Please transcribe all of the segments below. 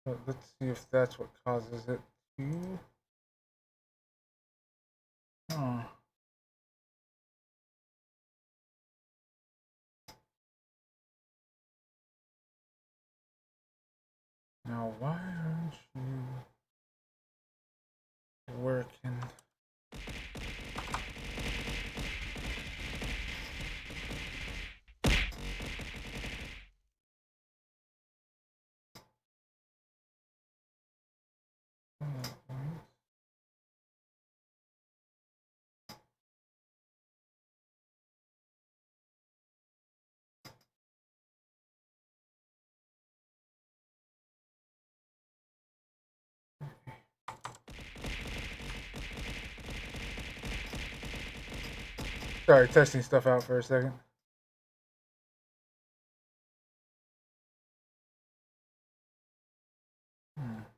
But let's see if that's what causes it to. Oh. Now, why aren't you working? Sorry, testing stuff out for a second.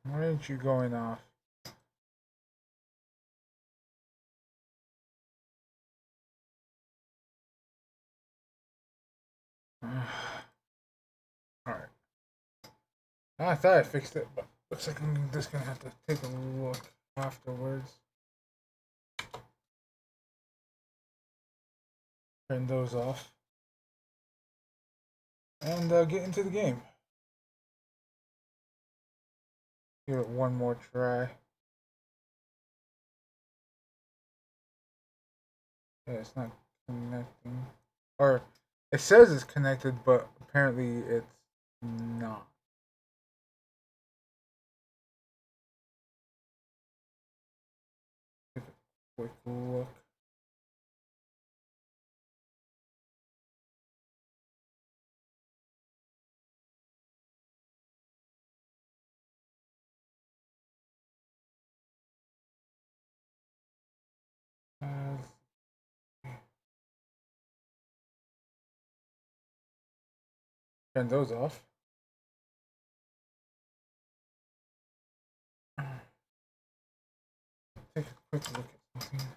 Why aren't you going off? Alright. I thought I fixed it, but looks like I'm just gonna have to take a look afterwards. Turn those off. And get into the game. Give it one more try. Yeah, it's not connecting. Or it says it's connected, but apparently it's not. Take a quick look. Turn those off. Take a quick look at something.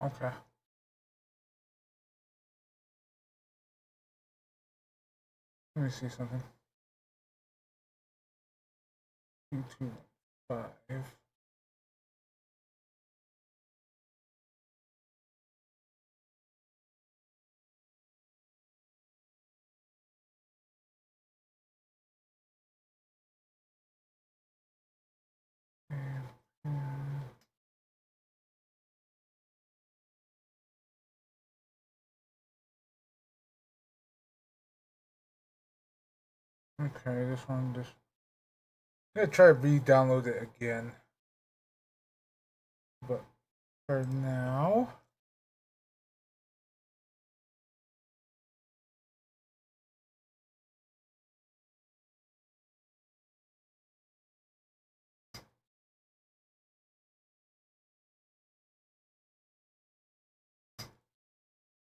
Okay. Let me see something. 225. Okay, this one just. I'm gonna try to re-download it again. But for now.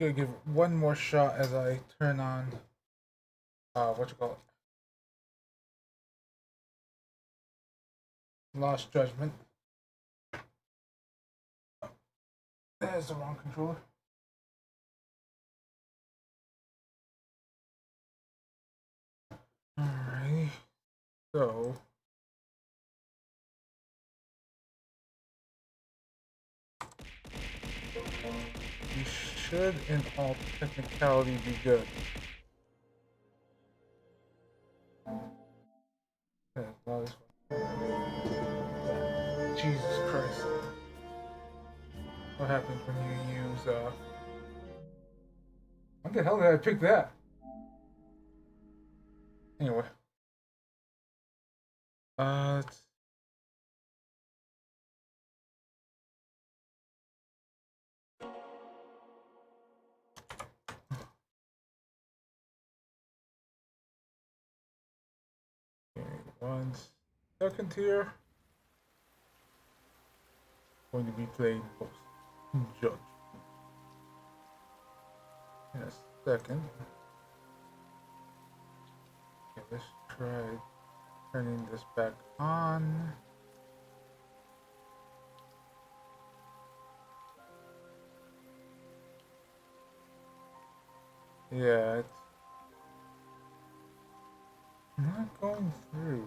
Gonna give it one more shot as I turn on what you call it? Lost Judgment. There's the wrong controller. Alright. So we should, in all technicality, be good. Okay, well, Jesus Christ. What happens when you use, what the hell did I pick that? Anyway. It's... Okay, 1 second here. Going to be playing post judge in a second. Okay, let's try turning this back on. Yeah, it's not going through.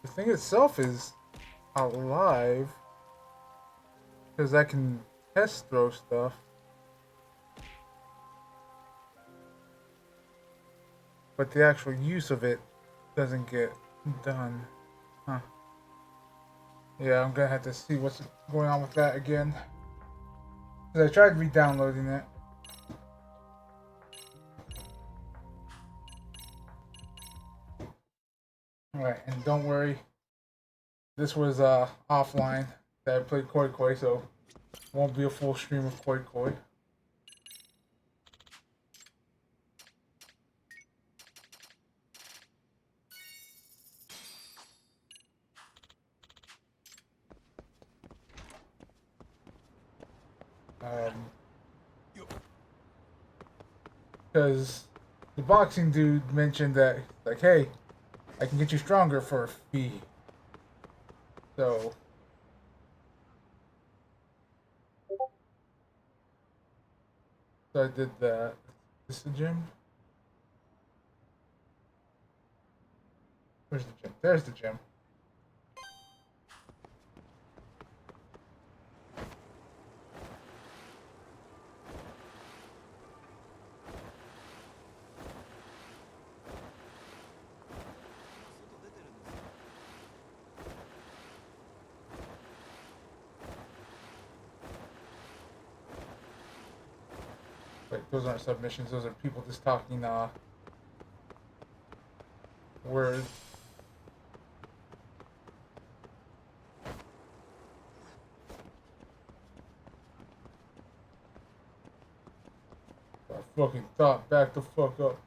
The thing itself is alive because I can test throw stuff, but the actual use of it doesn't get done. Huh. Yeah, I'm gonna have to see what's going on with that again. Because I tried re-downloading it. Alright, and don't worry. This was offline that I played Koi Koi, so won't be a full stream of Koi Koi. Because the boxing dude mentioned that, like, hey, I can get you stronger for a fee. So I did that. Is this the gym? Where's the gym? There's the gym. Wait, those aren't submissions. Those are people just talking words. I fucking thought back the fuck up.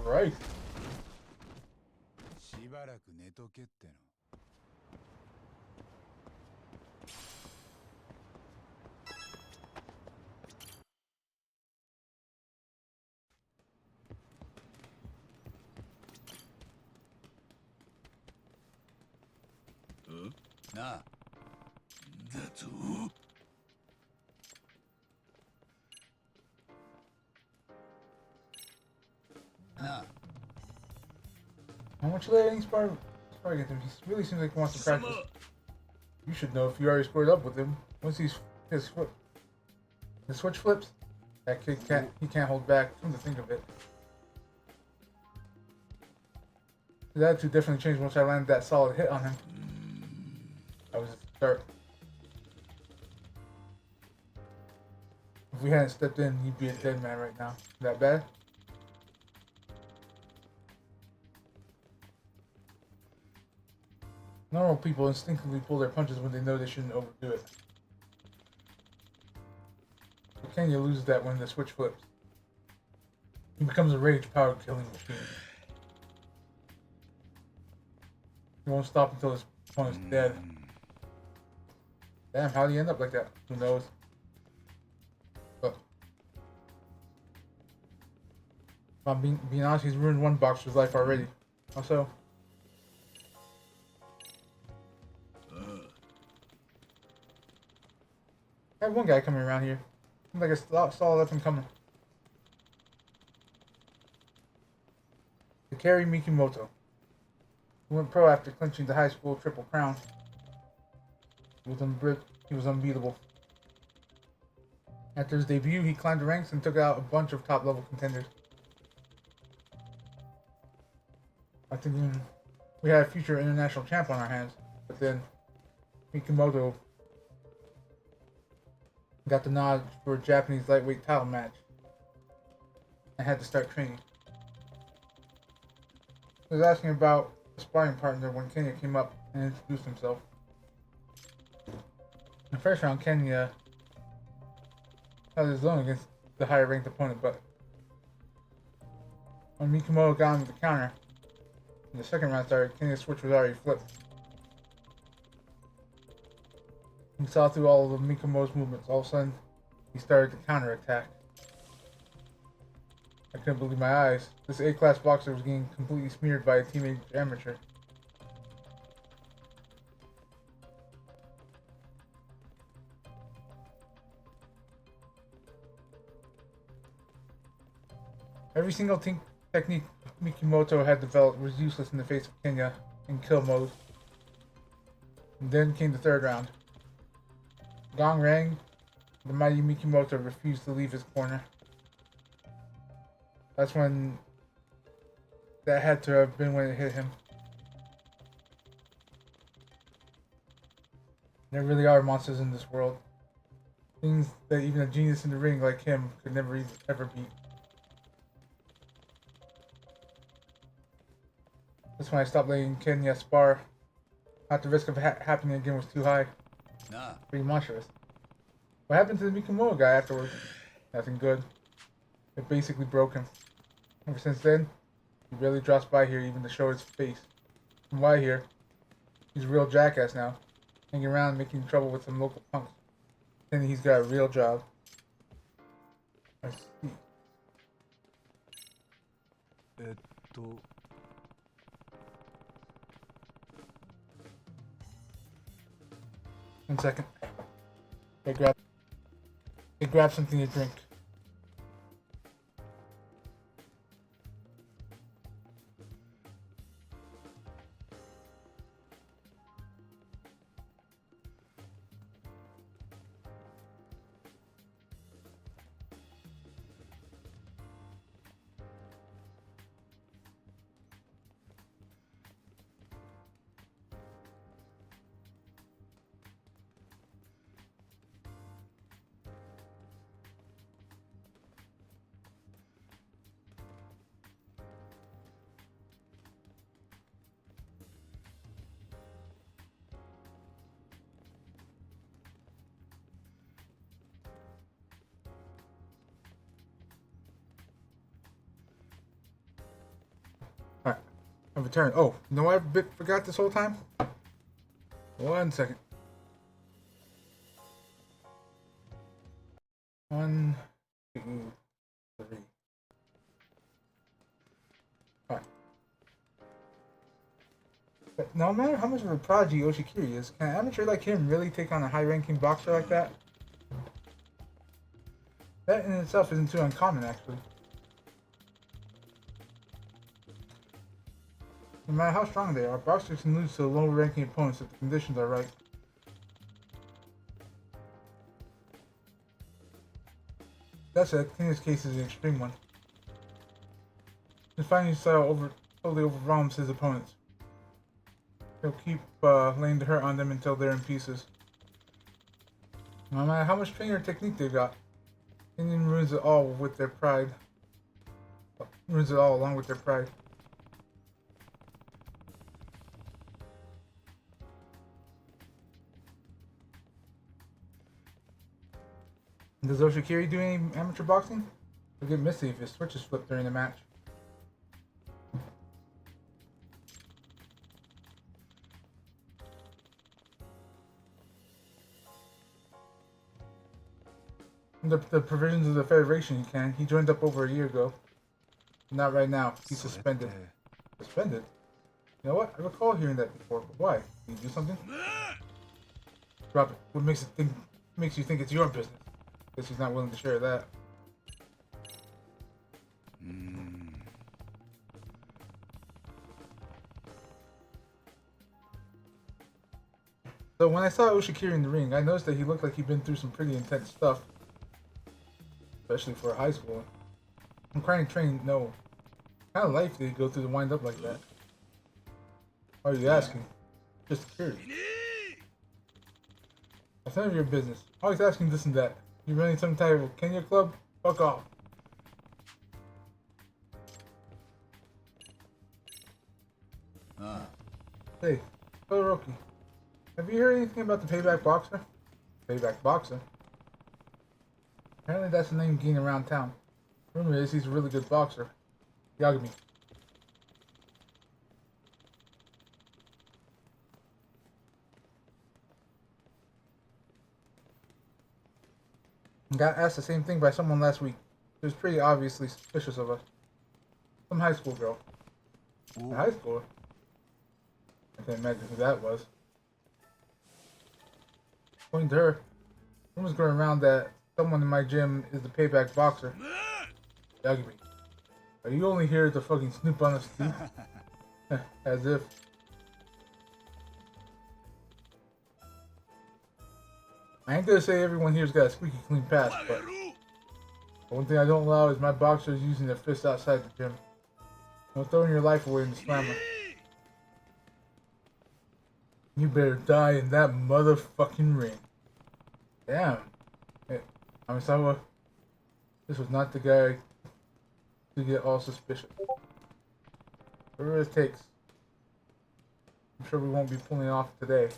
Right. しばらく寝とけっての。なあ。だぞ。なあ。 How much did I inspire get him? He really seems like he wants to practice. You should know if you already squared up with him. Once his switch flips, that kid can't hold back. Come to think of it. His attitude definitely changed once I landed that solid hit on him. That was a start. If we hadn't stepped in, he'd be a dead man right now. That bad? Normal people instinctively pull their punches when they know they shouldn't overdo it. But Kenya loses that when the switch flips. He becomes a rage-powered killing machine. He won't stop until his opponent's dead. Damn, how do you end up like that? Who knows? But if I'm being honest, he's ruined one boxer's life already. Also, I have one guy coming around here. Seems like a solid up and coming. Takeri Mikimoto. He went pro after clinching the high school triple crown. He was unbeatable. After his debut, he climbed the ranks and took out a bunch of top-level contenders. I think we had a future international champ on our hands, but then Mikimoto got the nod for a Japanese lightweight title match. I had to start training. I was asking about a sparring partner when Kenya came up and introduced himself. In the first round, Kenya held his own against the higher ranked opponent, but when Mikimoto got him with the counter, in the second round started, Kenya's switch was already flipped. He saw through all of Mikimoto's movements. All of a sudden, he started to counterattack. I couldn't believe my eyes. This A-class boxer was getting completely smeared by a teenage amateur. Every single technique Mikimoto had developed was useless in the face of Kenya in kill mode. And then came the third round. Gong rang. The mighty Mikimoto refused to leave his corner. That's when that had to have been when it hit him. There really are monsters in this world. Things that even a genius in the ring like him could never ever beat. That's when I stopped letting Kenya spar. Not the risk of happening again was too high. Nah. Pretty monstrous. What happened to the Mikimoto guy afterwards? Nothing good. It basically broke him. Ever since then, he barely drops by here even to show his face. From what I hear, he's a real jackass now. Hanging around making trouble with some local punks. Thinking he's got a real job. I see. 1 second. They grab something to drink. Alright, I've returned. Oh, you know what I forgot this whole time? 1 second. 1, 2, 3. Alright. But no matter how much of a prodigy Oshikiri is, can an amateur like him really take on a high-ranking boxer like that? That in itself isn't too uncommon, actually. No matter how strong they are, boxers can lose to lower-ranking opponents if the conditions are right. That said, Kenya's case is an extreme one. His fighting style totally overwhelms his opponents. He'll keep laying the hurt on them until they're in pieces. No matter how much training or technique they got, Indian ruins it all with their pride. Ruins it all along with their pride. Does Oshikiri do any amateur boxing? He'll get missy if his switch is flipped during the match. The provisions of the Federation, he can. He joined up over a year ago. Not right now. He's suspended. Suspended? You know what? I recall hearing that before, but why? Did you do something? Drop it. What makes you think it's your business? Guess he's not willing to share that. So when I saw Oshikiri in the ring, I noticed that he looked like he'd been through some pretty intense stuff. Especially for a high schooler. I'm trying to train, no. What kind of life did he go through to wind up like that? Why are you asking? Just curious. That's none of your business. Always asking this and that. You running some type of Kenya club? Fuck off. Hey, Todoroki. Have you heard anything about the Payback Boxer? Payback Boxer? Apparently that's the name getting around town. Rumor is he's a really good boxer. Yagami. I got asked the same thing by someone last week. He was pretty obviously suspicious of us. Some high school girl. A high schooler? I can't imagine who that was. According to her, rumors going around that someone in my gym is the Payback Boxer. Yagami. Are you only here to fucking snoop on us too? As if. I ain't gonna say everyone here's got a squeaky clean past, but one thing I don't allow is my boxers using their fists outside the gym. No throwing your life away in the slammer. You better die in that motherfucking ring. Damn. Hey, Amisawa, this was not the guy to get all suspicious. Whatever it takes. I'm sure we won't be pulling it off today.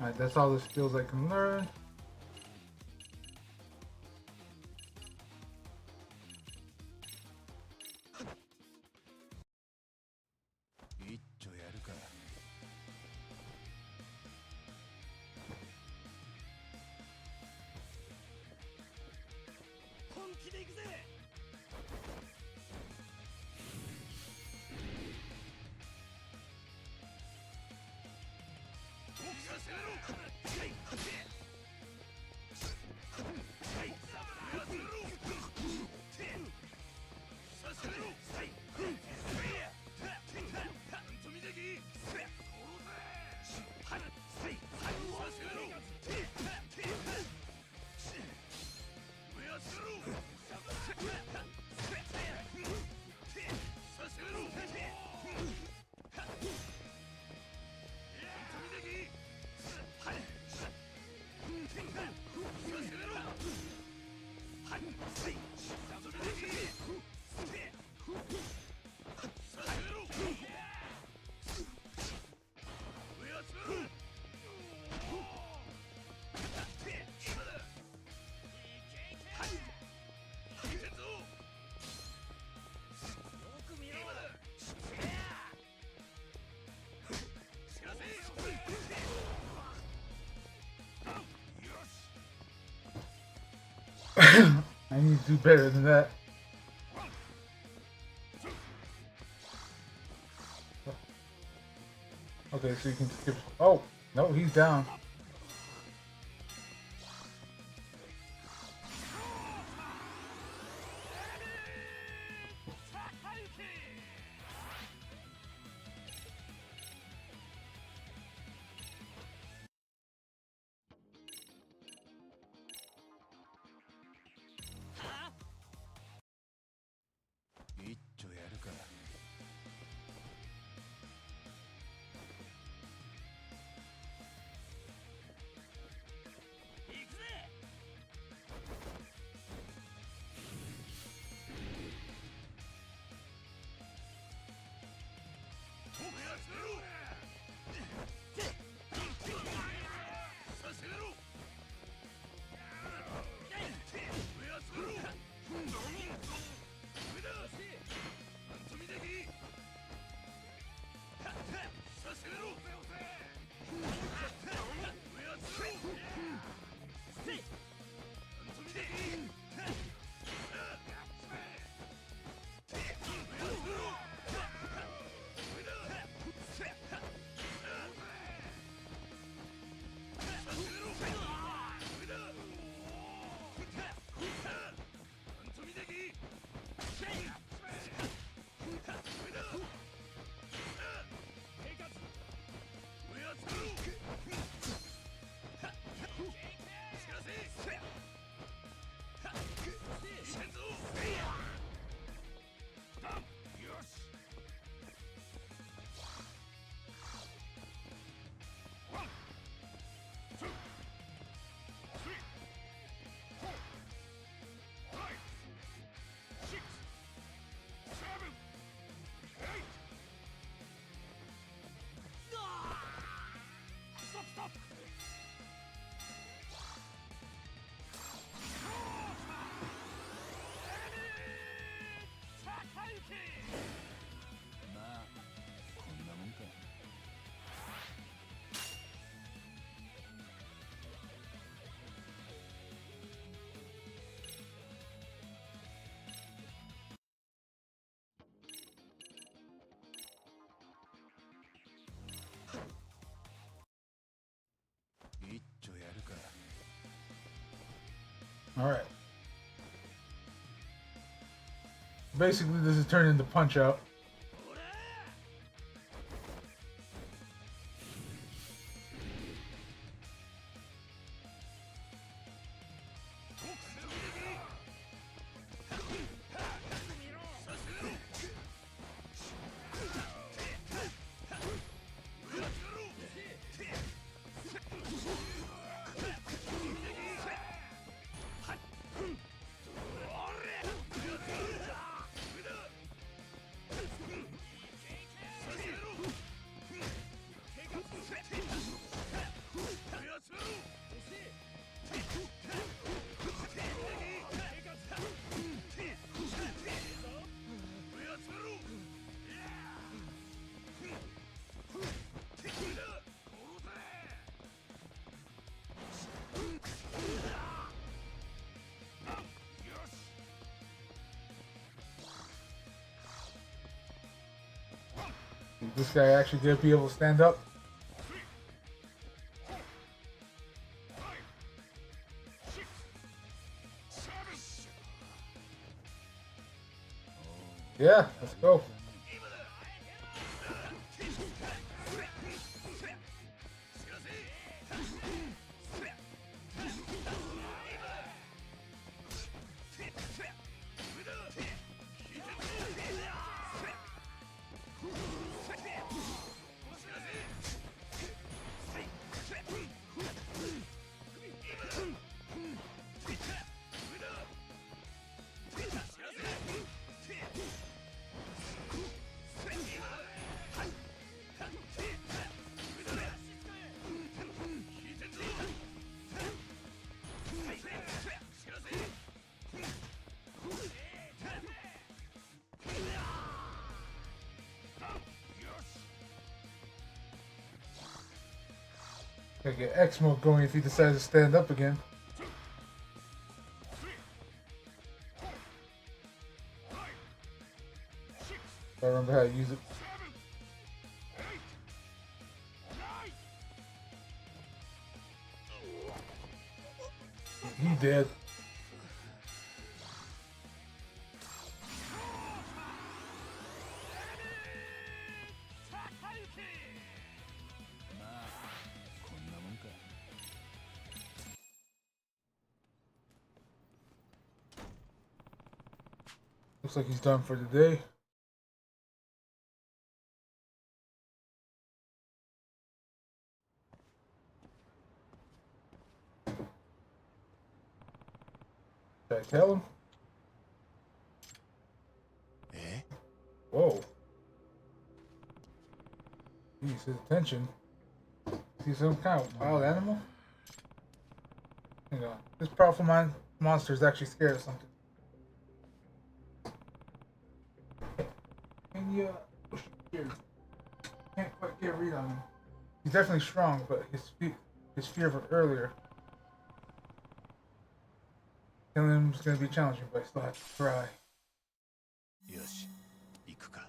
Alright, that's all the skills I can learn. I need to do better than that. Okay, so you can skip. Oh, no, he's down. All right. Basically, this is turning into Punch Out. Is this guy actually gonna be able to stand up? Yeah, let's go. Gotta get X mode going if he decides to stand up again. I remember how to use it. He did. Looks like he's done for the day. Should I tell him? Eh? Whoa. Jeez, his attention. Is he some kind of wild animal? Hang on. This powerful monster is actually scared of something. And yeah, can't quite get a read on him. He's definitely strong, but his fear of it earlier. Killing him is going to be challenging, but I still have to try. よし、行くか。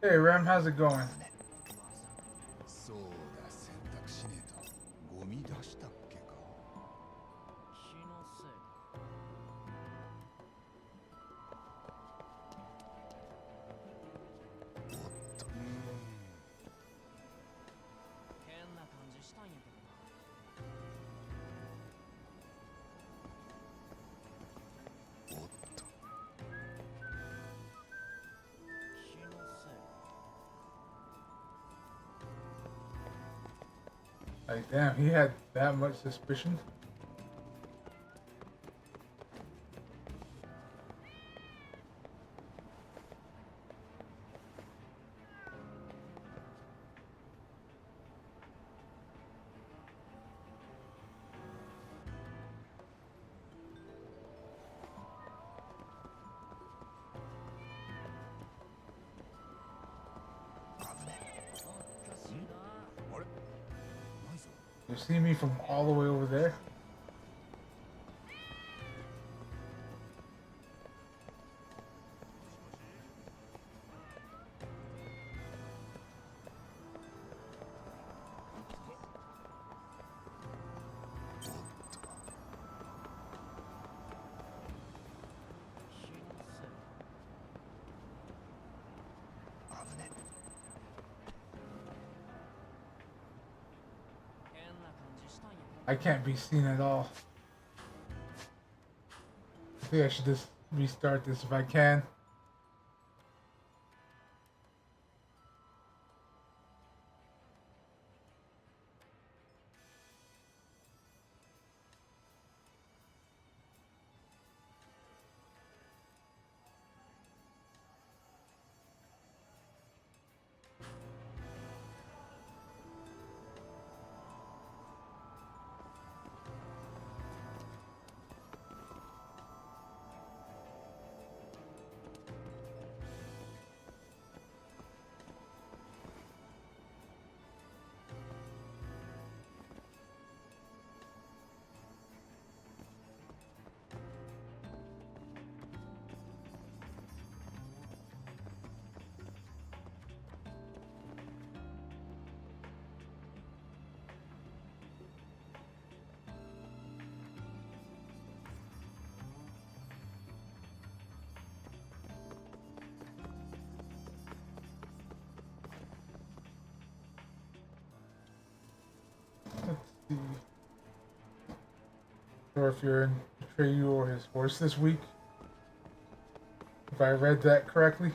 Hey Ram, how's it going? そうだ、洗濯しねえと。ゴミ出したっけか。気のせいか。おっと。変な感じしたんやけどな。おっと。気のせいか。 Like, damn, he had that much suspicion? You see me from all the way over there? I can't be seen at all. I think I should just restart this if I can. Let's see. Or if you're in Atreyu or his horse this week. If I read that correctly.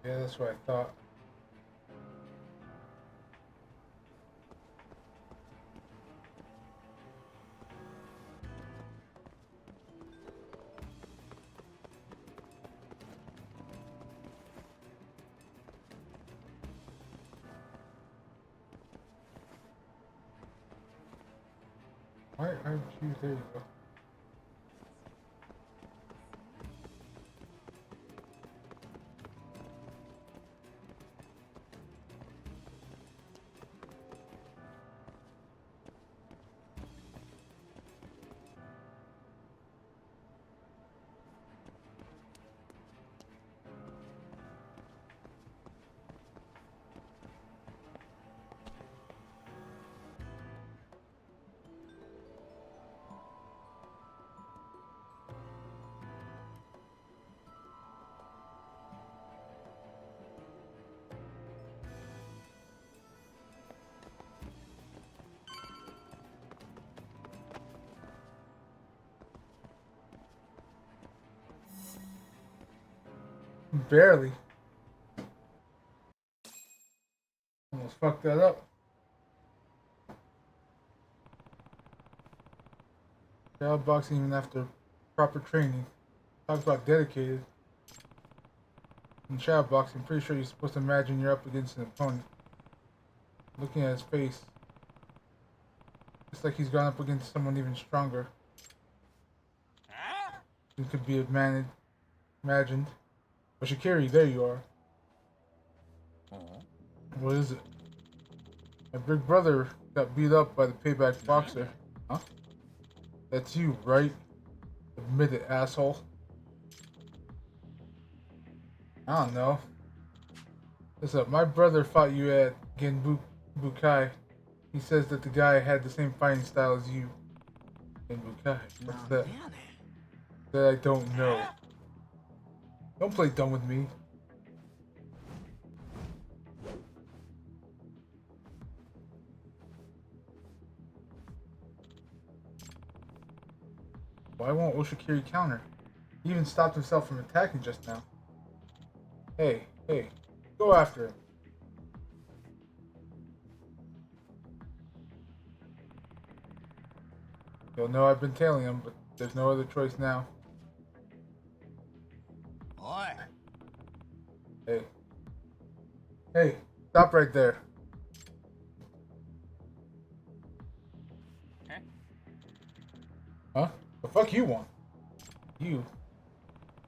Yeah, that's what I thought. Why aren't you there? You go. Barely. Almost fucked that up. Shadow boxing even after proper training. Talk about dedicated. In shadow boxing, I'm pretty sure you're supposed to imagine you're up against an opponent. Looking at his face. It's like he's gone up against someone even stronger. It could be imagined. But Shikiri, there you are. What is it? My big brother got beat up by the payback boxer. Huh? That's you, right? Admit it, asshole. I don't know. What's up? My brother fought you at Genbukai. He says that the guy had the same fighting style as you. Genbukai. What's that? That I don't know. Don't play dumb with me. Why won't Oshikiri counter? He even stopped himself from attacking just now. Hey, go after him. You'll know I've been tailing him, but there's no other choice now. Oi. Hey, stop right there. Huh? The fuck you want? You.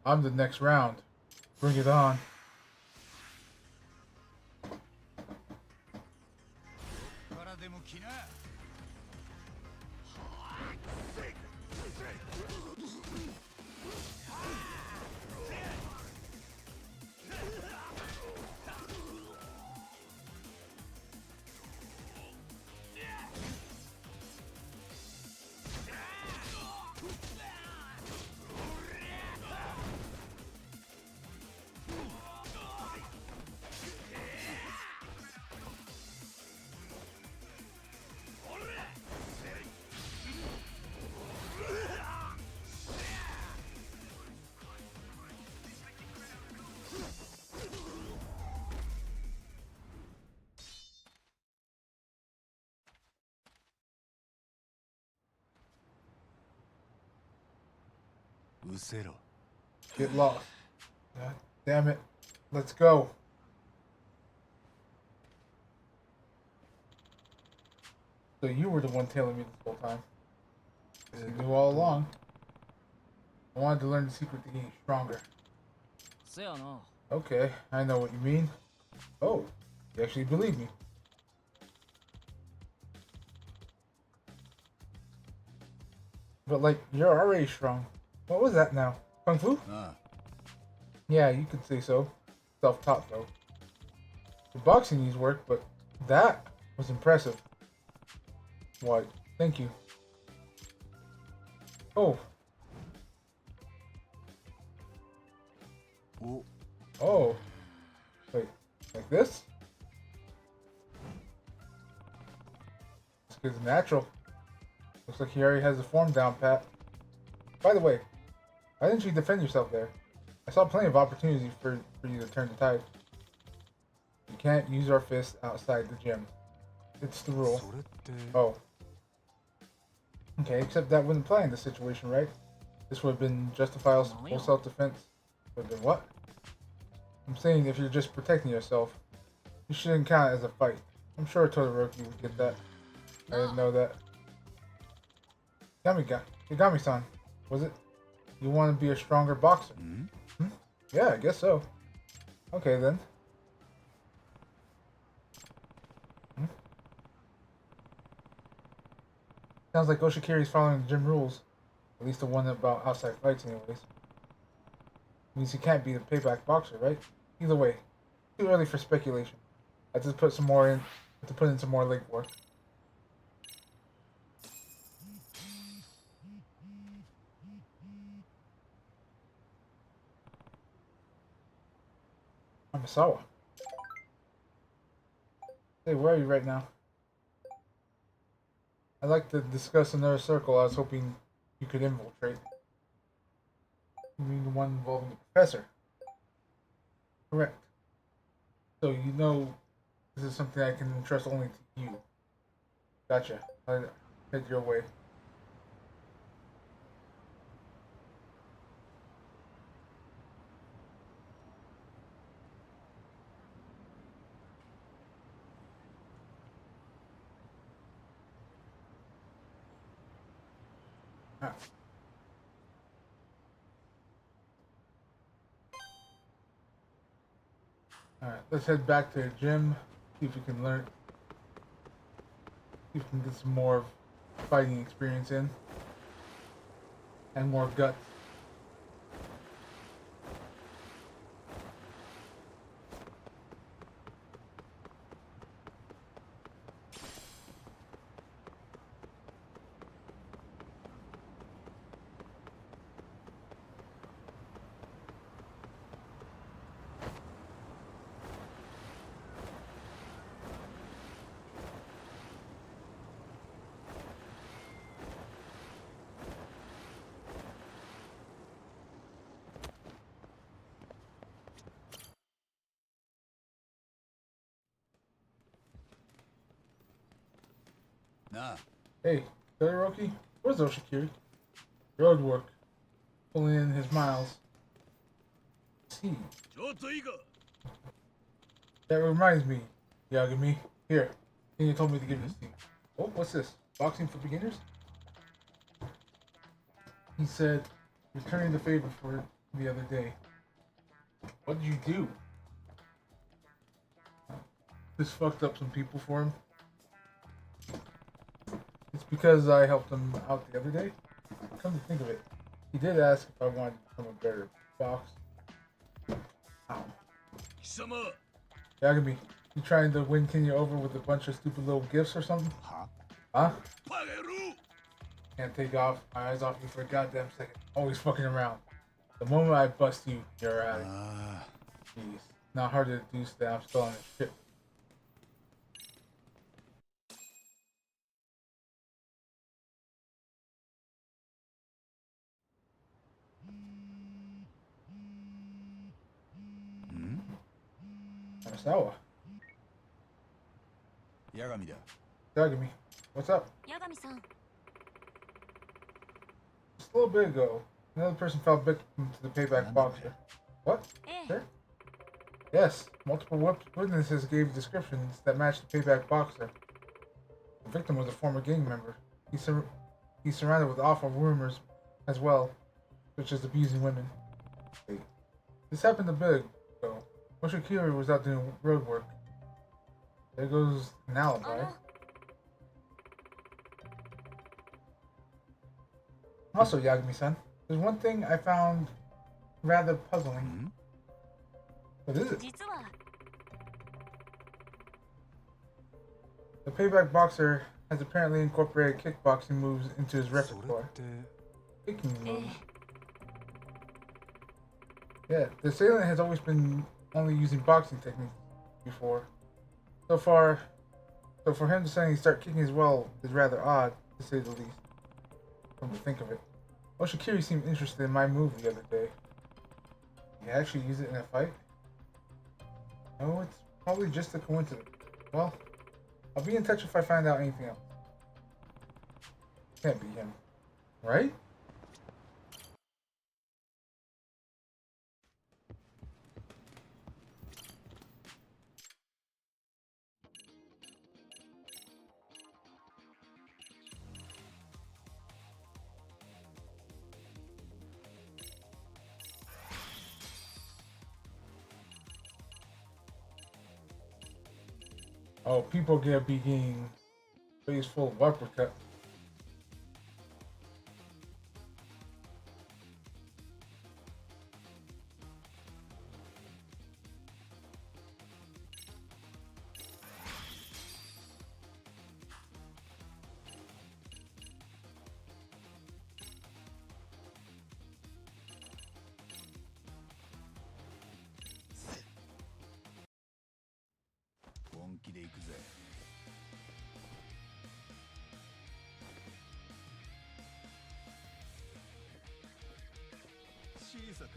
I'm the next round. Bring it on. Get lost. God damn it. Let's go. So you were the one tailing me this whole time. You knew all along. I wanted to learn the secret to getting stronger. せやな。 Okay, I know what you mean. Oh, you actually believe me. But like, you're already strong. What was that now? Kung Fu? Yeah, you could say so. Self-taught though. The boxing needs work, but that was impressive. Why, thank you. Oh. Oh. Wait, like this? This kid's natural. Looks like he already has the form down pat. By the way, why didn't you defend yourself there? I saw plenty of opportunities for you to turn the tide. You can't use our fists outside the gym. It's the rule. Oh. Okay, except that wouldn't apply in this situation, right? This would have been justifiable self-defense. Would have been what? I'm saying if you're just protecting yourself, you shouldn't count it as a fight. I'm sure Todoroki would get that. I didn't know that. Yagami-san, was it? You want to be a stronger boxer? Hmm? Yeah, I guess so. Okay then. Hmm? Sounds like Oshikiri's following the gym rules. At least the one about outside fights anyways. Means he can't be the payback boxer, right? Either way, too early for speculation. I have to put some more in. Have to put in some more legwork. Amasawa. Hey, where are you right now? I'd like to discuss another circle I was hoping you could infiltrate. You mean the one involving the professor? Correct. So you know this is something I can entrust only to you. Gotcha. I'll head your way. Alright. Alright, let's head back to the gym. See if we can learn. See if we can get some more fighting experience in. And more guts. Na, Hey, Todoroki? Where's Oshikiri? Road work. Pulling in his miles. See. That reminds me, Yagami. Here. You told me to give this to you. Oh, what's this? Boxing for beginners? He said, returning the favor for the other day. What did you do? Just fucked up some people for him. It's because I helped him out the other day. Come to think of it, he did ask if I wanted to become a better box. Ow. Yagami, you trying to win Kenya over with a bunch of stupid little gifts or something? Huh? Can't take off my eyes off you for a goddamn second. Always fucking around. The moment I bust you, you're out of it. Jeez. Not hard to deduce that I'm still on this ship. Amasawa. Yagami da. Yagami, what's up? 八神さん Just a little bit ago, another person fell victim to the payback boxer. What? ええ Sure? Yes, multiple witnesses gave descriptions that matched the payback boxer. The victim was a former gang member. He's surrounded with awful rumors as well, such as abusing women. Wait, this happened a bit ago. Oshikiri was out doing road work. There goes an alibi. あの Also, Yagami-san, there's one thing I found rather puzzling. What is it? 実は The payback boxer has apparently incorporated kickboxing moves into his repertoire. Kicking ええ moves. Yeah, the assailant has always been only using boxing techniques before. So for him to suddenly start kicking as well is rather odd, to say the least. Come to think of it. Oshikiri seemed interested in my move the other day. Did he actually use it in a fight? No, it's probably just a coincidence. Well, I'll be in touch if I find out anything else. Can't be him. Right? Oh, people get be getting face full of uppercut.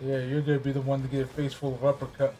Yeah, you're gonna be the one to get a face full of uppercut.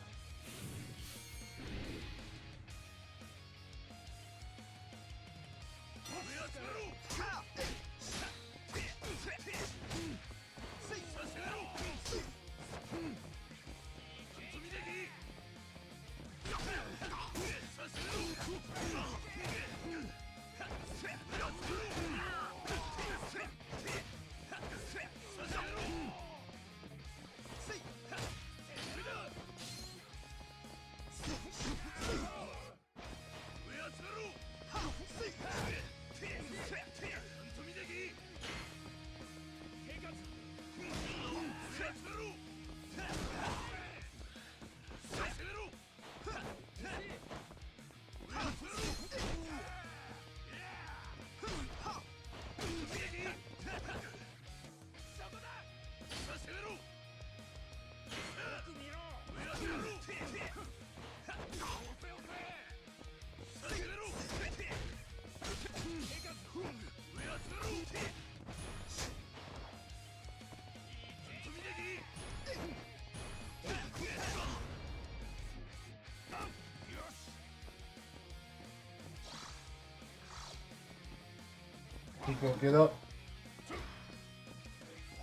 People get up.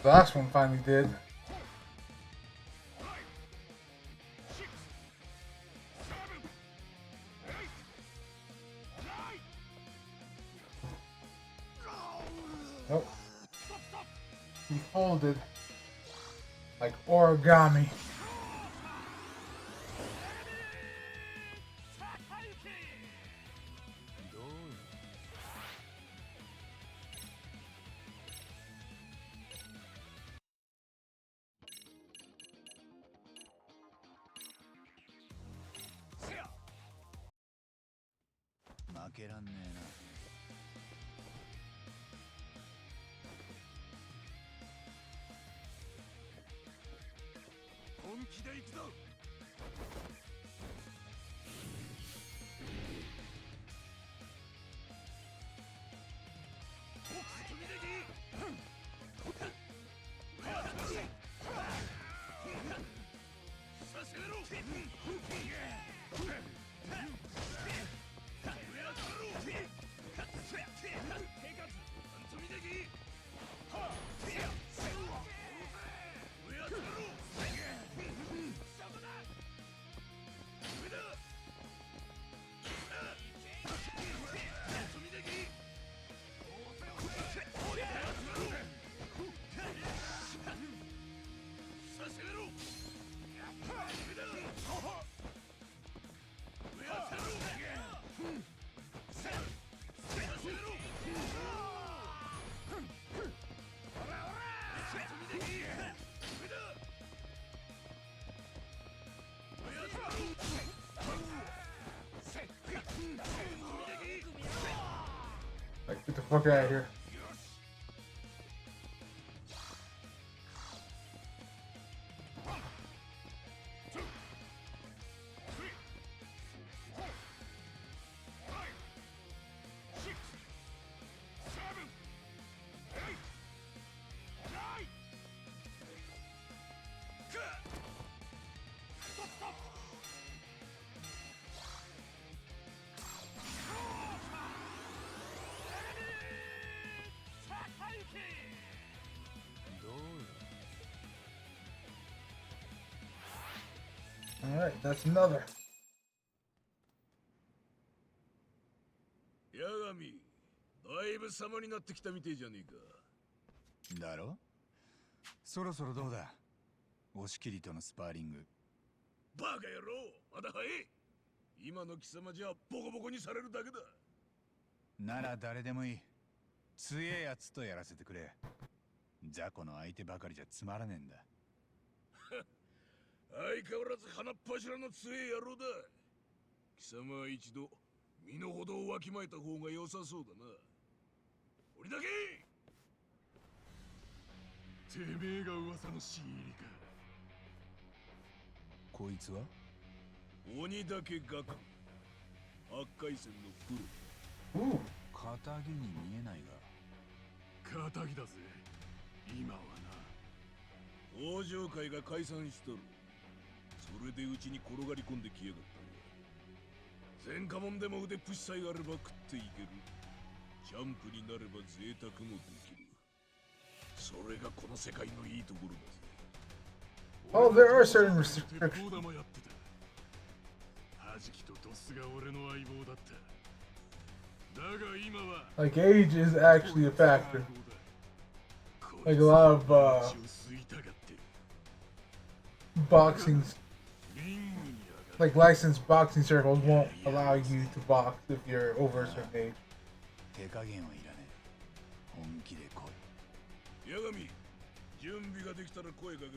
The last one finally did. Nope. He folded like origami. Like, get the fuck out of here. Alright, that's another. 八神、だいぶ様になってきたみてえじゃねえか。だろ？そろそろどうだ？押切とのスパーリング。バカ野郎、まだ早い。今の貴様じゃボコボコにされるだけだ。なら誰でもいい。強えやつとやらせてくれ。雑魚の相手ばかりじゃつまらねえんだ。相変わらず鼻っ柱の強え野郎だ。貴様は一度身の程をわきまえた方が良さそうだな。俺だけてめえが噂の新入りか。こいつは鬼だけ学八海戦のプ Ooh. 肩着に見えないが。ロ。仇だぜ今はな。王城会が解散しとる。それでうちに転がり込んできやがったんだ。前科者でも腕っぷしさえあれば食っていける。チャンプになれば贅沢もできる。それがこの世界のいいところだぜ。 Oh, there are certain restrictions. 鉄砲玉やってた。弾きとドスが俺の相棒だった。だが今は Like age is actually a factor. Like a lot of 吸いたがってる。 boxing, リングに上がる。 like licensed boxing circles won't allow you to box if you're over a certain age. 手加減はいらねえ。本気で来い。八神、準備ができたら声かける。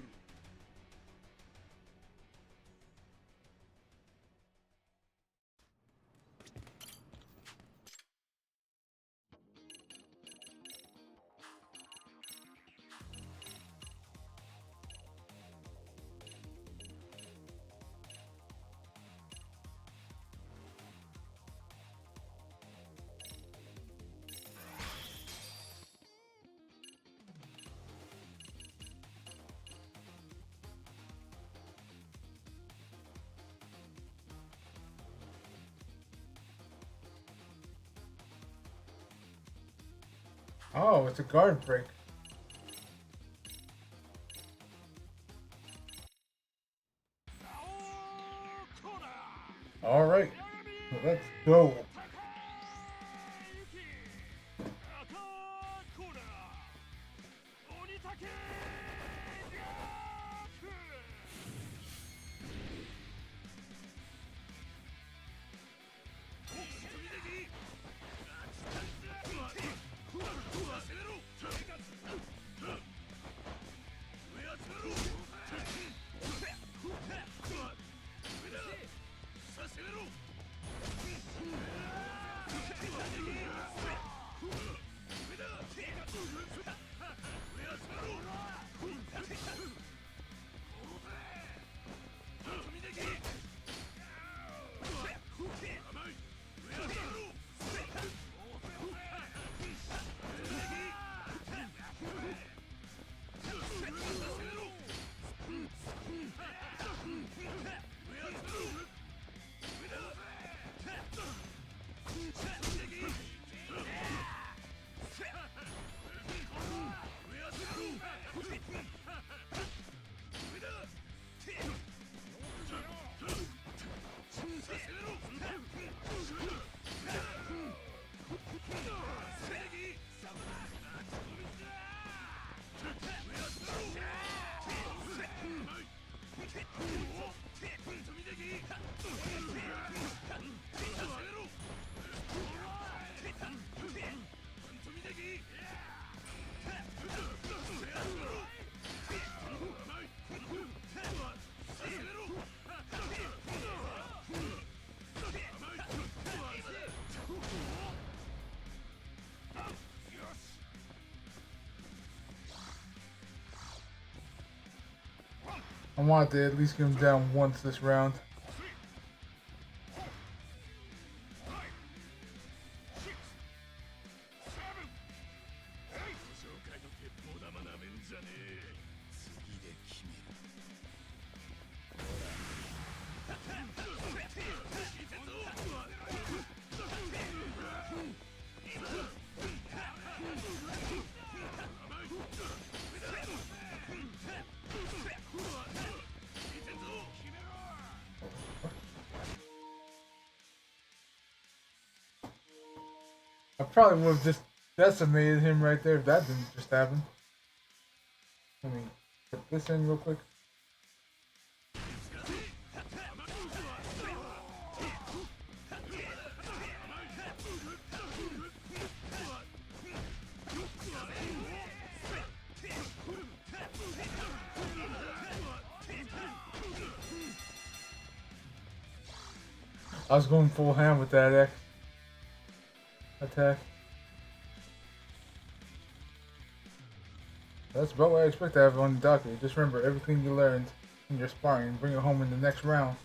Oh, it's a guard break. All right, let's go. I wanted to at least get him down once this round. I probably would have just decimated him right there if that didn't just happen. Let me put this in real quick. I was going full ham with that X attack. That's about what I expect to have on the docket. Just remember everything you learned in your sparring and bring it home in the next round.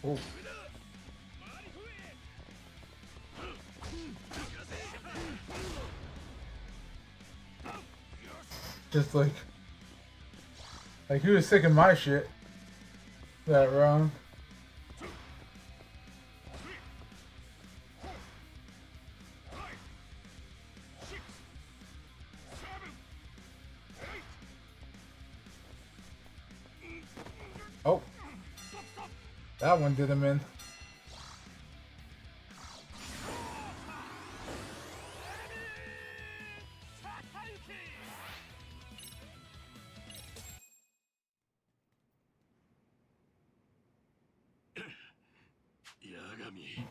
Oh. Just like he was sick of my shit that round. Oh, that one did him in. Yagami,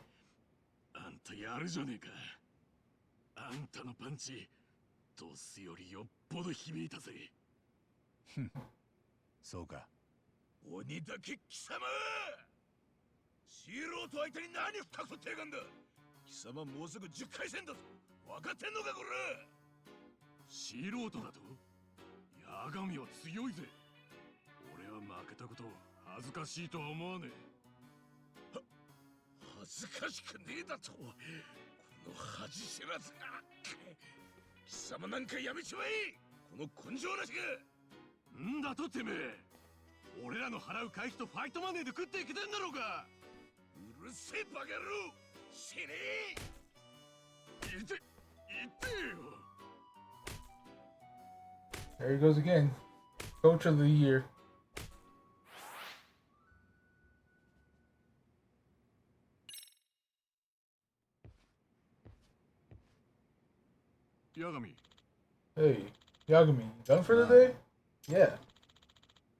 あんたやるじゃねえか。あんたのパンチ、ドスよりよっぽど響いたぜ。そうか。鬼だけ貴様！素人相手に何ふたくそ手がんだ。貴様もうすぐ10回戦だぞ。分かってんのかこれ。素人だと？八神は強いぜ。俺は負けたこと恥ずかしいとは思わねえ。恥ずかしくねえだと。この恥知らずが。貴様なんかやめちまえ。この根性なしが。んだとてめえ。俺らの払う会費とファイトマネーで食っていけてんだろうが。うるせえバカ野郎。死ねえ。いてよ。There he goes again. Coach of the year. Yagami. Hey, Yagami, you done for the day? Yeah.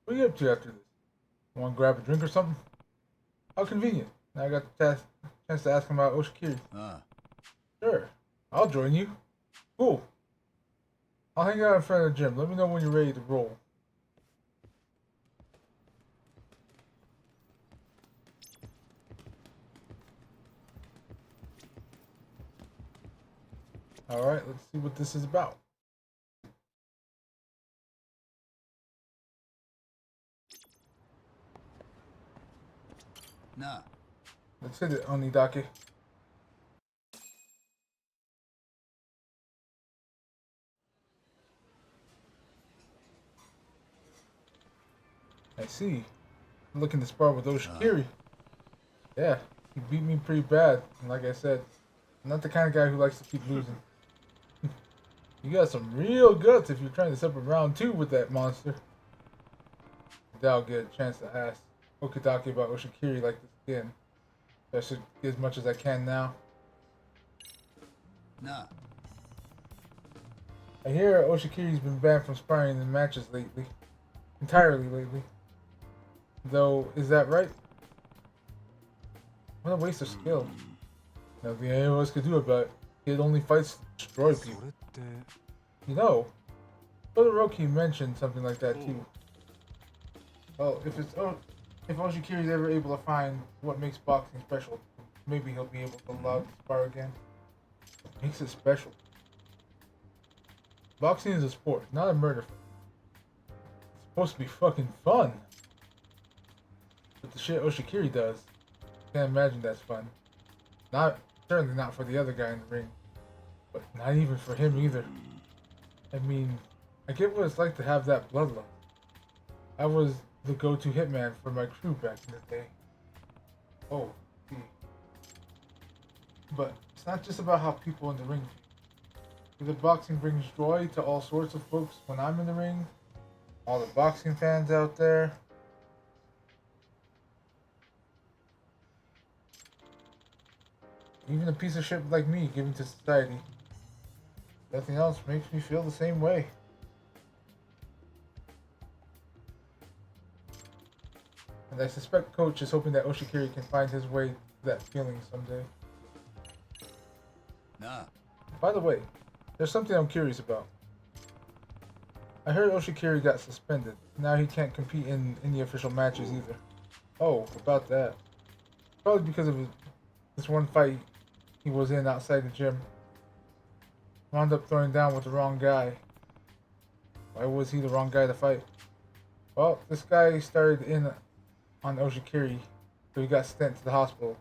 What are you up to after this? Want to grab a drink or something? How convenient. Now I got the chance to ask him about Oshikiri. Sure. I'll join you. Cool. I'll hang out in front of the gym. Let me know when you're ready to roll. Alright, let's see what this is about. Nah. Let's hit it, Onidake. I see. Looking to spar with Oshikiri. Yeah, he beat me pretty bad. And like I said, I'm not the kind of guy who likes to keep losing. You got some real guts if you're trying to step up round 2 with that monster. Then I'll get a chance to ask Okidaki about Oshikiri like this again. I should get as much as I can now. Nah. I hear Oshikiri's been banned from sparring in matches lately. Entirely lately. Though, is that right? What a waste of skill. Nothing anyone else could do about it. It only fights to destroy people. You know, Todoroki mentioned something like that too. Well, if Oshikiri's ever able to find what makes boxing special, maybe he'll be able to allow it to spar again. What makes it special? Boxing is a sport, not a murder fight. Supposed to be fucking fun. But the shit Oshikiri does, can't imagine that's fun. Not certainly not for the other guy in the ring, but not even for him either. I mean, I get what it's like to have that bloodlust. I was the go-to hitman for my crew back in the day. Oh, see. But it's not just about how people in the ring feel. The boxing brings joy to all sorts of folks when I'm in the ring. All the boxing fans out there. Even a piece of shit like me giving to society. Nothing else makes me feel the same way. And I suspect Coach is hoping that Oshikiri can find his way to that feeling someday. Nah. By the way, there's something I'm curious about. I heard Oshikiri got suspended. Now he can't compete in any official matches either. Oh, about that. Probably because of this one fight he was in outside the gym. Wound up throwing down with the wrong guy. Why was he the wrong guy to fight? Well, this guy started in on Oshikiri, so he got sent to the hospital.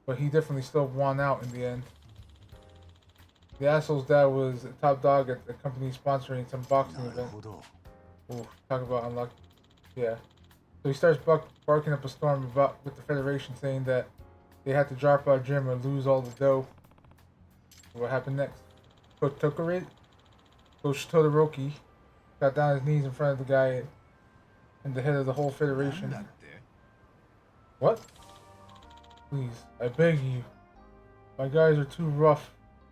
But he definitely still won out in the end. The asshole's dad was a top dog at the company sponsoring some boxing event. Ooh, talk about unlucky. Yeah. So he starts barking up a storm with the Federation, saying that they had to drop our gym or lose all the dough. What happened next? Coach Todoroki got down on his knees in front of the guy and the head of the whole Federation. What? Please, I beg you. My guys are too rough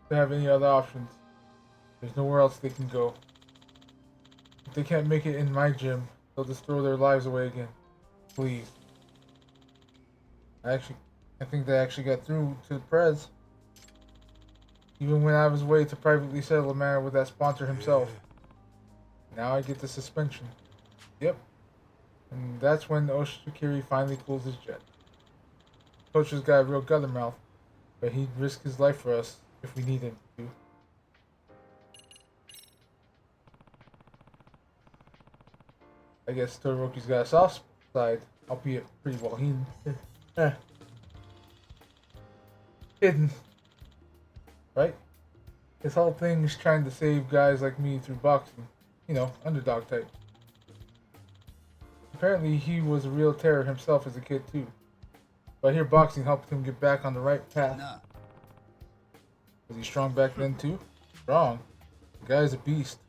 to have any other options. There's nowhere else they can go. If they can't make it in my gym, they'll just throw their lives away again. Please. I think they actually got through to the Prez. Even went out of his way to privately settle the matter with that sponsor himself. Now I get the suspension. Yep. And that's when Oshikiri finally cools his jet. Coach has got a real gutter mouth, but he'd risk his life for us if we need him to. I guess Todoroki's got a soft side, albeit pretty well hidden. Right? His whole thing is trying to save guys like me through boxing. You know, underdog type. Apparently he was a real terror himself as a kid too. But I hear boxing helped him get back on the right path. Was he strong back then too? Strong. The guy's a beast.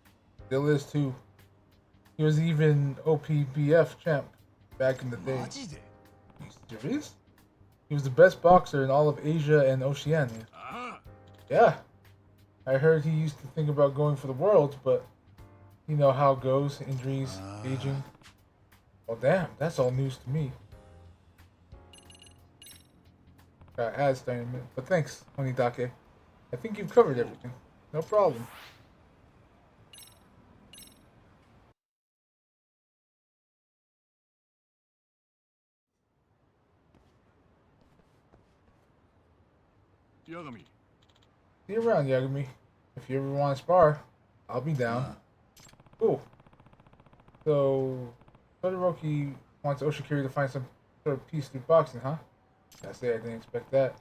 Still is too. He was even OPBF champ back in the day. Are you serious? He was the best boxer in all of Asia and Oceania. Yeah. I heard he used to think about going for the world, but you know how it goes. Injuries, aging. Well, damn, that's all news to me. Got ads starting a minute, but thanks, Onidake. I think you've covered everything. No problem. Yagami. See you around, Yagami. If you ever want to spar, I'll be down. Cool. So, Todoroki wants Oshikiri to find some sort of peace through boxing, huh? I say I didn't expect that.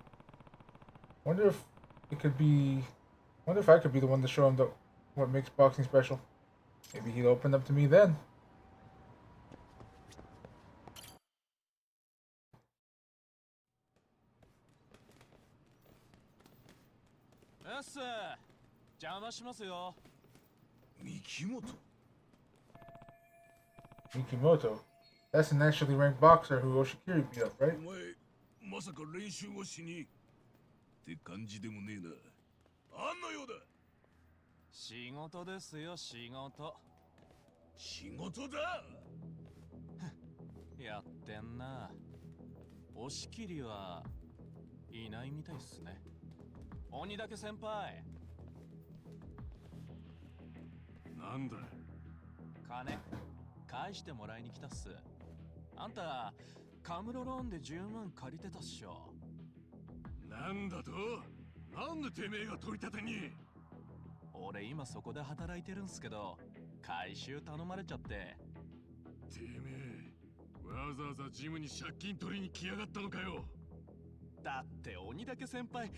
Wonder if it could be. Wonder if I could be the one to show him what makes boxing special. Maybe he'd open up to me then. Mikimoto. That's a nationally ranked boxer who Oshikiri beat up, right? お前まさか練習をしにって感じでもねえな。あんのようだ。仕事ですよ、仕事。仕事だ。やってんな。押し切りはいないみたいっすね。鬼だけ先輩。なんだ。金返してもらいに来たっす。あんたカムロローンで10万借りてたっしょ。なんだと？なんでてめえが取り立てに？俺今そこで働いてるんすけど、回収頼まれちゃっててめえ、わざわざジムに借金取りに来やがったのかよ。だって鬼だけ先輩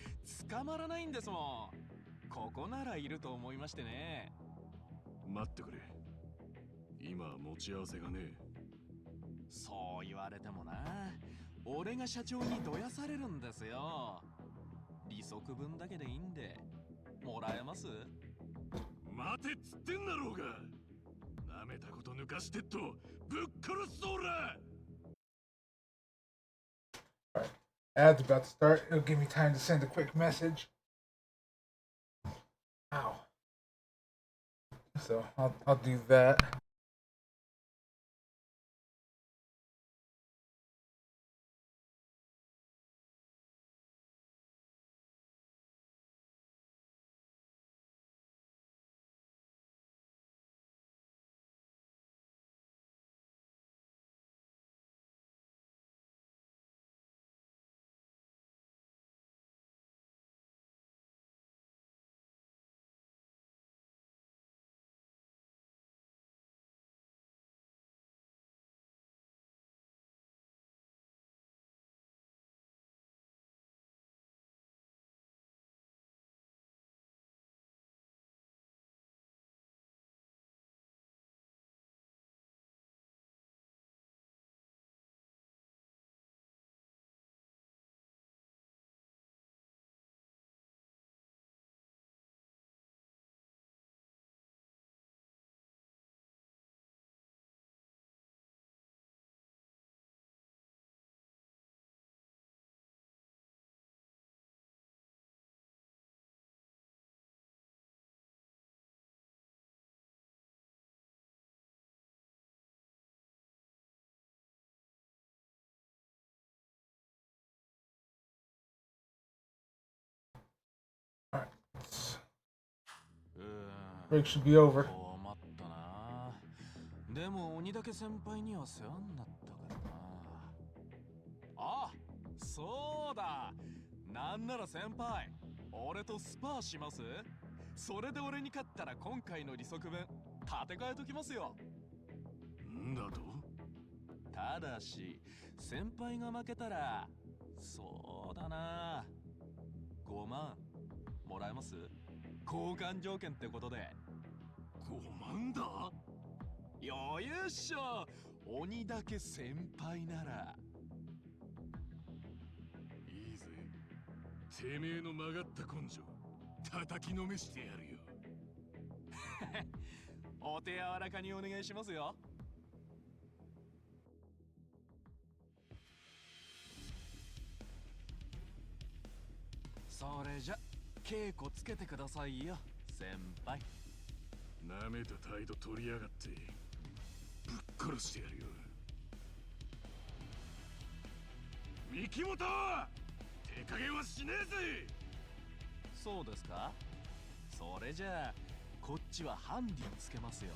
捕まらないんですもん。ここならいると思いましてね。待ってくれ。今持ち合わせがねえ。そう言われてもな。俺が社長にどやされるんですよ。利息分だけでいいんでもらえます？待てっつってんだろうが。なめたこと抜かしてっとぶっ殺すぞおら。 Ad's about to start. It'll give me time to send a quick message. Ow. So I'll do that. Alright. Break should be over. 困ったな。でも鬼だけ先輩には世話になったからな。あ、そうだ。なんなら先輩、俺とスパーします？それで俺に勝ったら今回の利息分立て替えときますよ。んだと？ただし先輩が負けたら、そうだな、5万もらえます？交換条件ってことで。5万だ？余裕っしょ。鬼だけ先輩なら。いいぜ。てめえの曲がった根性叩きのめしてやるよ。お手柔らかにお願いしますよ。それじゃ稽古つけてくださいよ先輩。なめた態度取りやがってぶっ殺してやるよ。三木本、手加減はしねえぜ。そうですか。それじゃあこっちはハンディつけますよ。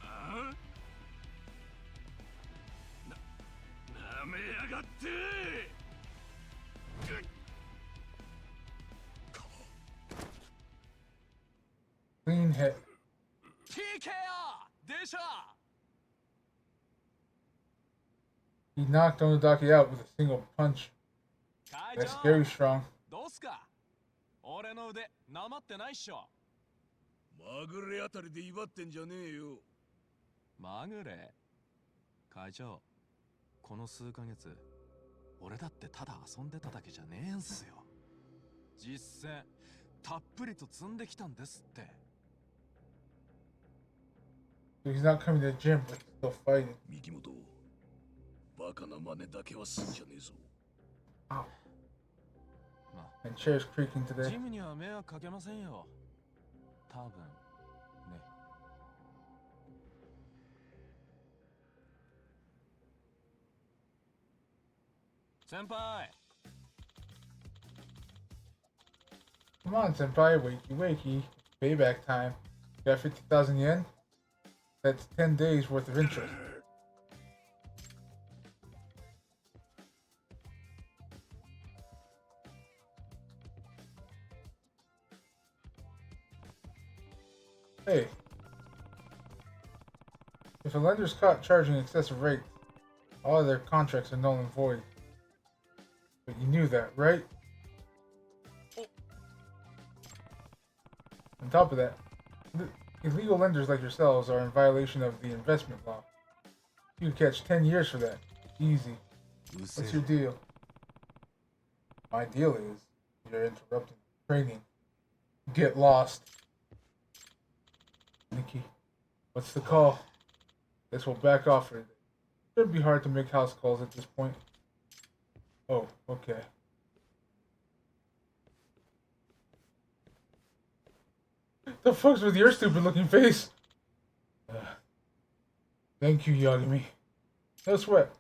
ああ、なめやがって。Clean hit. TKO でしょ。 He knocked Onodaki out with a single punch. 会 That's 長 very strong. どうすか。俺の腕なまってないっしょ。まぐれあたりで威張ってんじゃねえよ。まぐれ。会長、この数ヶ月俺だってただ遊んでただけじゃねえんすよ。実践たっぷりと積んできたんですって。 So he's not coming to the gym, but he's still fighting. 三木本、バカな真似だけはすんじゃねえぞ。Ow. ま And chair's creaking あ today. ジムには迷惑かけませんよ。多分ね。先輩。 Come on, senpai, wakey wakey. Payback time. Got 50,000 yen? That's 10 days worth of interest. Hey, If a lender's caught charging excessive rates, all of their contracts are null and void. But you knew that, right? On top of that, illegal lenders like yourselves are in violation of the investment law. You could catch 10 years for that. Easy. What's your deal? My deal is you're interrupting training. Get lost. Nikki, what's the call? Guess we'll back off for today. Shouldn't be hard to make house calls at this point. Oh, okay. The fuck's with your stupid looking face? Thank you, Yagami. No sweat.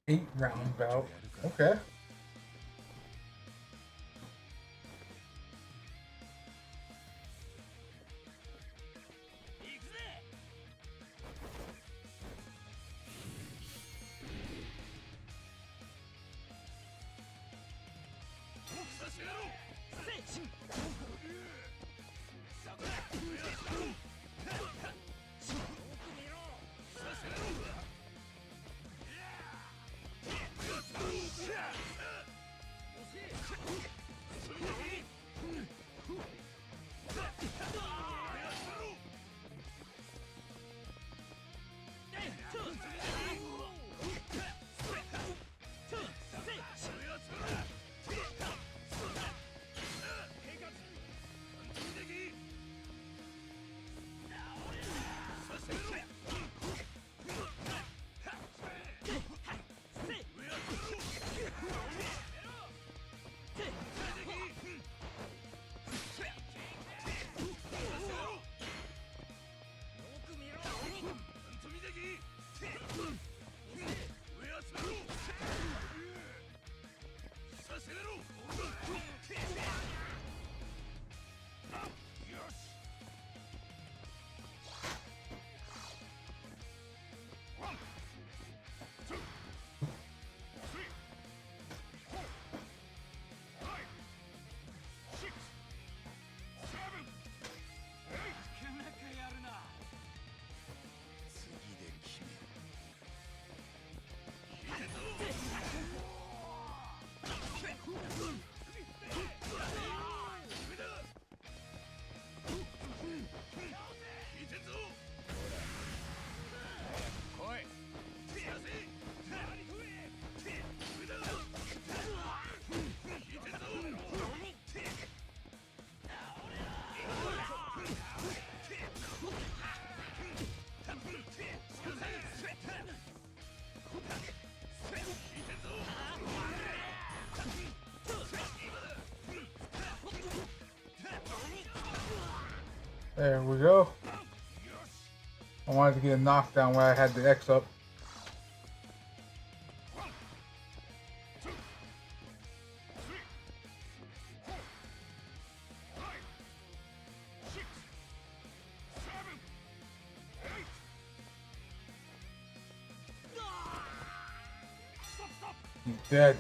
Eight round bout. Okay. There we go. I wanted to get a knockdown where I had the X up. He's dead.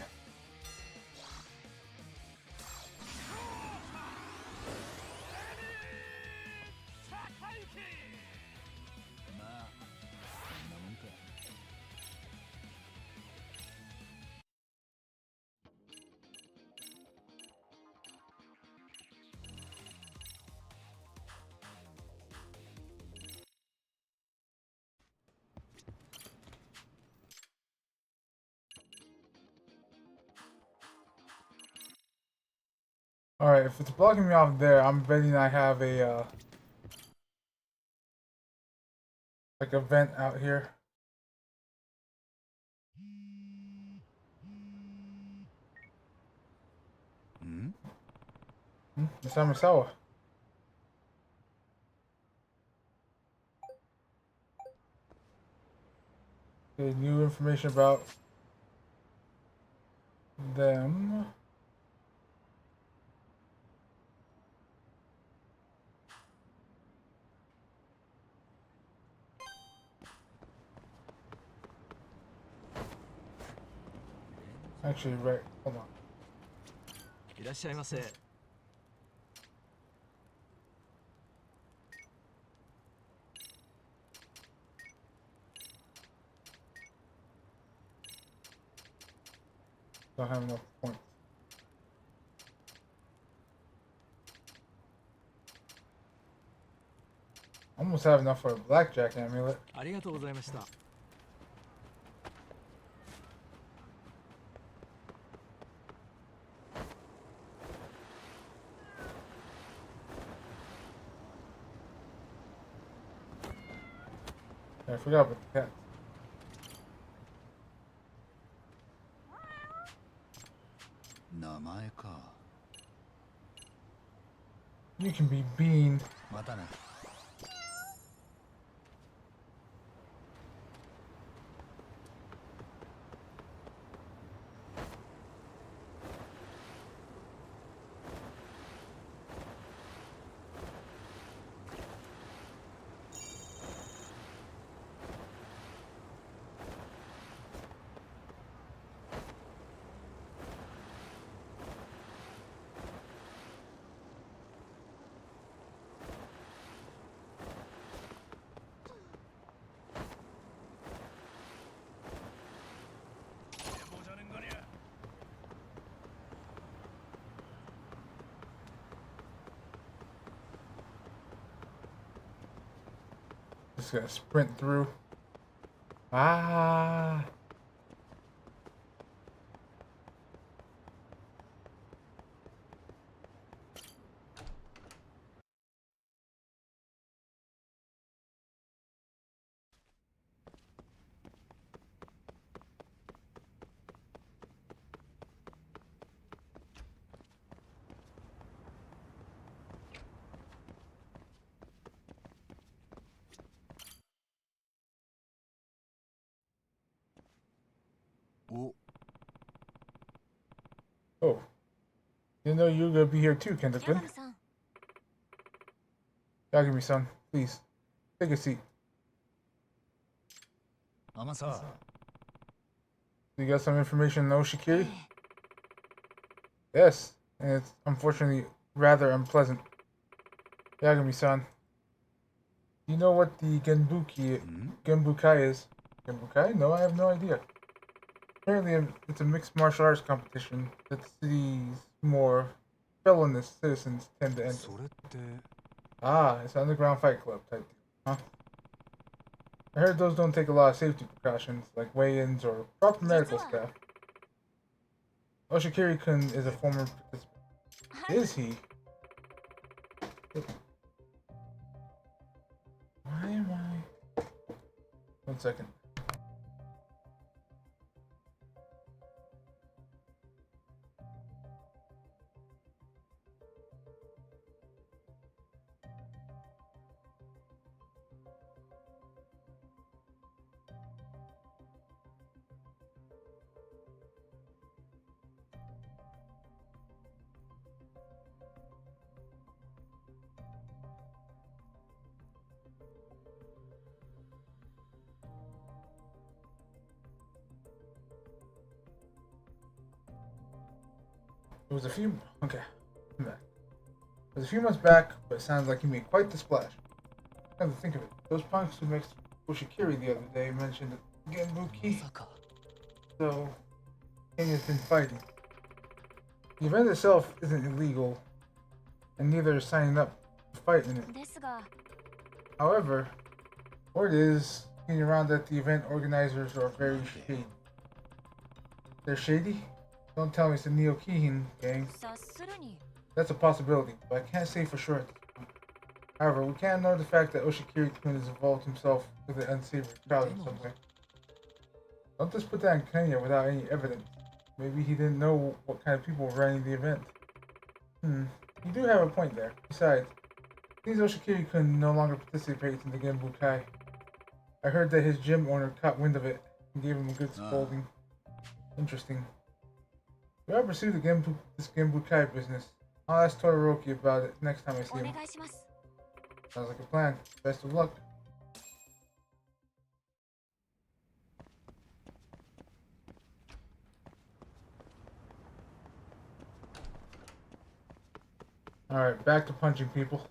Alright, if it's blocking me off there, I'm betting I have a, like a vent out here. Isamisawa. Okay, new information about them. Actually, right. Hold on. いらっしゃいませ。 Don't have enough points. Almost have enough for a blackjack amulet. ありがとうございました。 I forgot about the cat. You can be Bean. またな。 Just gotta sprint through. Ah. Oh. Didn't know you were gonna be here too, Kendrick. Yagami son, please. Take a seat. 天沢。 You got some information on Oshikiri? Yes, and it's unfortunately rather unpleasant. Yagami-san, you know what the Genbukai is? Genbukai? No, I have no idea. Apparently, it's a mixed martial arts competition that the city's more felonious citizens tend to enter. それって Ah, it's an underground fight club type deal, huh? I heard those don't take a lot of safety precautions, like weigh-ins or proper medical staff. Oshikiri-kun is a former participant. Is he? Why am I... 1 second. It was a few... Okay, I'm back. It was a few months back, but it sounds like he made quite the splash. Come to think of it, those punks who mixed Oshikiri the other day mentioned Genbuki. So, King has been fighting. The event itself isn't illegal, and neither is signing up to fight in it. However, word is getting around that the event organizers are very shady. They're shady? Don't tell me it's the Neo Kihin gang. 察するに That's a possibility, but I can't say for sure. However, we can't ignore the fact that Oshikiri-kun has involved himself with an unsavory crowd in some way. Don't just put that on Kenya without any evidence. Maybe he didn't know what kind of people were running the event. You do have a point there. Besides, it seems Oshikiri-kun no longer participates in the Genbukai. I heard that his gym owner caught wind of it and gave him a good scolding. Interesting. We ought to pursue this Genbukai business. I'll ask Todoroki about it next time I see him. Sounds like a plan. Best of luck. Alright, back to punching people.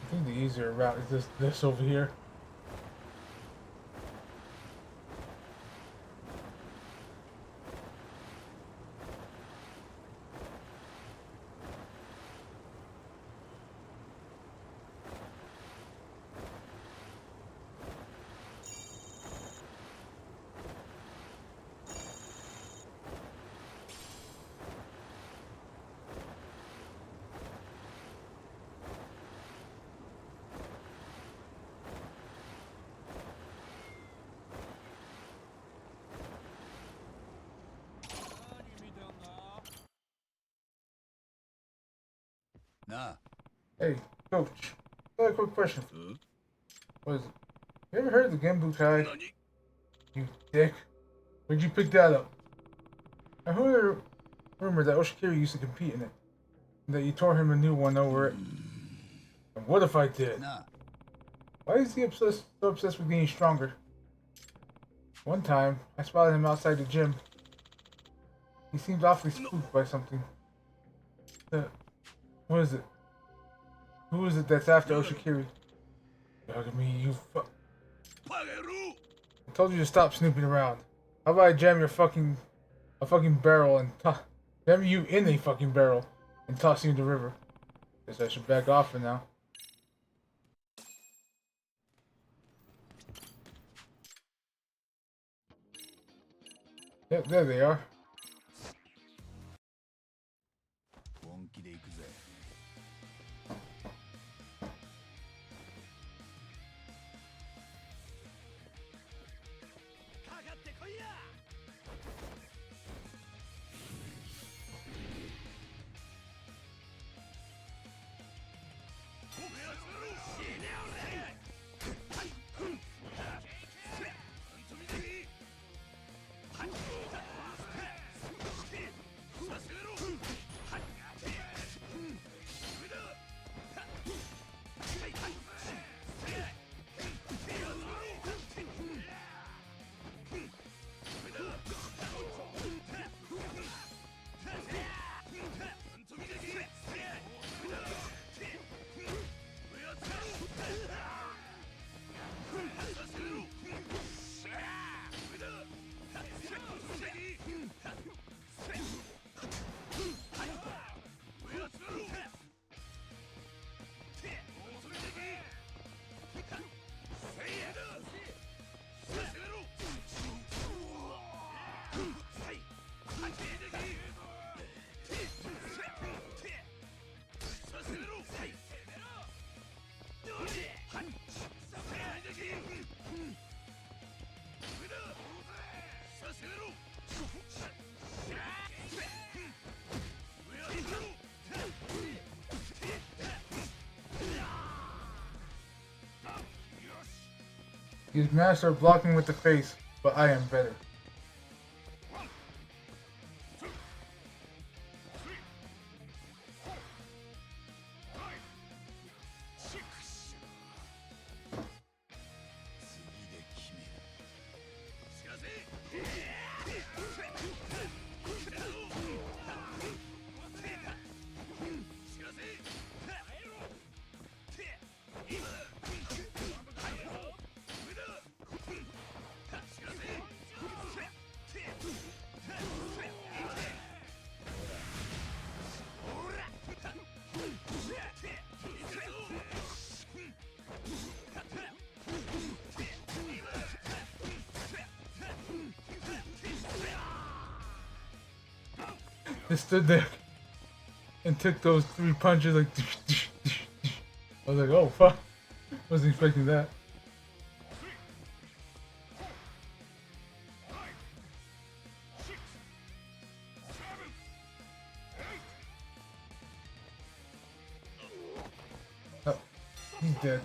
I think the easier route is this over here. Nah. Hey, coach. I got a quick question. What is it? You ever heard of the Genbukai? You dick. Where'd you pick that up? I heard a rumor that Oshikiri used to compete in it. And that you tore him a new one over it. And what if I did? Nah. Why is he so obsessed with getting stronger? One time, I spotted him outside the gym. He seemed awfully spooked by something. What is it? Who is it that's after Oshikiri? Look at me, you fuck. I told you to stop snooping around. How about I jam a fucking barrel and jam you in a fucking barrel and toss you in the river? Guess I should back off for now. Yep, there they are. 本気で行くぜ。These masks are blocking with the face, but I am better. just stood there and took those 3 punches like. I was like, oh fuck, wasn't expecting that. Oh, he's dead.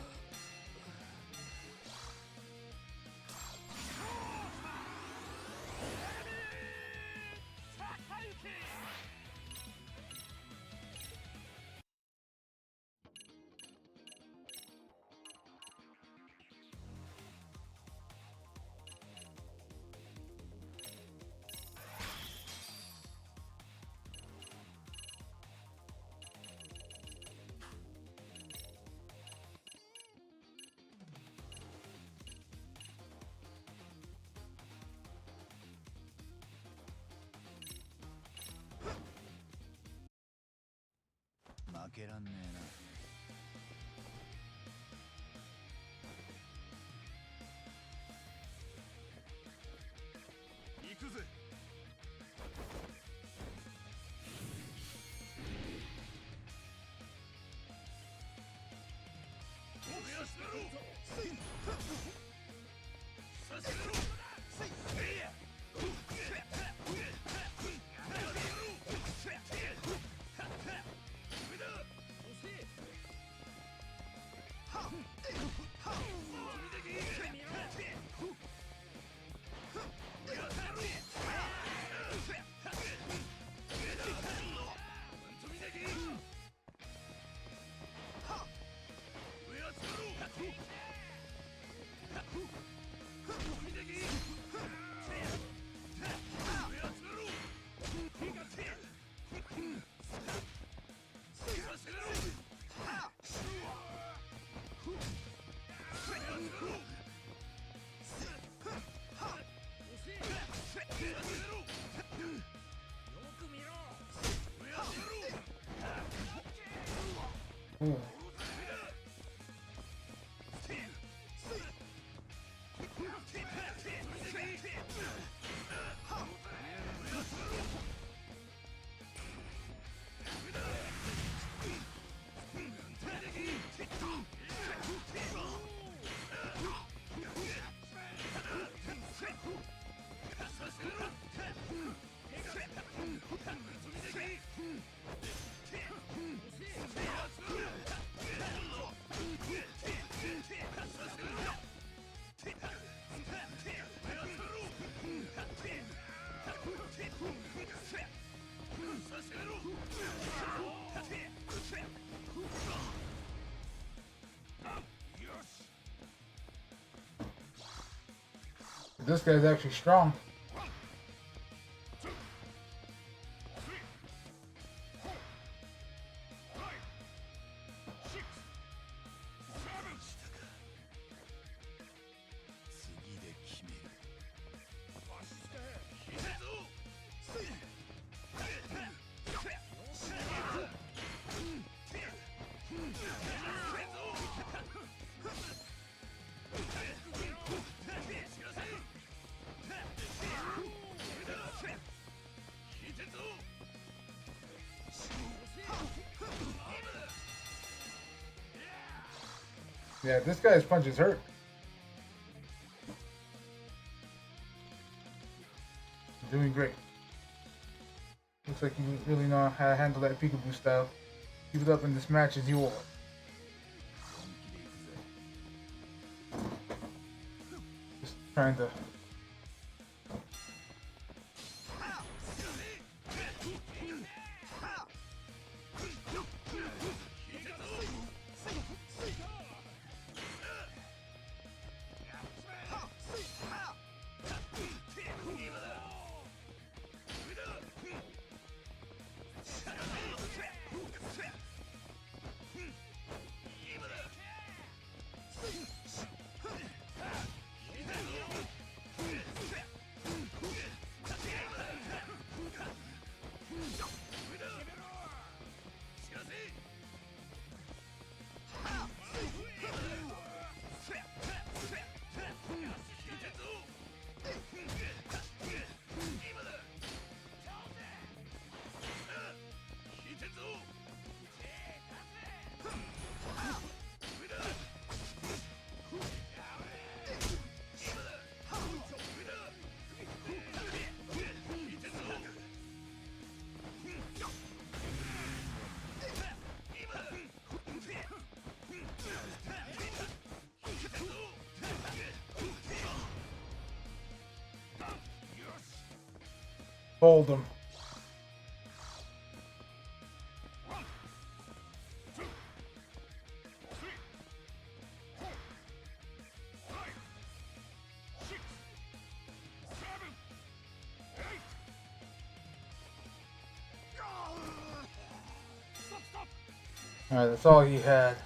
Ooh. This guy's actually strong. Yeah, this guy's punches hurt. Doing great. Looks like you really know how to handle that peekaboo style. Keep it up in this match as you are. Just trying to. fold him. Alright, that's all he had.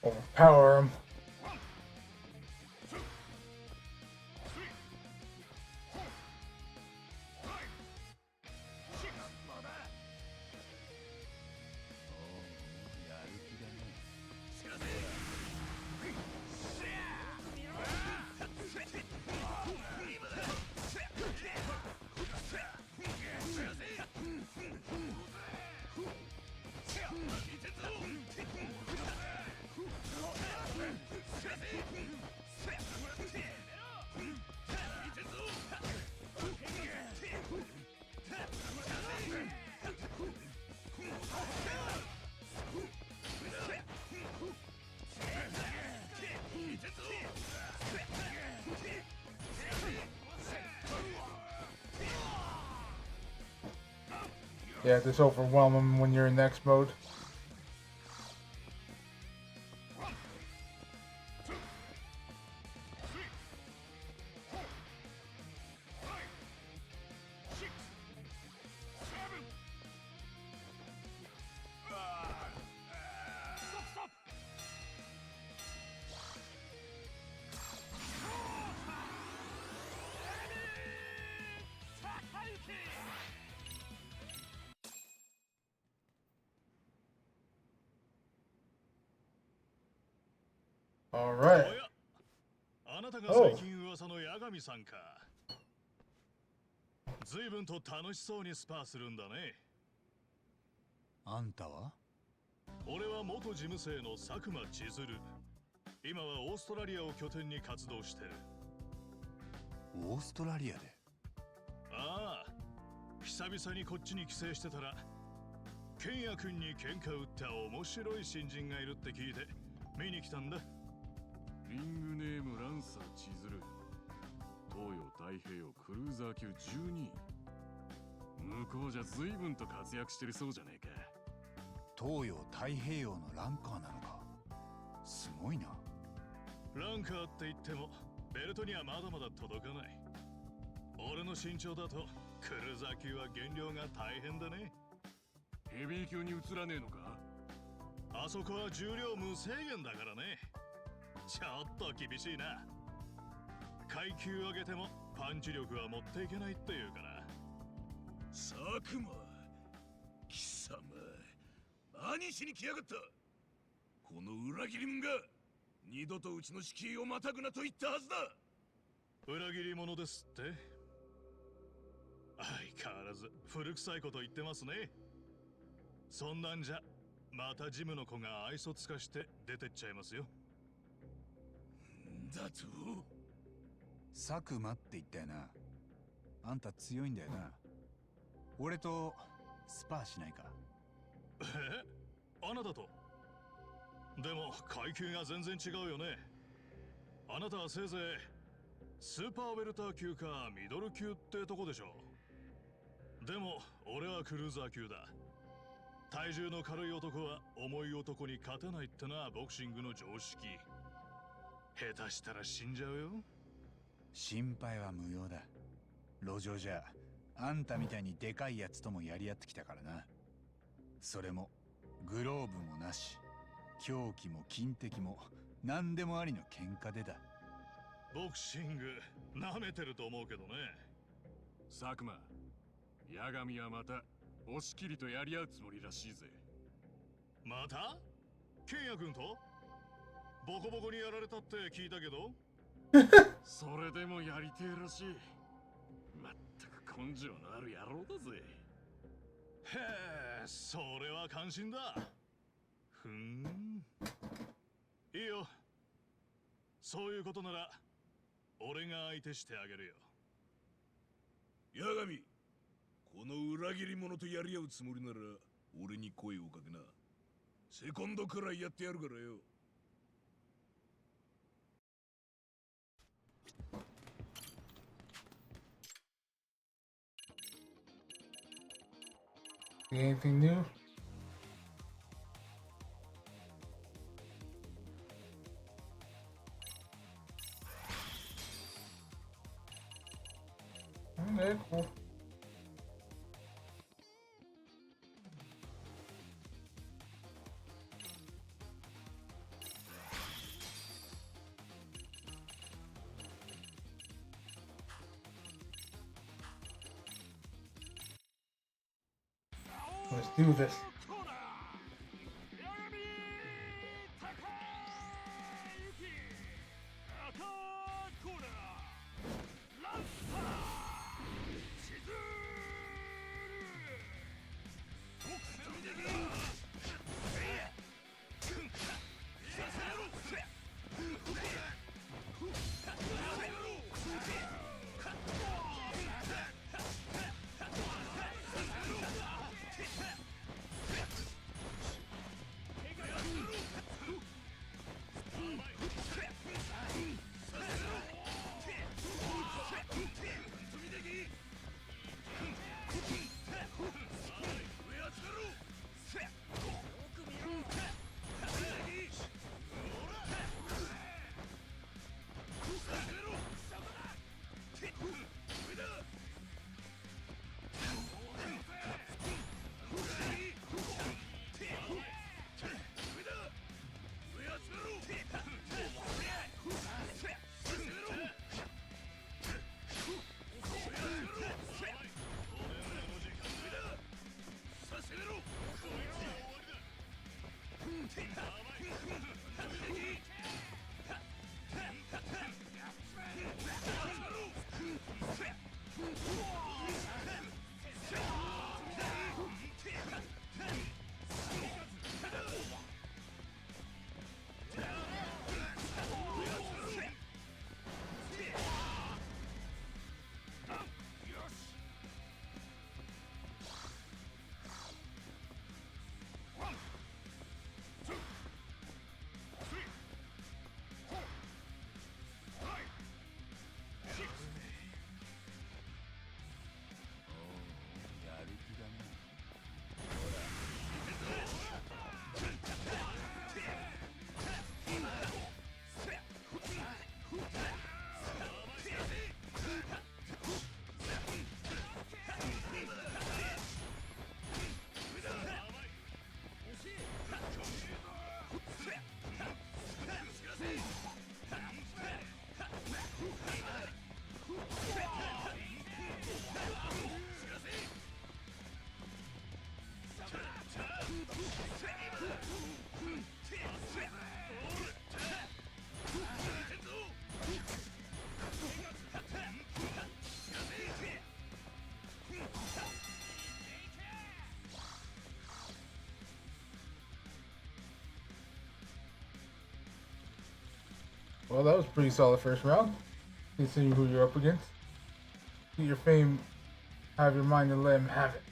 Overpower him. Yeah, just overwhelm him when you're in next mode. All right. あなたが最近噂の八神さんか。随分と楽しそうにスパーするんだね。あんたは？俺は元事務生の佐久間千鶴。今はオーストラリアを拠点に活動してる。オーストラリアで？ああ、久々にこっちに帰省してたら、ケンヤ君に喧嘩売った面白い新人がいるって聞いて見に来たんだ。リングネームランサー千鶴、東洋太平洋クルーザー級12位。向こうじゃ随分と活躍してるそうじゃねえか。東洋太平洋のランカーなのか。すごいな。ランカーって言ってもベルトにはまだまだ届かない。俺の身長だとクルーザー級は減量が大変だね。ヘビー級に移らねえのか。あそこは重量無制限だからね。ちょっと厳しいな。階級上げてもパンチ力は持っていけないっていうから。佐久間貴様、何しに来やがった。この裏切り者が二度とうちの敷居をまたぐなと言ったはずだ。裏切り者ですって。相変わらず古臭いこと言ってますね。そんなんじゃまたジムの子が愛想つかして出てっちゃいますよ。だと佐久間って言ったよな。あんた強いんだよな。俺とスパーしないか。あなたと。でも階級が全然違うよね。あなたはせいぜいスーパーウェルター級かミドル級ってとこでしょ。でも俺はクルーザー級だ。体重の軽い男は重い男に勝てないってな、ボクシングの常識。下手したら死んじゃうよ。心配は無用だ。路上じゃあんたみたいにでかいやつともやり合ってきたからな。それもグローブもなし、凶器も金敵も何でもありの喧嘩でだ。ボクシング舐めてると思うけどね。佐久間、八神はまた押し切りとやり合うつもりらしいぜ。またケンヤ君とボコボコにやられたって聞いたけど。それでもやりてえらしい。まったく根性のある野郎だぜ。へえ、それは感心だ。ふん、いいよ。そういうことなら俺が相手してあげるよ。八神、この裏切り者とやり合うつもりなら俺に声をかけな。セコンドくらいやってやるからよ。Anything new? Okay, cool. Let's do this. 貴 Well, that was pretty solid first round. Considering who you're up against. Get your fame, have your mind, and let him have it.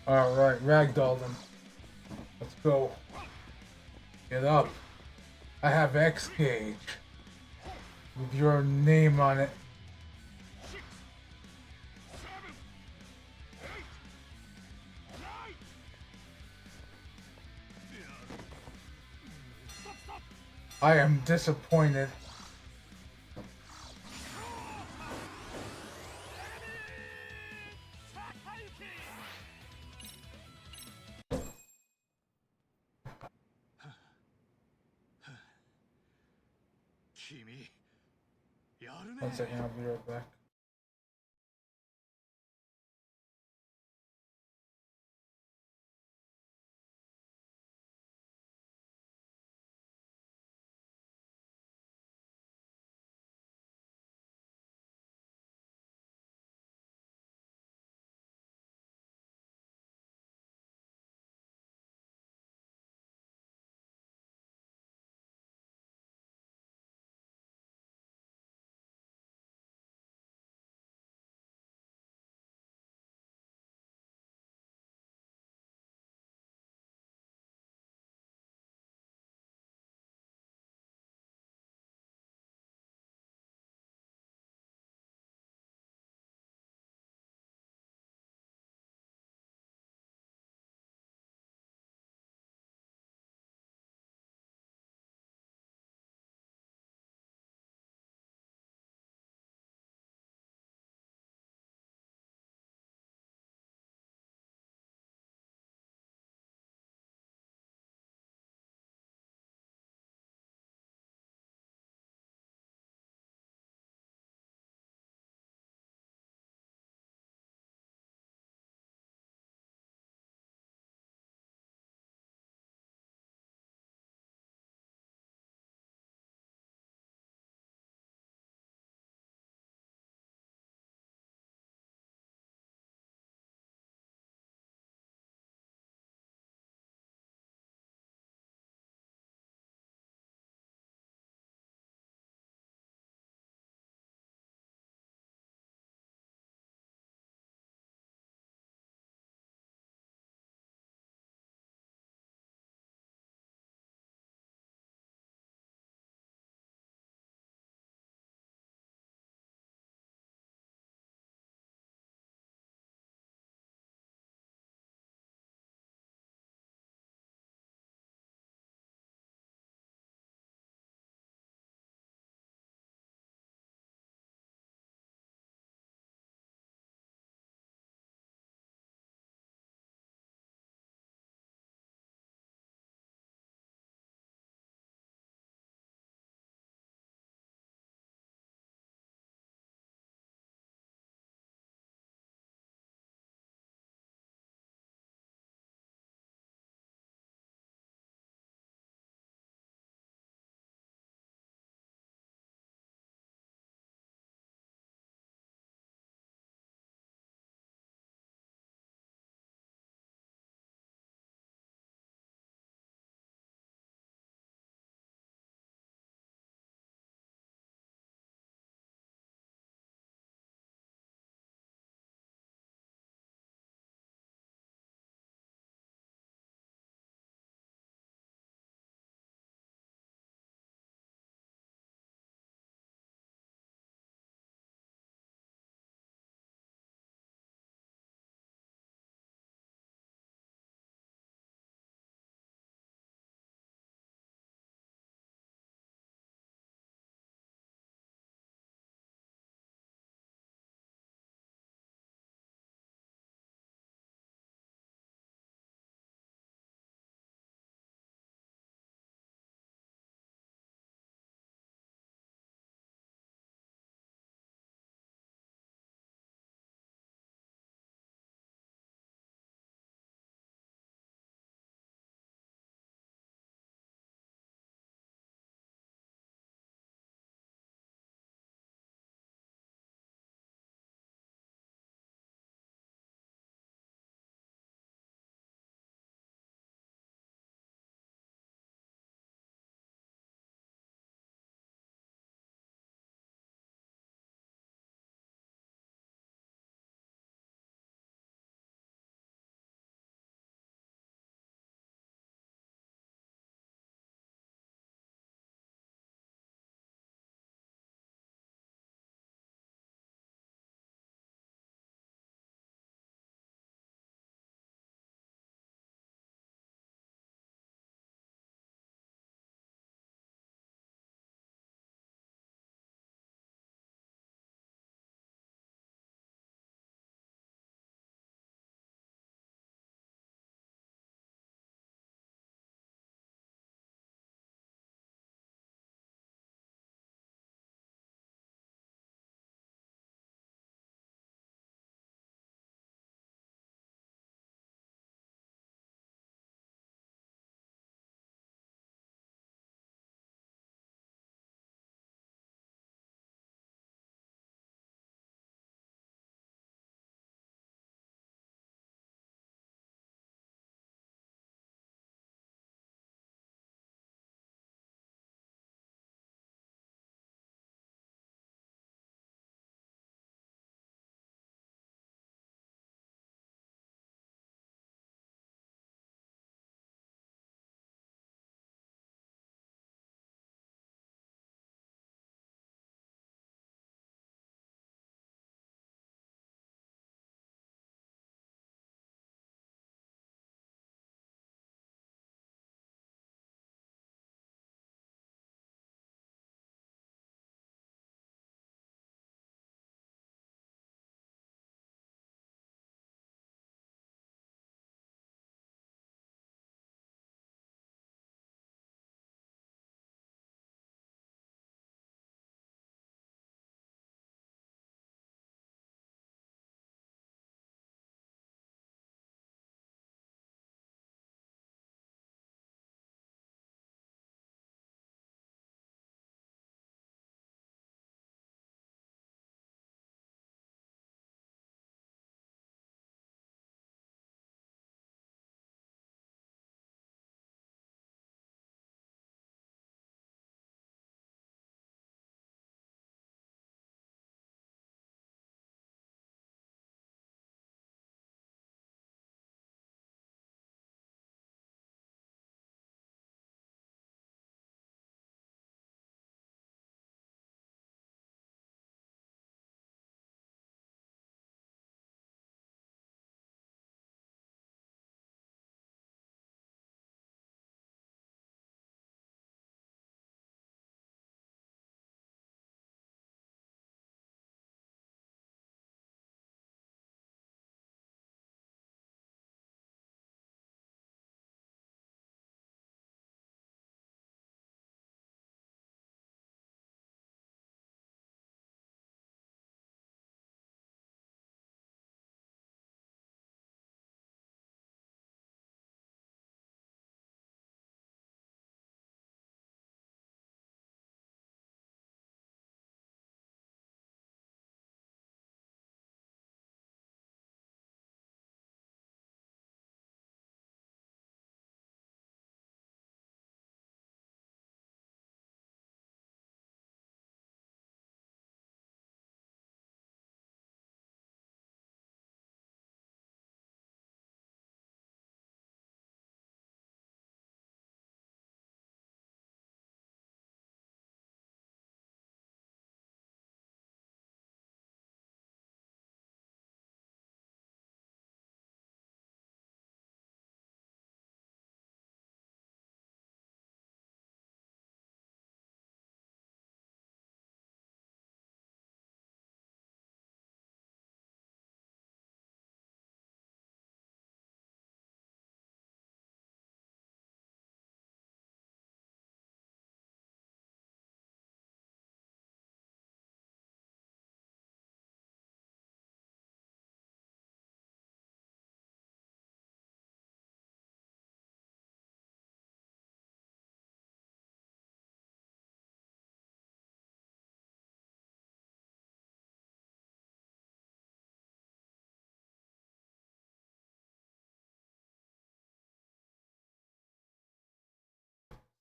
Alright, ragdoll them. Let's go. Get up. I have X Gauge. With your name on it. I am disappointed. One second, I'll be right back.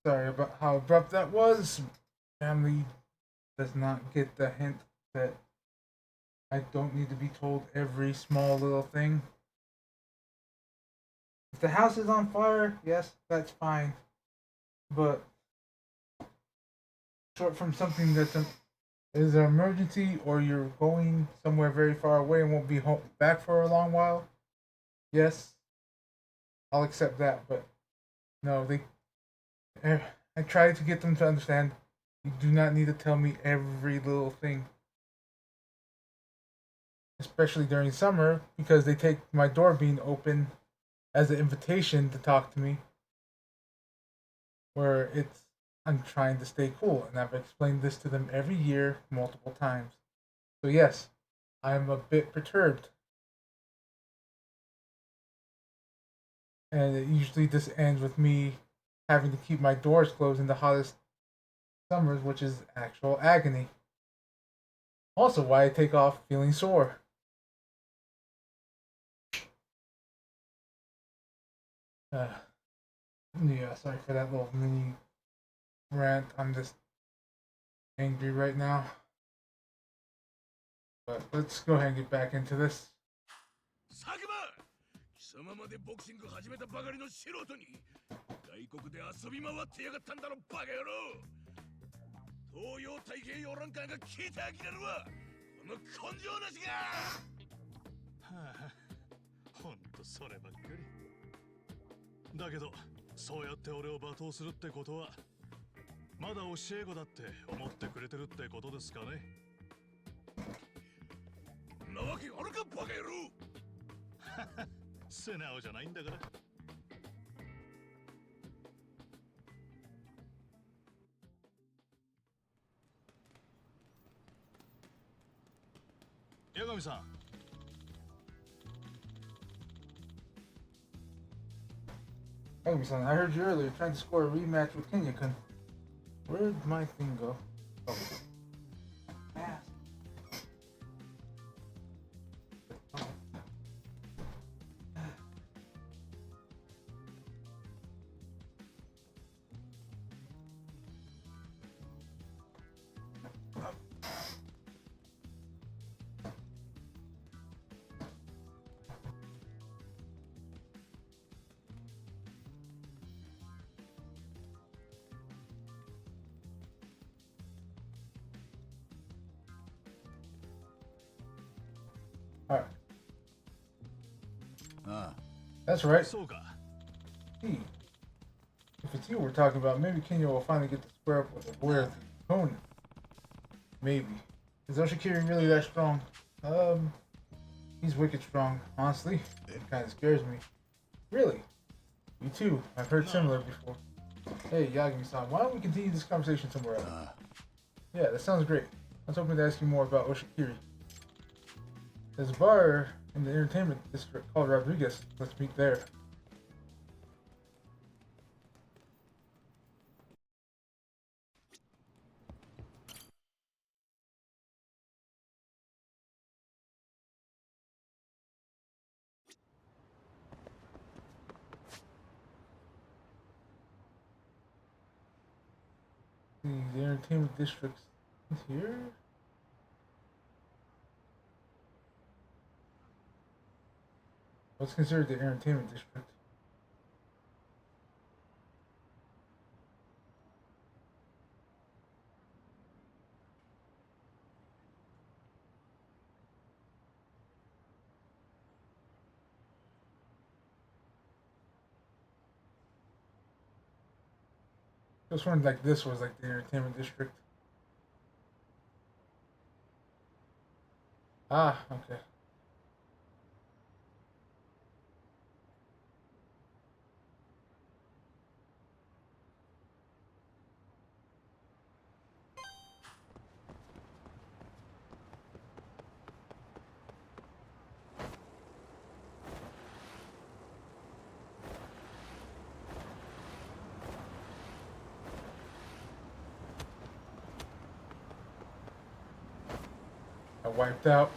Sorry about how abrupt that was. Family does not get the hint that I don't need to be told every small little thing. If the house is on fire, yes, that's fine. But short from something that's is an emergency or you're going somewhere very far away and won't be home back for a long while, yes, I'll accept that. But no, I try to get them to understand you do not need to tell me every little thing, especially during summer because they take my door being open as an invitation to talk to me, where it's I'm trying to stay cool, and I've explained this to them every year, multiple times. So yes, I'm a bit perturbed, and it usually just ends with me having to keep my doors closed in the hottest summers, which is actual agony. Also, why I take off feeling sore. Uh, yeah, sorry for that little mini rant. I'm just angry right now. But let's go ahead and get back into this. 佐久間貴様までボクシング始めたばかりの素人に外国で遊び回ってやがったんだろバカ野郎東洋太平洋論艦が聞いてあきれるわこの根性なしがはあ、ほんとそればっかり。だけど、そうやって俺を罵倒するってことは、まだ教え子だって思ってくれてるってことですかね。なわけあるかバカ野郎素直じゃないんだから。八神さん。Agami-san, I heard you earlier trying to score a rematch with Kenya-kun. Where'd my thing go? Oh. Fast. Alright. That's right. そうか。 Hey, if it's you we're talking about, maybe Kenya will finally get to square up with a weird opponent. Maybe. Is Oshikiri really that strong? He's wicked strong, honestly. It kind of scares me. Really? You too. I've heard similar before. Hey, Yagami-san, why don't we continue this conversation somewhere else? Yeah, that sounds great. I was hoping to ask you more about Oshikiri. There's a bar in the entertainment district called Rodriguez. Let's meet there. The entertainment district is here. What's considered the entertainment district? Just one like this was like the entertainment district. Ah, okay. I wiped out.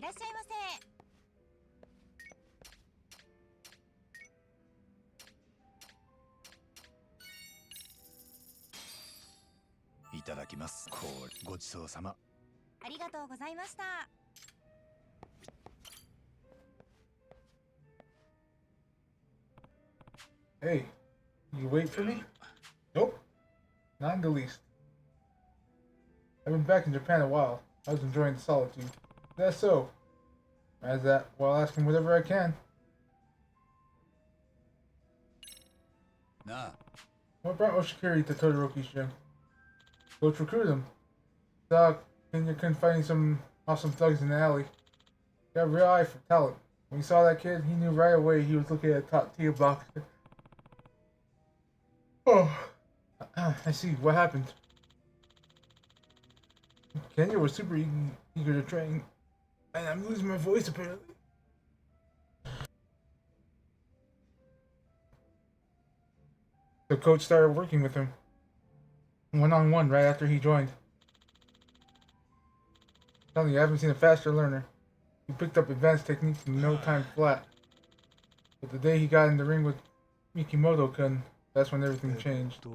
らっしゃいませ。いただきます。こうごちそうさま。ありがとうございました。Hey, you wait for me? Nope, not in the least. I've been back in Japan a while. I was enjoying the solitude. That's so. As that, while asking whatever I can. なあ、 What brought Oshikiri to Todoroki's gym? Let's recruit him. Doc, Kenya-kun fighting some awesome thugs in the alley. Got a real eye for talent. When he saw that kid, he knew right away he was looking at a top-tier boxer. Oh, I see. What happened? Kenya was super eager to train, and I'm losing my voice apparently. The coach started working with him, one-on-one right after he joined. Telling you, I haven't seen a faster learner. He picked up advanced techniques in no time flat. But the day he got in the ring with Mikimoto-kun, that's when everything changed.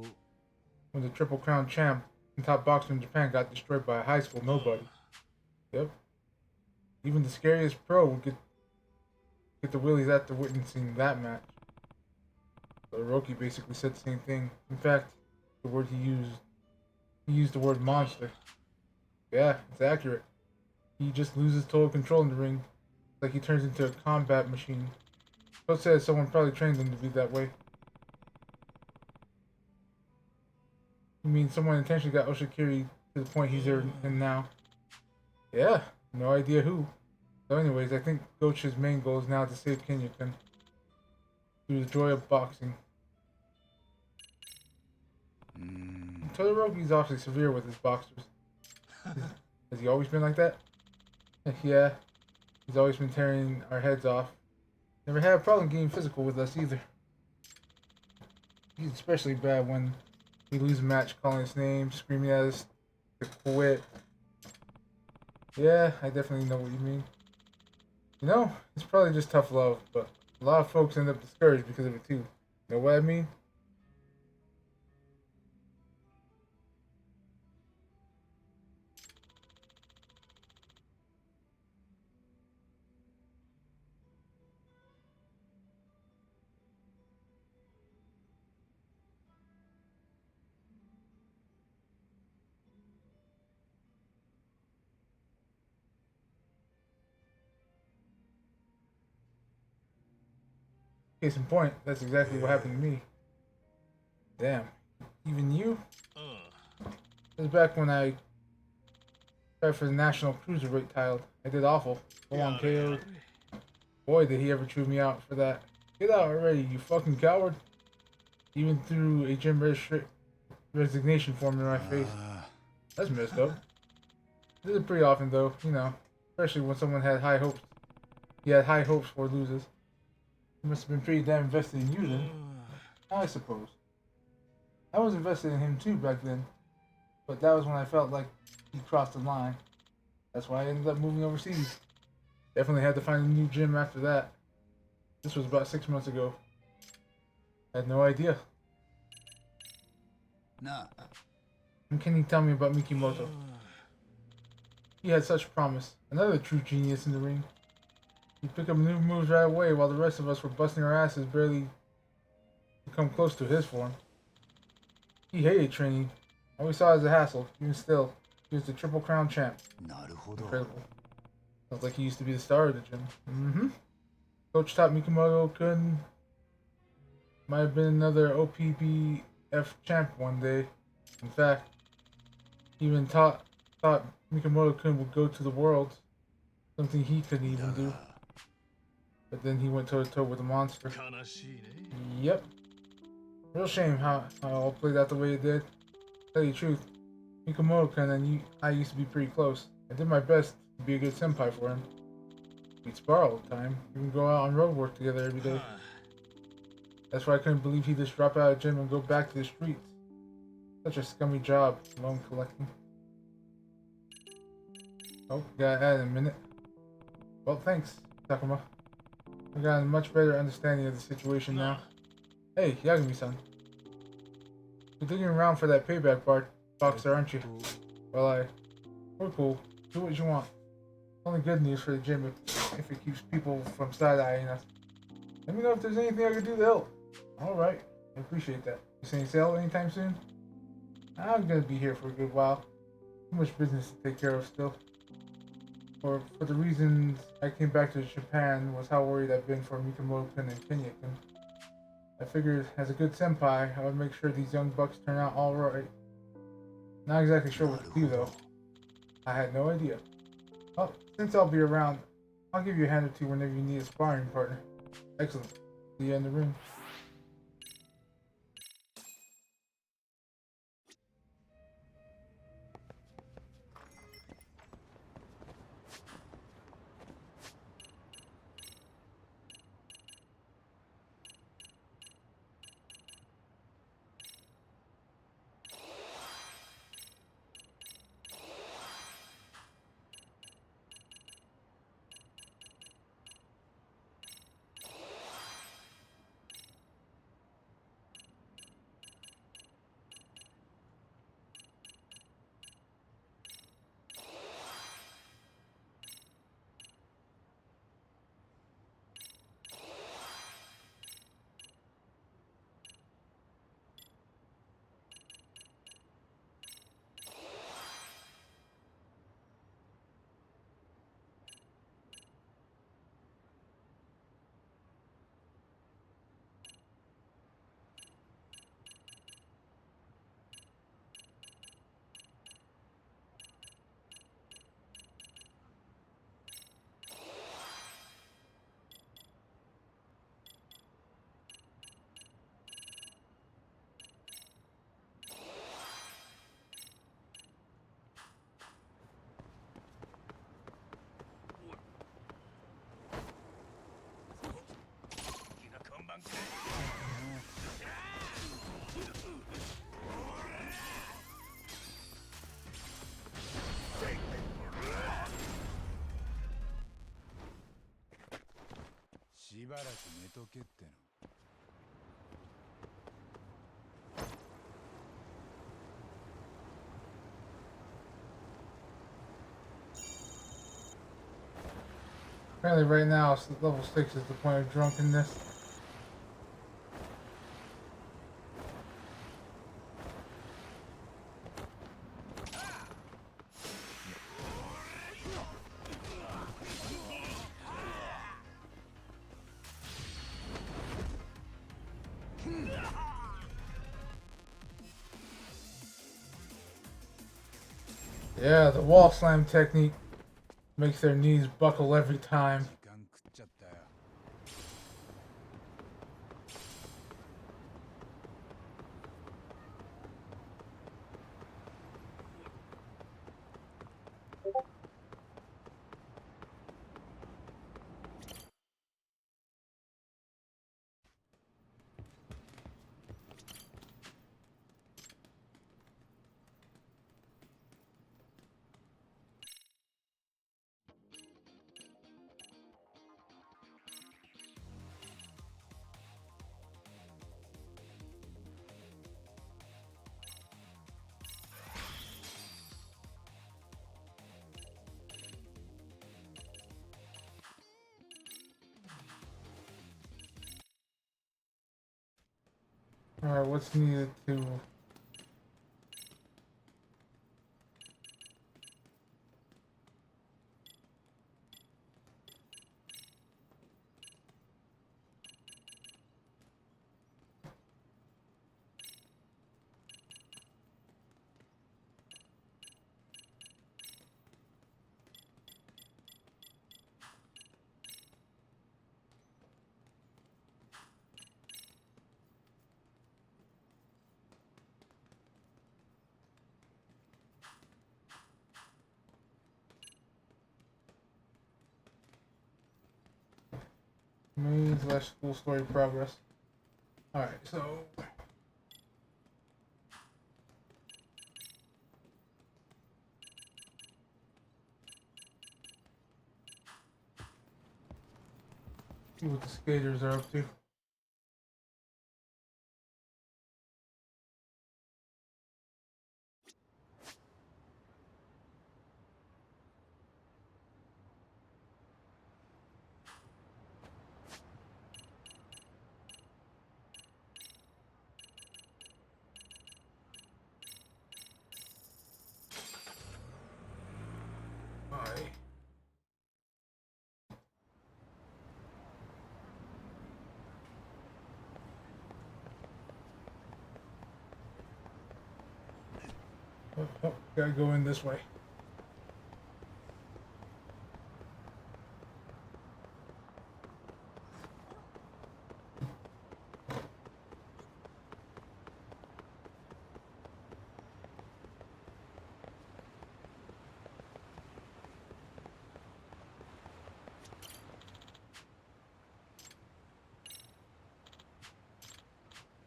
When the Triple Crown champ and top boxer in Japan got destroyed by a high school nobody. Yep. Even the scariest pro would get the willies after witnessing that match. So Hiroki basically said the same thing. In fact, the word he used the word monster. Yeah, it's accurate. He just loses total control in the ring. Like he turns into a combat machine. Coach says someone probably trained him to be that way. You mean someone intentionally got Oshikiri to the point he's in now? Yeah, no idea who. So anyways, I think Coach's main goal is now to save Kenya-kun through the joy of boxing. Todoroki's awfully severe with his boxers. Has he always been like that? Yeah, he's always been tearing our heads off. Never had a problem getting physical with us either. He's especially bad when we lose a match calling his name, screaming at us to quit. Yeah, I definitely know what you mean. You know, it's probably just tough love, but a lot of folks end up discouraged because of it too. Know what I mean? Case in point, that's exactly what happened to me. Damn. Even you? It was back when I tried for the National Cruiserweight title. I did awful. Full on KO. Boy, did he ever chew me out for that. Get out already, you fucking coward. Even threw a gym resignation form in my face. That's messed up. This is pretty often though, you know. Especially when someone had high hopes. He had high hopes for losers. He must have been pretty damn invested in you then. I suppose. I was invested in him too back then. But that was when I felt like he crossed the line. That's why I ended up moving overseas. Definitely had to find a new gym after that. This was about 6 months ago. I had no idea. Nah. And can you tell me about Mikimoto? He had such promise. Another true genius in the ring. He'd pick up new moves right away while the rest of us were busting our asses barely to come close to his form. He hated training. Always saw it as a hassle. Even still, he was the Triple Crown champ. Incredible. Sounds like he used to be the star of the gym. Coach taught Mikimoto-kun might have been another OPBF champ one day. In fact, he even thought Mikimoto-kun would go to the Worlds. Something he couldn't even do. But then he went toe-to-toe with a monster. Yep. Real shame how it all played out the way it did. Tell you the truth, Mikimoto-kun and I used to be pretty close. I did my best to be a good senpai for him. We'd spar all the time, even go out on road work together every day. That's why I couldn't believe he'd just drop out of gym and go back to the streets. Such a scummy job, loan collecting. Oh, gotta add in a minute. Well, thanks, Takuma. I got a much better understanding of the situation now. Hey, Yagami-san. You're digging around for that payback box there, aren't you? Well, we're cool. Do what you want. Only good news for the gym if it keeps people from side-eyeing us. Let me know if there's anything I can do to help. Alright, I appreciate that. You saying sale anytime soon? I'm gonna be here for a good while. Too much business to take care of still. For the reasons I came back to Japan was how worried I've been for Mikamoto-kun and Kenya-kun. I figured as a good senpai, I would make sure these young bucks turn out alright. Not exactly sure what to do though. I had no idea. Well, since I'll be around, I'll give you a hand or two whenever you need a sparring partner. Excellent. See you in the ring.しばらく寝とけっての。Apparently right now, level 6 is the point of drunkenness. Yeah, the wall slam technique makes their knees buckle every time. 時間食っちゃったよ。Alright, what's needed to... Main/slash full story progress. Alright, so... See what the skaters are up to. Bye. Oh, gotta go in this way.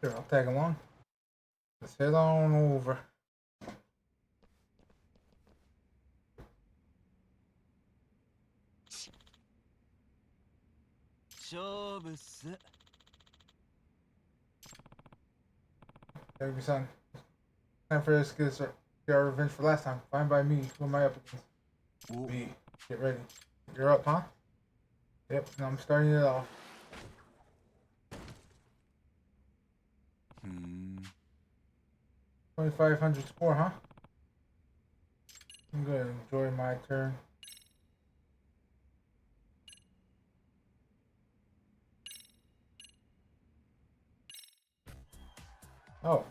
Sure, I'll tag along. Let's head on over. Hey, son. Time for us to get our revenge for last time. Fine by me. Who am I up against? Me. Get ready. You're up, huh? Yep, and I'm starting it off. 2,500 score, huh? I'm gonna enjoy my turn. Oh.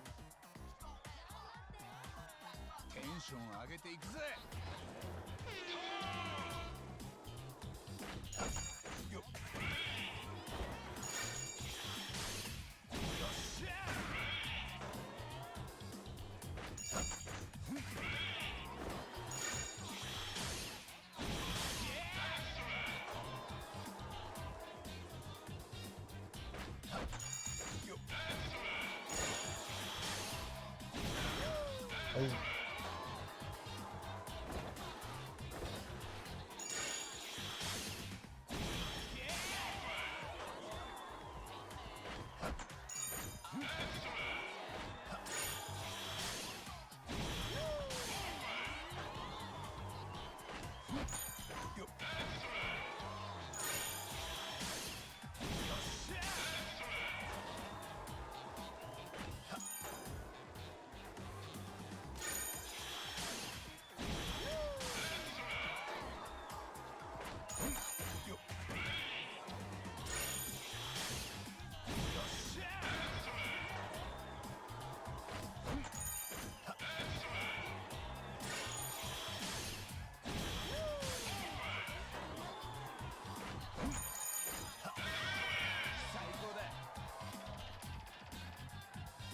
テンション上げていくぜ。よっ。よっしゃ。Oh.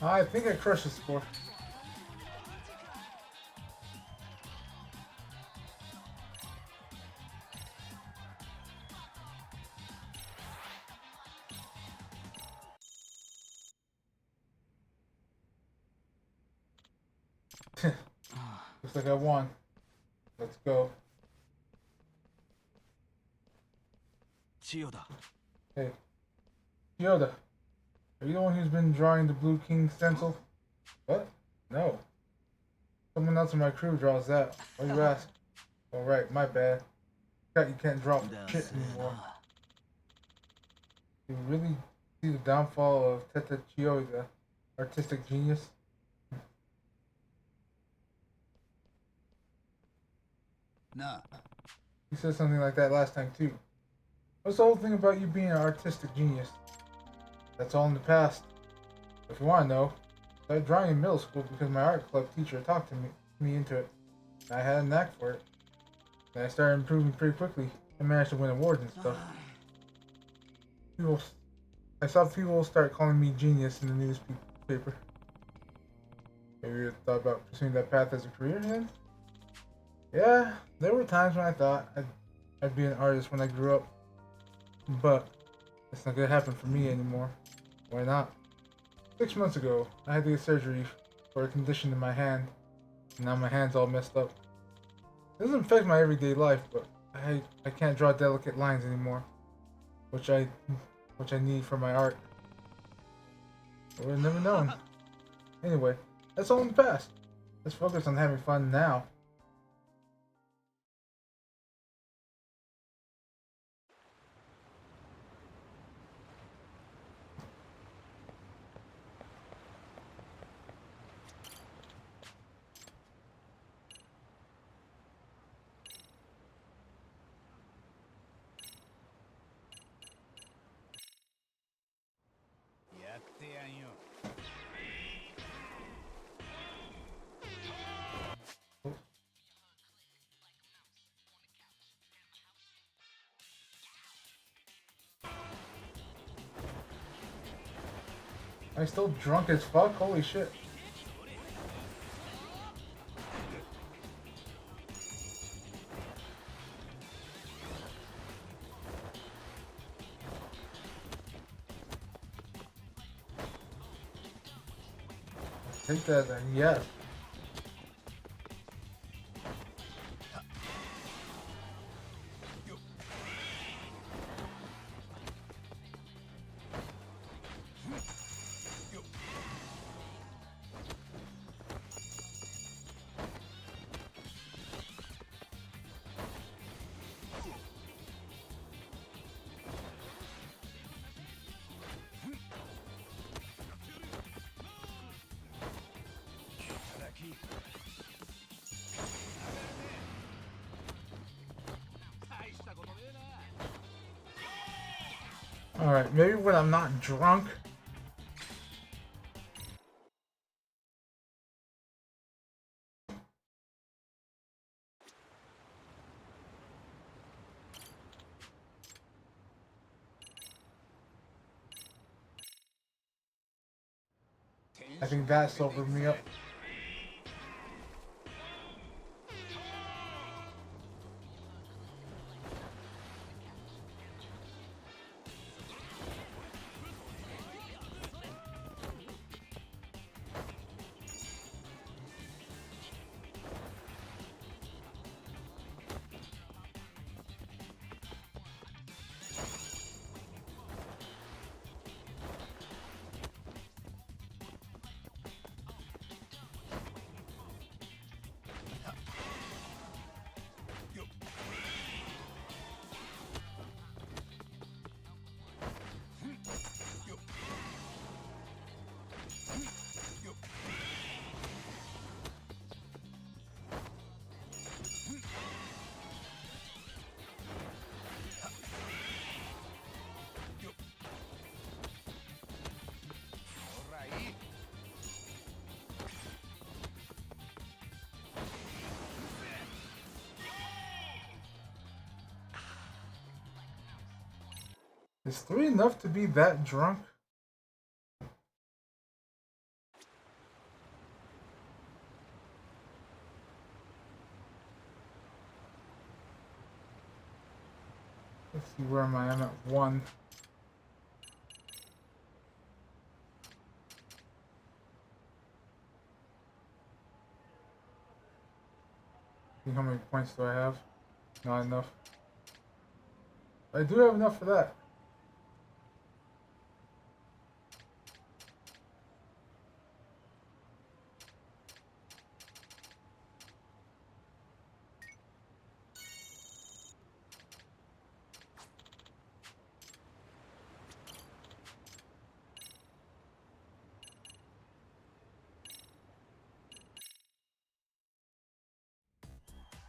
I think I crushed the score. Looks like I won. Let's go. Chiyoda. Hey. Yoda. Are you the one who's been drawing the Blue King stencil? What? No. Someone else in my crew draws that. Why you ask? Alright, my bad. You can't draw for shit anymore. You really see the downfall of Teta Chio, the artistic genius? Nah. You said something like that last time too. What's the whole thing about you being an artistic genius? That's all in the past. If you want to know, I started drawing in middle school because my art club teacher talked me into it. I had a knack for it. And I started improving pretty quickly and managed to win awards and stuff. I saw people start calling me genius in the newspaper. Maybe you thought about pursuing that path as a career then? Yeah, there were times when I thought I'd be an artist when I grew up. But it's not gonna happen for me anymore. Why not? 6 months ago, I had to get surgery for a condition in my hand. And now my hand's all messed up. It doesn't affect my everyday life, but I can't draw delicate lines anymore. which I need for my art. I would have never known. Anyway, that's all in the past. Let's focus on having fun now. Am I still drunk as fuck? Holy shit. Take that then, yes. Alright, maybe when I'm not drunk. I think that sobered me up. Is 3 enough to be that drunk? Let's see, where am I? I'm at 1. See, how many points do I have? Not enough. I do have enough for that.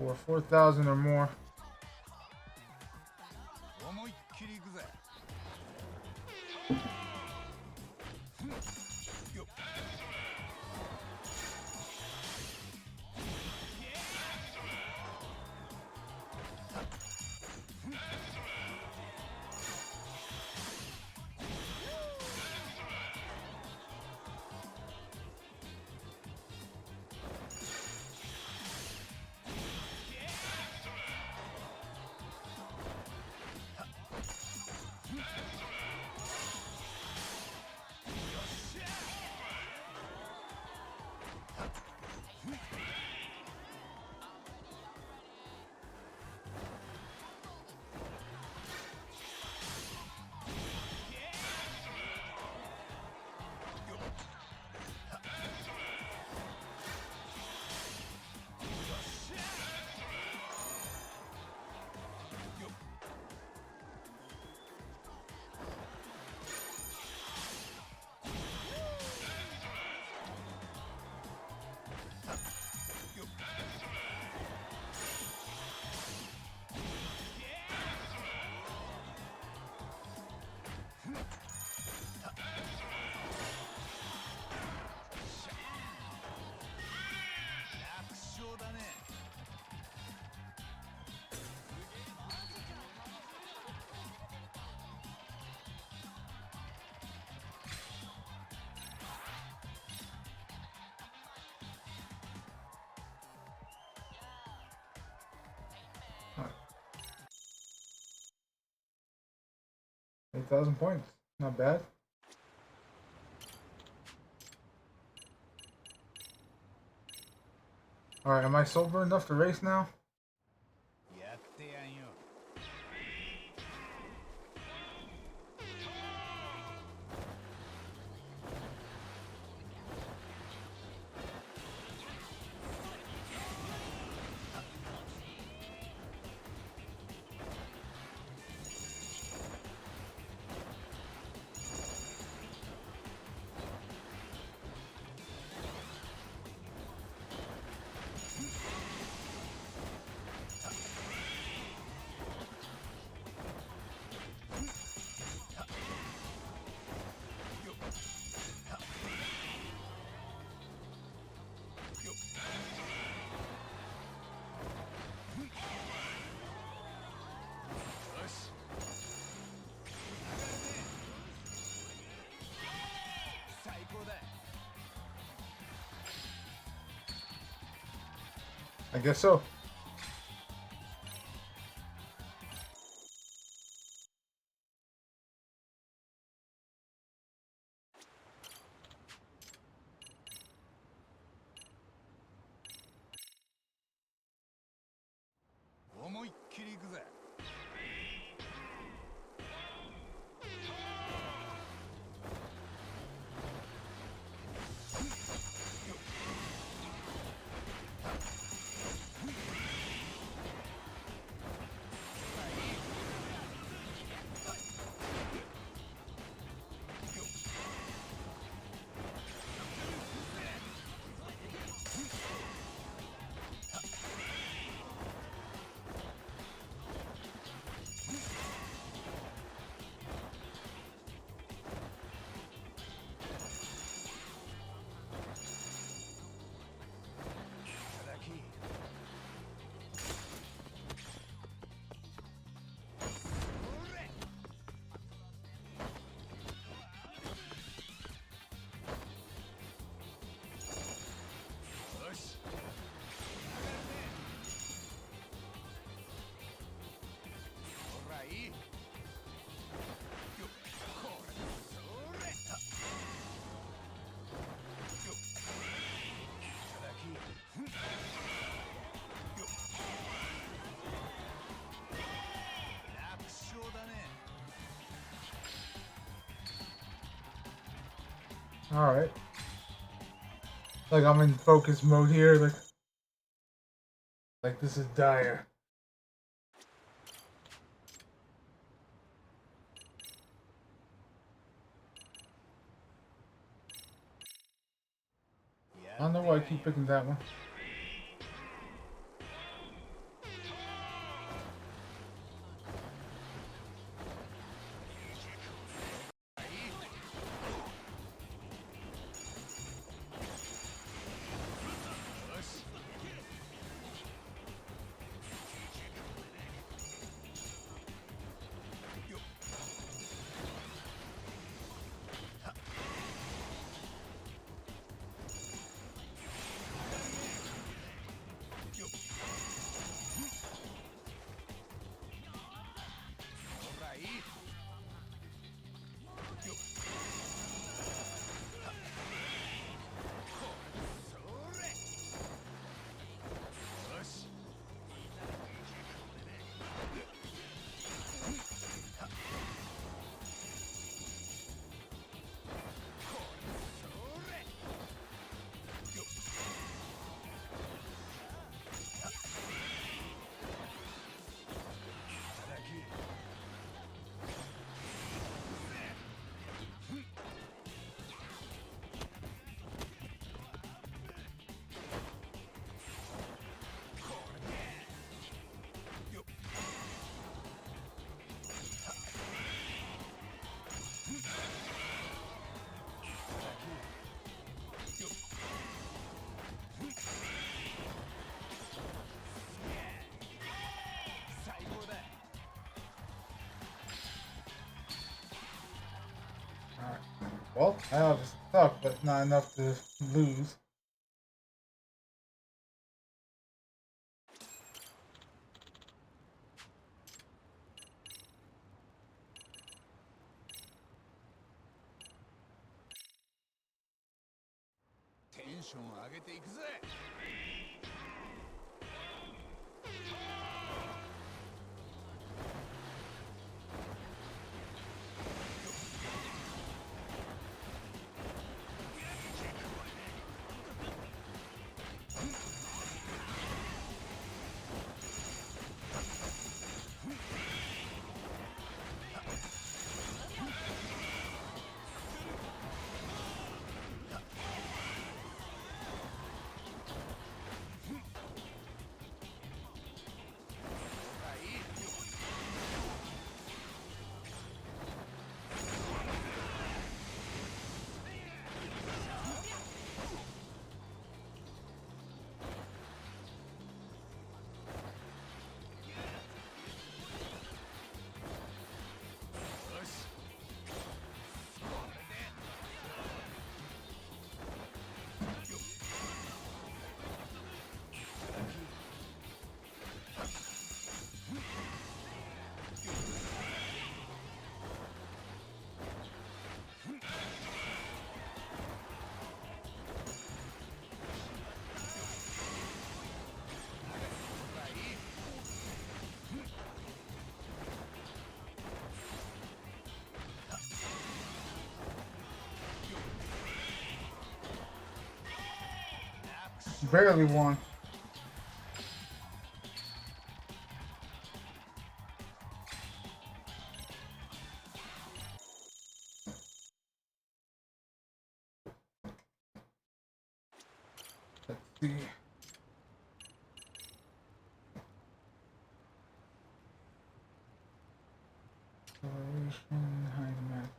Or 4,000 or more. 1,000 points. Not bad. Alright, am I sober enough to race now? やってやんよ。I guess so. Alright. Like I'm in focus mode here, like this is dire. I don't know why I keep picking that one. Well, I know it's tough, but not enough to lose. ンションを上げていくぜ。Barely won. Let's see. Acceleration, high max.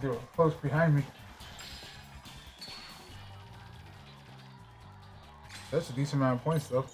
They were close behind me. That's a decent amount of points, though.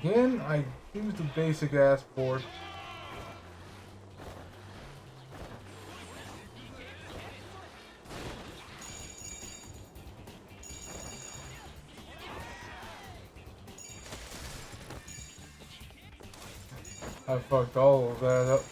Again, I use the basic ass board. I fucked all of that up.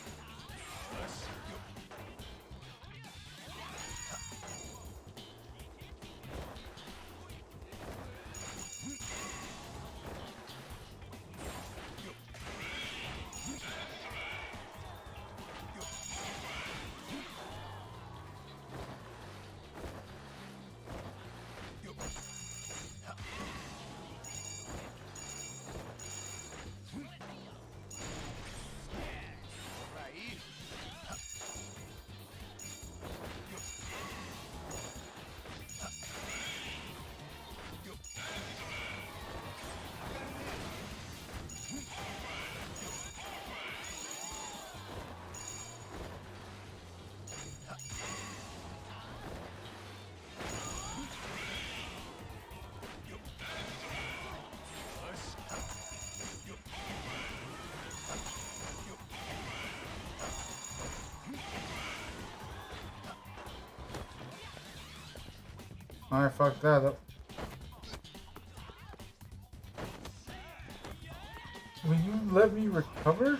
I fucked that up. Will you let me recover?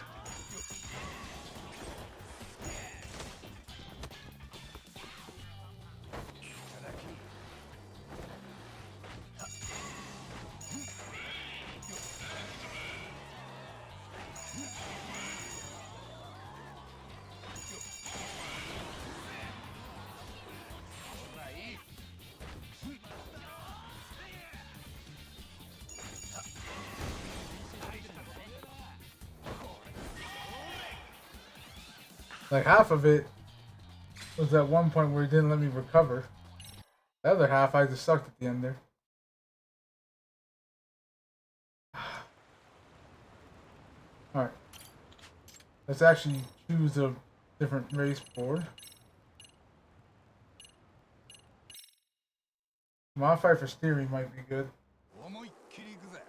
Like half of it was at one point where he didn't let me recover. The other half I just sucked at the end there. Alright. Let's actually choose a different race board. Modify for steering might be good. 思いっきりいくぜ。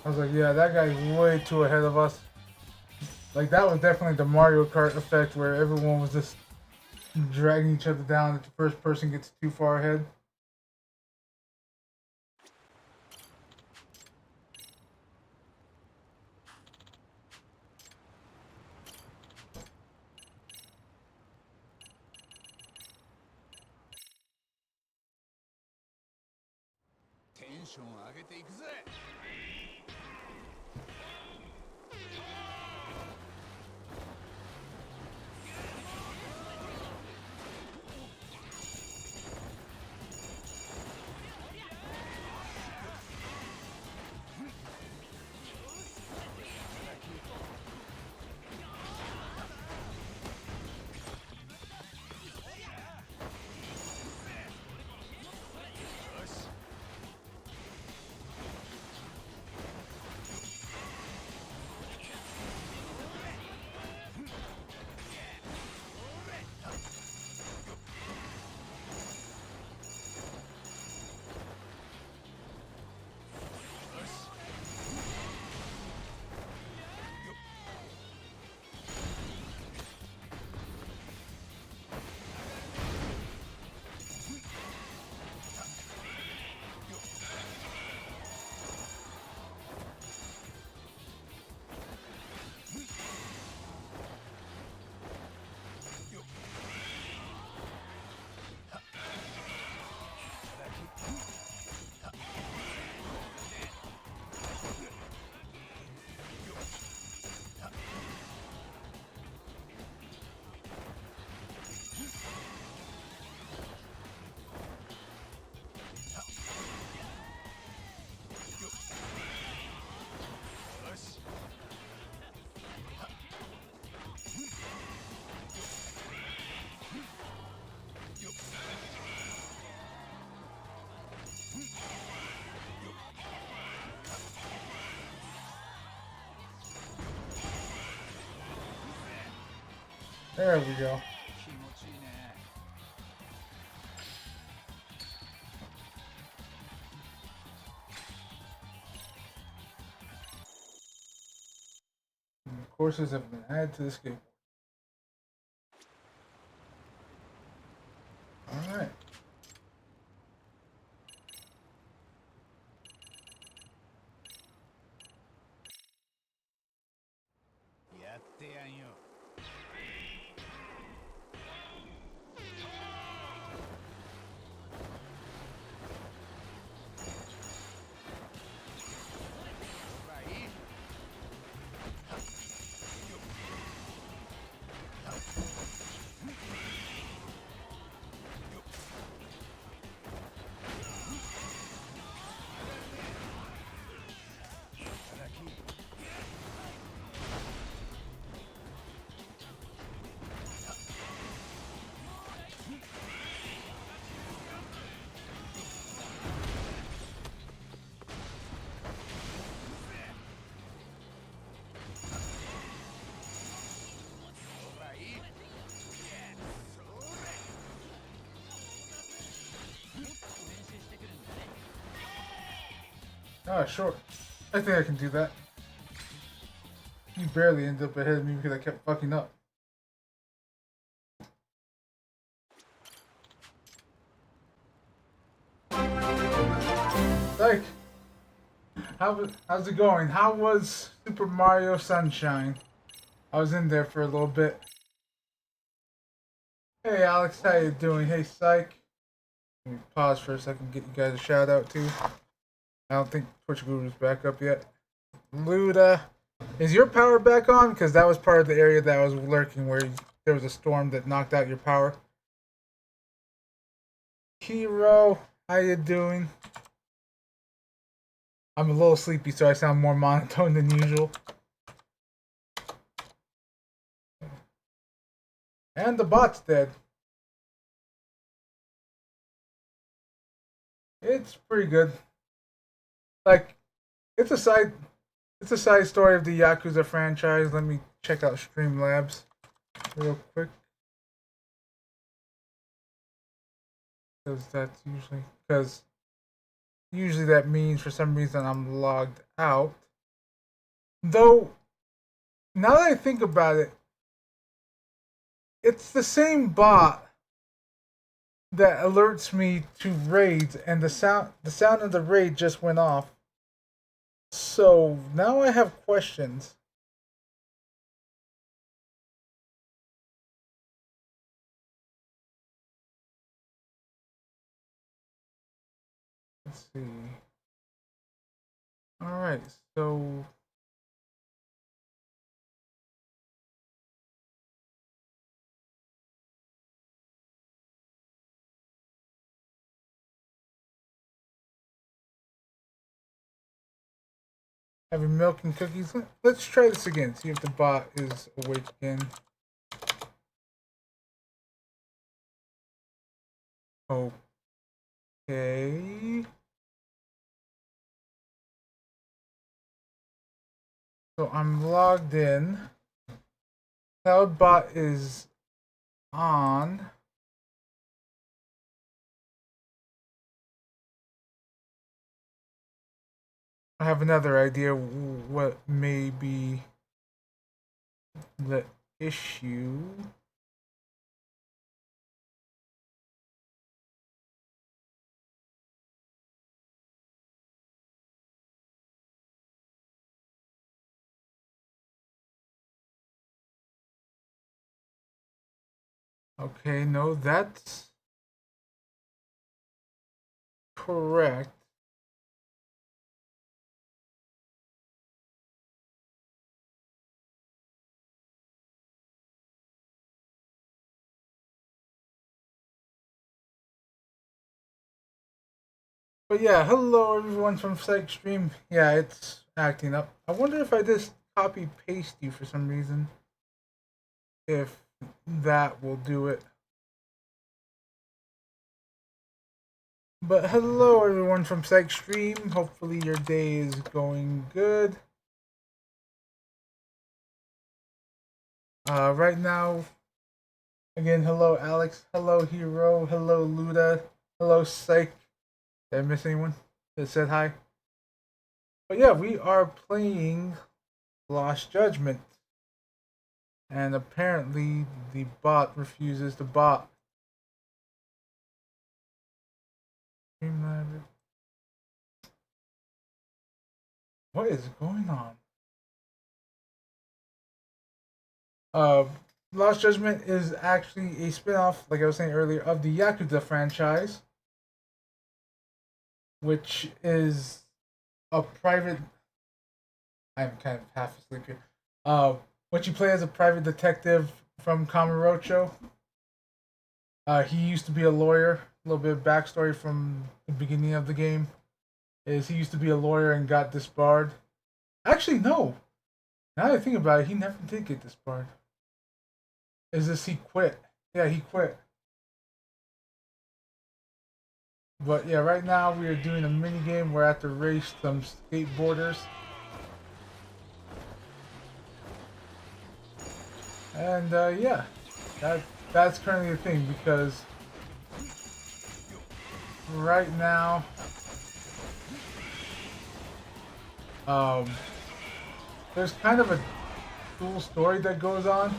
I was like, yeah, that guy's way too ahead of us. Like, that was definitely the Mario Kart effect where everyone was just dragging each other down if the first person gets too far ahead. There we go. 気持ちいいね。 Courses have been added to the skateboard. Alright. やってやんよ。 Ah, sure. I think I can do that. You barely ended up ahead of me because I kept fucking up. Like, how's it going? How was Super Mario Sunshine? I was in there for a little bit. Hey Alex, how you doing? Hey Psych. Let me pause for a second, get you guys a shout out too. I don't think Twitch Guru's back up yet. Luda, is your power back on? Because that was part of the area that I was lurking where there was a storm that knocked out your power. Hero, how you doing? I'm a little sleepy, so I sound more monotone than usual. And the bot's dead. It's pretty good. Like, it's a side story of the Yakuza franchise. Let me check out Streamlabs real quick. Because usually that means for some reason I'm logged out. Though, now that I think about it, it's the same bot that alerts me to raids, and the sound of the raid just went off. So now I have questions. Let's see. All right, so having milk and cookies. Let's try this again. See if the bot is awake again. Okay. So I'm logged in. CloudBot is on. I have another idea what may be the issue. Okay, no, that's correct. But yeah, hello everyone from Psych Stream. Yeah, it's acting up. I wonder if I just copy paste you for some reason. If that will do it. But hello everyone from Psych Stream. Hopefully your day is going good. Right now Again, hello Alex, hello Hero, hello Luda, hello Psych. Did I miss anyone that said hi? But yeah, we are playing Lost Judgment. And apparently the bot refuses to bot. What is going on? Lost Judgment is actually a spin-off, like I was saying earlier, of the Yakuza franchise, which is a private. I'm kind of half asleep here. What you play as a private detective from Kamurocho. He used to be a lawyer. A little bit of backstory from the beginning of the game is he used to be a lawyer and got disbarred. Actually, no. Now that I think about it, he never did get disbarred. Is this he quit? Yeah, he quit. But yeah, right now we are doing a mini game. We're at to race some skateboarders. And yeah, that's currently the thing because right now, there's kind of a cool story that goes on.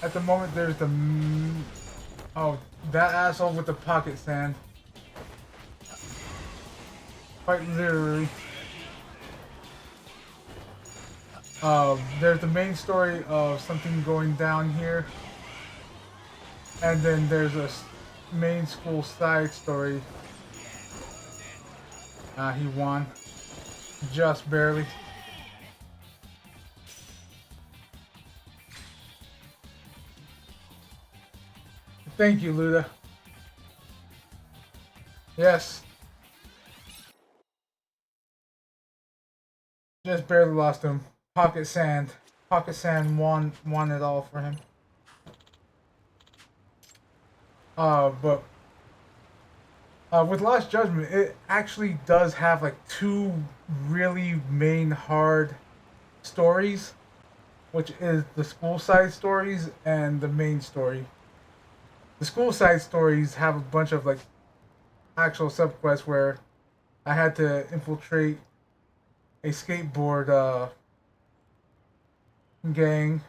At the moment, there's the that asshole with the pocket sand. Quite literally. There's the main story of something going down here, and then there's a main school side story. He won, just barely. Thank you, Luda. Yes. Just barely lost him. Pocket Sand. Pocket Sand won it all for him. But with Lost Judgment, it actually does have like two really main hard stories, which is the school side stories and the main story. The school side stories have a bunch of like actual subquests where I had to infiltrate a skateboard gang.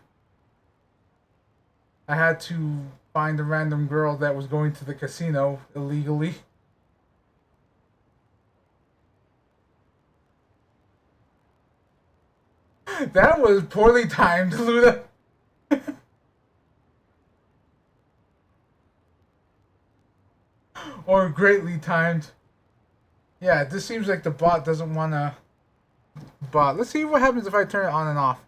I had to find a random girl that was going to the casino illegally. That was poorly timed, Luda. Or greatly timed. Yeah, this seems like the bot doesn't want to bot. Let's see what happens if I turn it on and off.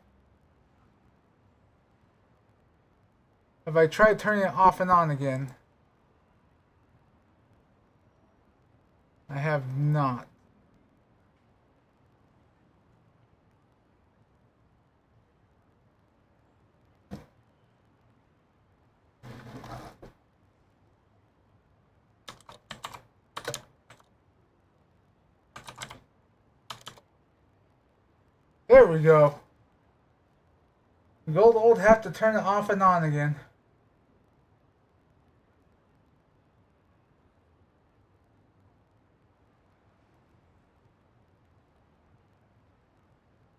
If I try turning it off and on again. I have not. There we go. Gold old have to turn it off and on again.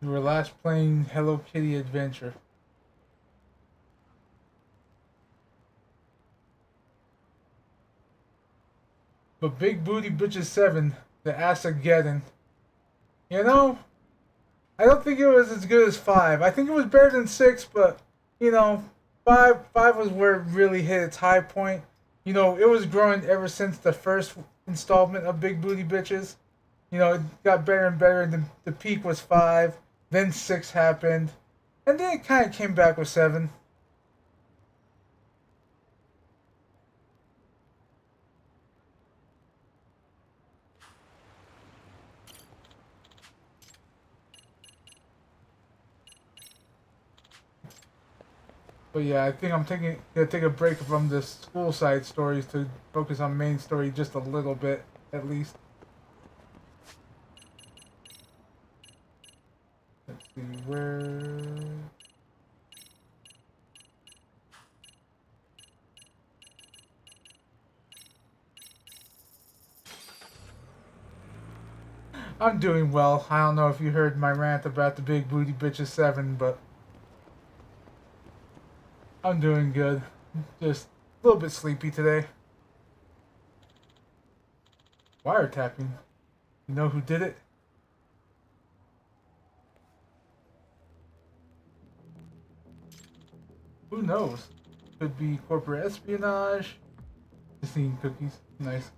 We were last playing Hello Kitty Adventure. But Big Booty Bitches 7, the Asageddon. You know, I don't think it was as good as 5. I think it was better than 6, but, you know, 5 was where it really hit its high point. You know, it was growing ever since the first installment of Big Booty Bitches. You know, it got better and better, and the peak was 5, then 6 happened, and then it kind of came back with 7. But yeah, I think I'm gonna take a break from the school side stories to focus on main story just a little bit, at least. Let's see where. I'm doing well. I don't know if you heard my rant about the Big Booty Bitches 7, but I'm doing good. Just a little bit sleepy today. Wiretapping. You know who did it? Who knows? Could be corporate espionage. Just eating cookies. Nice.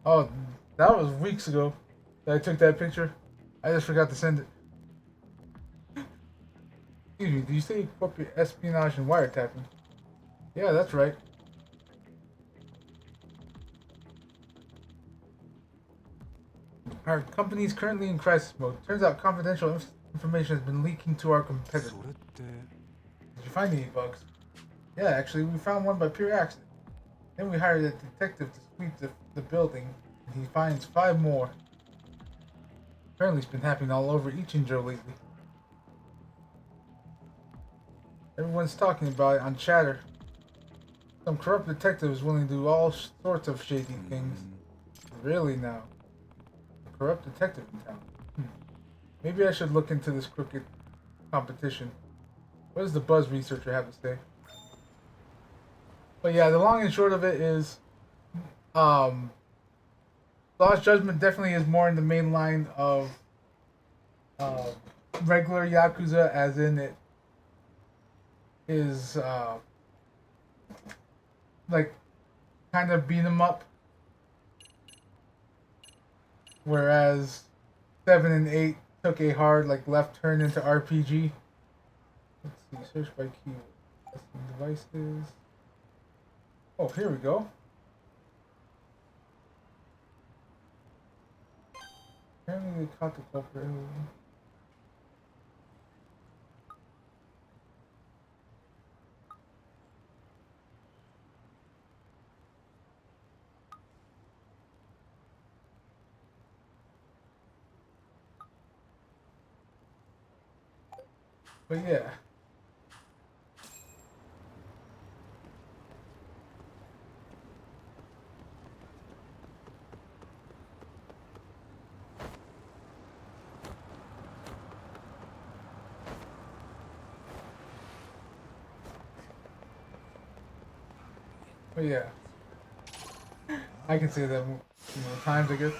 Oh, that was weeks ago that I took that picture. I just forgot to send it. Excuse me, did you say corporate espionage and wiretapping? Yeah, that's right. Our company is currently in crisis mode. Turns out confidential information has been leaking to our competitors. それって Did you find any bugs? Yeah, actually, we found one by pure accident. Then we hired a detective to sweep the building, and he finds 5 more. Apparently, it's been happening all over Ichinjo lately. Everyone's talking about it on chatter. Some corrupt detective is willing to do all sorts of shady things. Really now? A corrupt detective in town. Maybe I should look into this crooked competition. What does the Buzz researcher have to say? But yeah, the long and short of it is, Lost Judgment definitely is more in the main line of regular Yakuza, as in it is like kind of beat 'em up, whereas 7 and 8 took a hard like left turn into RPG. Let's see, search by keyword. Testing devices. Oh, here we go. Apparently they caught the culprit. But yeah. But yeah. I can say that more times, I guess.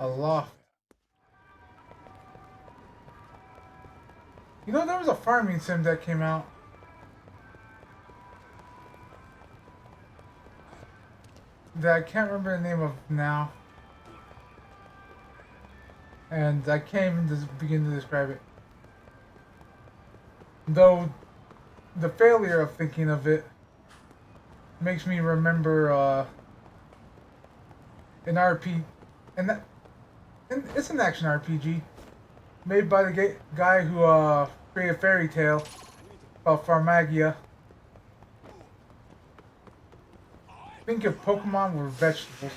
Allah. You know, there was a farming sim that came out. That I can't remember the name of now. And I can't even begin to describe it. Though, the failure of thinking of it makes me remember an RP, and it's an action RPG made by the guy who created Fairy Tail called Pharmagia. Think if Pokemon were vegetables.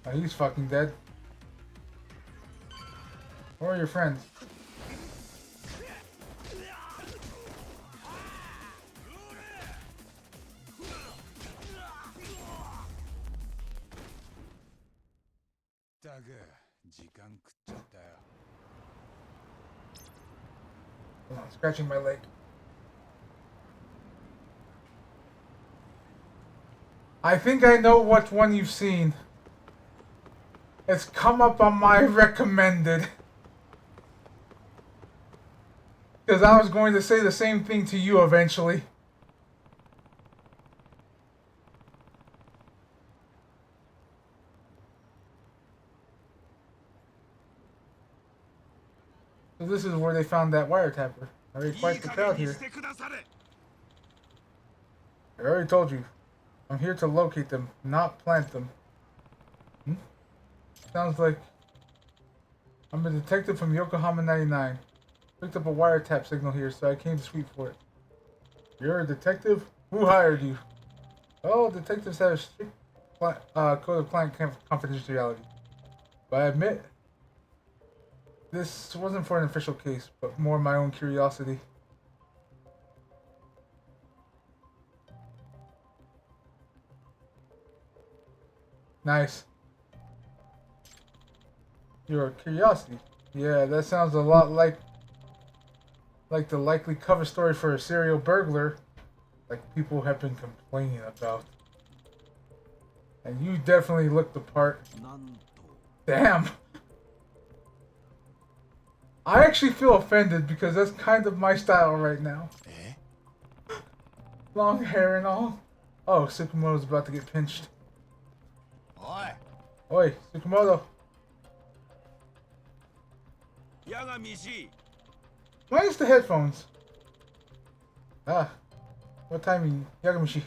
Oh, he's fucking dead. Where are your friends? Hold on, scratching my leg. I think I know what one you've seen. It's come up on my recommended. Because I was going to say the same thing to you eventually. So this is where they found that wiretapper. Already quite the crowd here. I already told you. I'm here to locate them, not plant them. Hmm? Sounds like I'm a detective from Yokohama 99. Picked up a wiretap signal here, so I came to sweep for it. You're a detective? Who hired you? Oh, detectives have a strict code of client confidentiality. But I admit, this wasn't for an official case, but more my own curiosity. Nice. Your curiosity. Yeah, that sounds a lot like the likely cover story for a serial burglar, like people have been complaining about. And you definitely look the part. Damn. I actually feel offended because that's kind of my style right now. Long hair and all. Oh, Tsukamoto's about to get pinched. Oi! Oi, Tsukamoto. Minus the headphones. Ah, what timing, Yagamishi?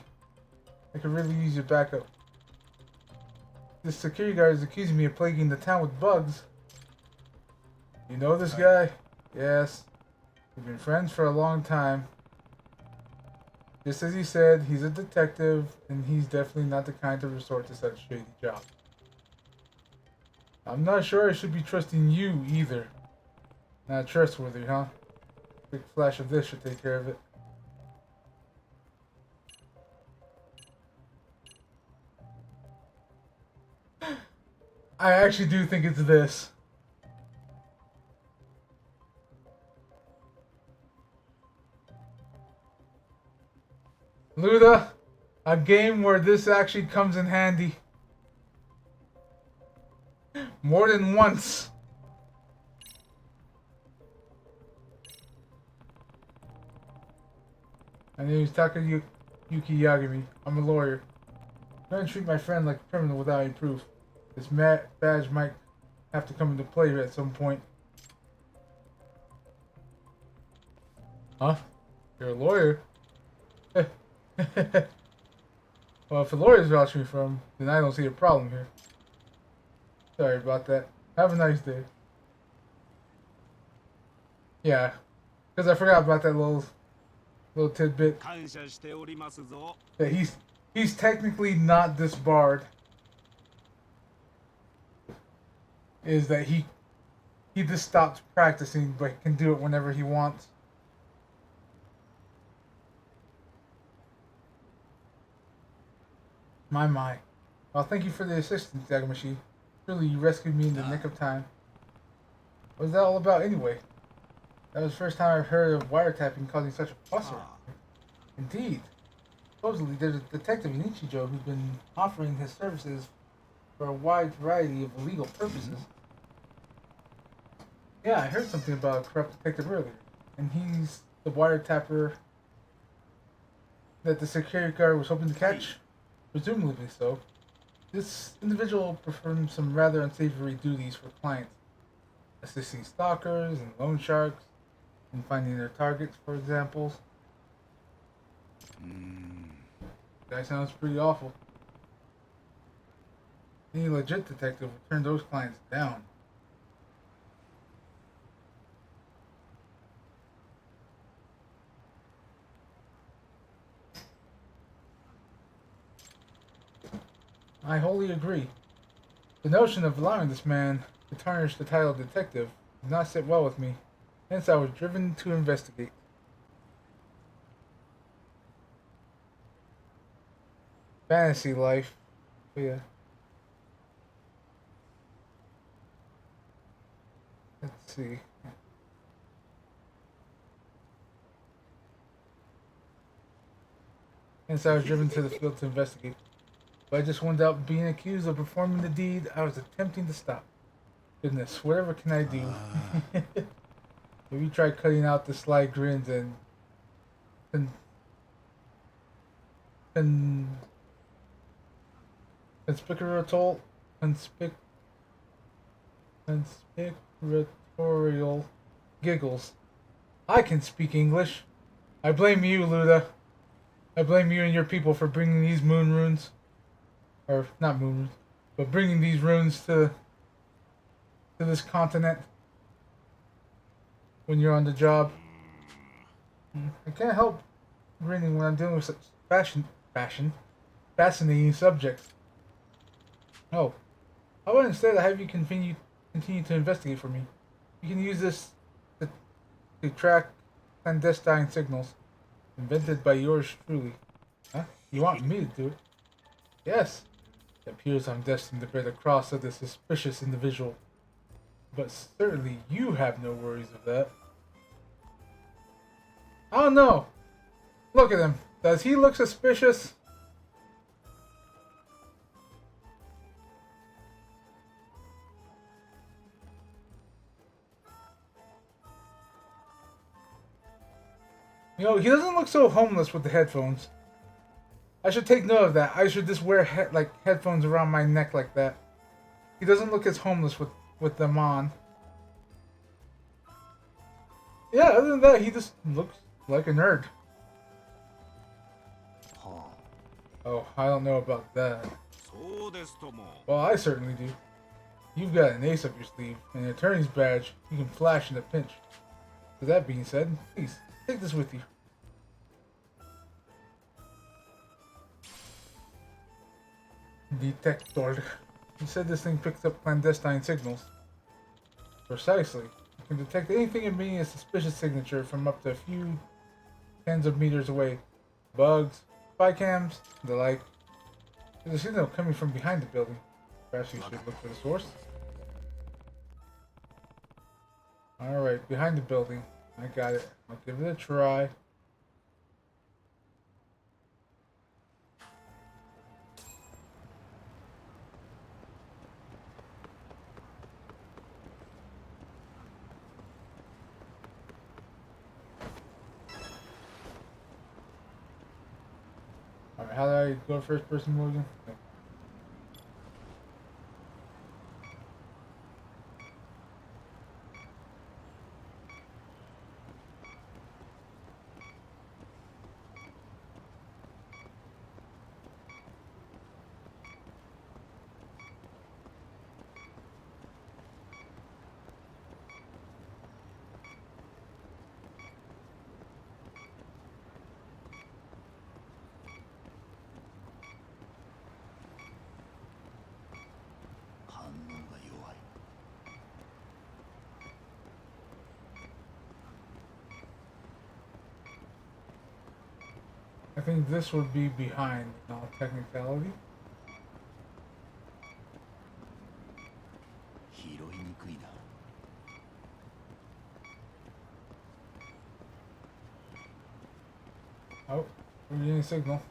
I could really use your backup. This security guard is accusing me of plaguing the town with bugs. You know this guy? Yes. We've been friends for a long time. Just as he said, he's a detective, and he's definitely not the kind to resort to such shady job. I'm not sure I should be trusting you either. Not trustworthy, huh? Quick flash of this should take care of it. I actually do think it's this. Luda, a game where this actually comes in handy. More than once. My name is Takayuki Yagami. I'm a lawyer. Don't treat my friend like a criminal without any proof. This badge might have to come into play at some point. Huh? You're a lawyer? Well, if a lawyer's vouching for him, then I don't see a problem here. Sorry about that. Have a nice day. Yeah, because I forgot about that little tidbit. That he's technically not disbarred. Is that he just stopped practicing, but can do it whenever he wants. My. Well, thank you for the assistance, Yagamishi. Really, you rescued me in the nick of time. What was that all about, anyway? That was the first time I've heard of wiretapping causing such a fuss. Indeed. Supposedly, there's a detective in Ichijo who's been offering his services for a wide variety of illegal purposes. Yeah, I heard something about a corrupt detective earlier. And he's the wiretapper that the security guard was hoping to catch? Presumably so. This individual performed some rather unsavory duties for clients, assisting stalkers and loan sharks, and finding their targets, for example. That sounds pretty awful. Any legit detective would turn those clients down. I wholly agree. The notion of allowing this man to tarnish the title of detective did not sit well with me, hence I was driven to investigate. Fantasy life. But yeah. Let's see. Hence I was driven to the field to investigate. But I just wound up being accused of performing the deed I was attempting to stop. Goodness, whatever can I do? Maybe try cutting out the sly grins and conspiratorial giggles. I can speak English. I blame you, Luda. I blame you and your people for bringing these moon runes, or not moon runes, but bringing these runes to this continent when you're on the job. I can't help grinning when I'm dealing with such fascinating subjects. Oh, how about instead I have you continue to investigate for me? You can use this to track clandestine signals invented by yours truly. Huh? You want me to do it? Yes. It appears I'm destined to bear the cross of this suspicious individual. But certainly you have no worries of that. I don't know. Look at him. Does he look suspicious? You know, he doesn't look so homeless with the headphones. I should take note of that. I should just wear headphones around my neck like that. He doesn't look as homeless with them on. Yeah, other than that, he just looks like a nerd. Oh, I don't know about that. Well, I certainly do. You've got an ace up your sleeve, and an attorney's badge you can flash in a pinch. With that being said, please, take this with you. Detector. You said this thing picks up clandestine signals. Precisely. You can detect anything emitting a suspicious signature from up to a few tens of meters away. Bugs, spy cams, the like. There's a signal coming from behind the building. Perhaps you should look for the source. Alright, behind the building. I got it. I'll give it a try. Alright, how do I go first person mode again? Okay. I think this would be behind in all technicality. Oh, we're getting a signal.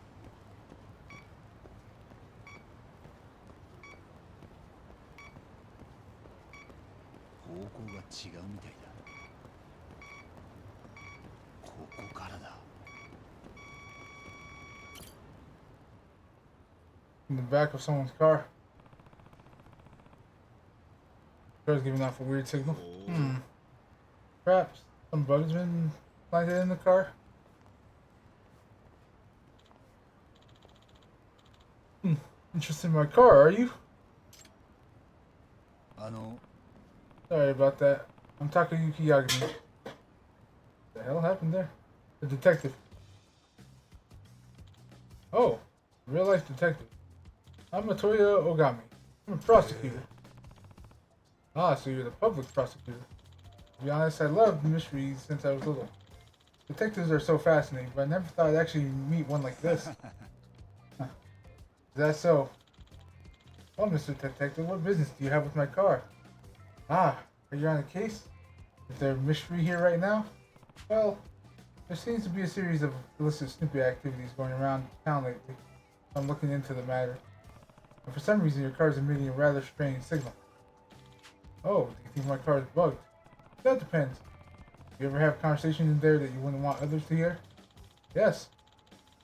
In the back of someone's car. Car's giving off a weird signal. Perhaps some bugs been planted in the car. Interested in my car, are you? Sorry about that. I'm Takayuki Yagami. What the hell happened there? The detective. Oh, real life detective. I'm Matoya Ogami. I'm a prosecutor. Ah, so you're the public prosecutor. To be honest, I loved mysteries since I was little. Detectives are so fascinating, but I never thought I'd actually meet one like this. Is that so? Well, Mr. Detective, what business do you have with my car? Ah, are you on a case? Is there a mystery here right now? Well, there seems to be a series of illicit snooping activities going around town lately. I'm looking into the matter. And for some reason, your car is emitting a rather strange signal. Oh, do you think my car is bugged? That depends. Do you ever have conversations in there that you wouldn't want others to hear? Yes.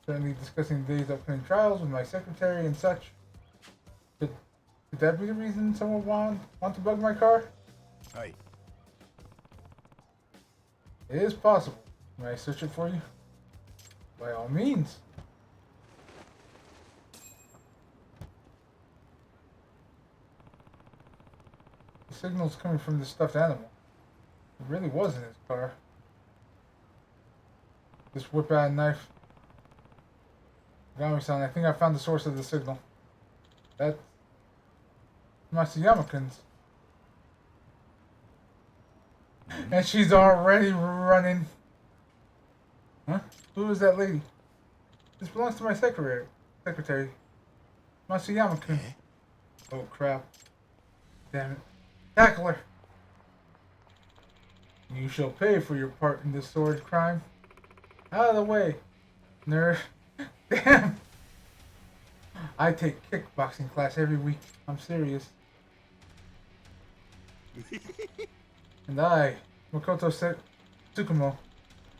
Certainly discussing the day's upcoming trials with my secretary and such. Could that be the reason someone want to bug my car? Right. It is possible. May I search it for you? By all means. signals coming from the stuffed animal. It really was in his car. Just whip out a knife. Gami-san, I think I found the source of the signal. That's Masayama-kun's. And she's already running. Huh? Who is that lady? This belongs to my secretary. Masayama-kun. Oh crap. Damn it. Tackle her! You shall pay for your part in this sordid crime. Out of the way, nerd. Damn! I take kickboxing class every week. I'm serious. And I, Makoto Tsukumo,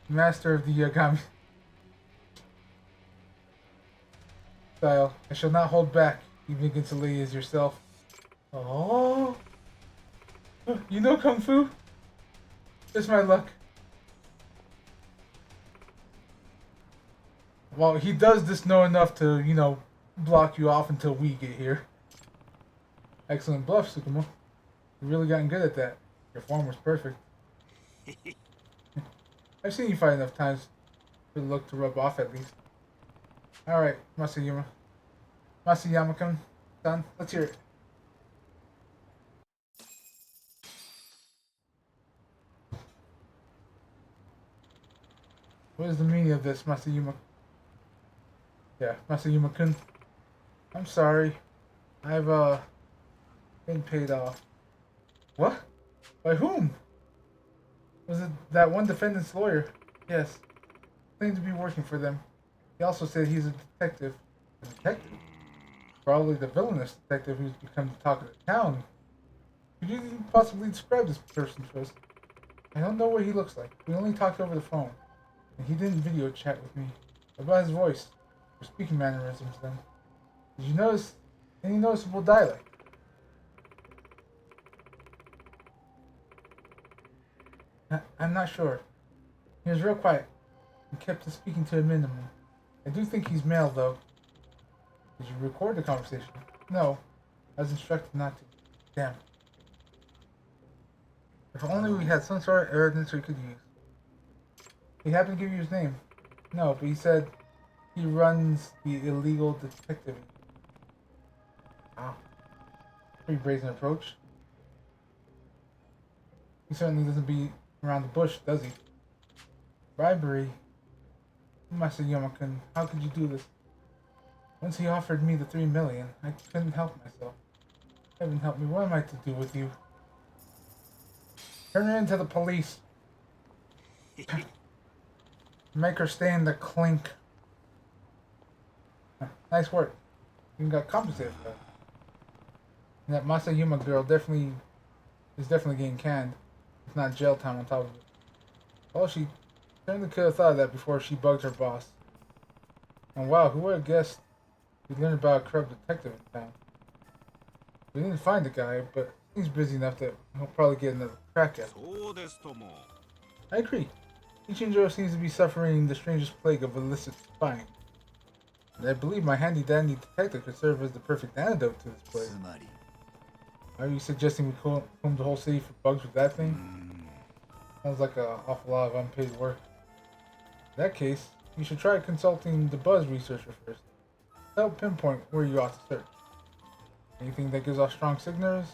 master of the Yagami style, I shall not hold back, even against a lady as yourself. Oh, you know Kung Fu? Just my luck. Well, he does just know enough to, you know, block you off until we get here. Excellent bluff, Tsukumo. You really gotten good at that. Your form was perfect. I've seen you fight enough times for the look to rub off at least. Alright, Masayama-kun, son, let's hear it. What is the meaning of this, Masayama? Yeah, Masayama-kun. I'm sorry. I've, been paid off. What? By whom? Was it that one defendant's lawyer? Yes. Claimed to be working for them. He also said he's a detective. A detective? Probably the villainous detective who's become the talk of the town. Could you possibly describe this person to us? I don't know what he looks like. We only talked over the phone. And he didn't video chat with me. What about his voice? Or speaking mannerisms then? Did you notice any noticeable dialect? I'm not sure. He was real quiet and kept his speaking to a minimum. I do think he's male, though. Did you record the conversation? No. I was instructed not to. Damn. If only we had some sort of evidence we could use. He happened to give you his name. No, but he said he runs the illegal detective. Wow. Pretty brazen approach. He certainly doesn't beat around the bush, does he? Bribery? Masayama-kun, how could you do this? Once he offered me the 3 million, I couldn't help myself. Heaven help me, what am I to do with you? Turn her into the police. Make her stay in the clink. Nice work. You got compensated for that. And that Masayama girl is definitely getting canned. It's not jail time on top of it. Well, she certainly could have thought of that before she bugged her boss. And wow, who would have guessed we'd learn about a corrupt detective in town? We didn't find the guy, but he's busy enough that he'll probably get another crack at it. I agree. Ichinjo seems to be suffering the strangest plague of illicit spying. And I believe my handy-dandy detective could serve as the perfect antidote to this plague. Are you suggesting we comb the whole city for bugs with that thing? Sounds like an awful lot of unpaid work. In that case, you should try consulting the buzz researcher first. Help pinpoint where you ought to search. Anything that gives off strong signals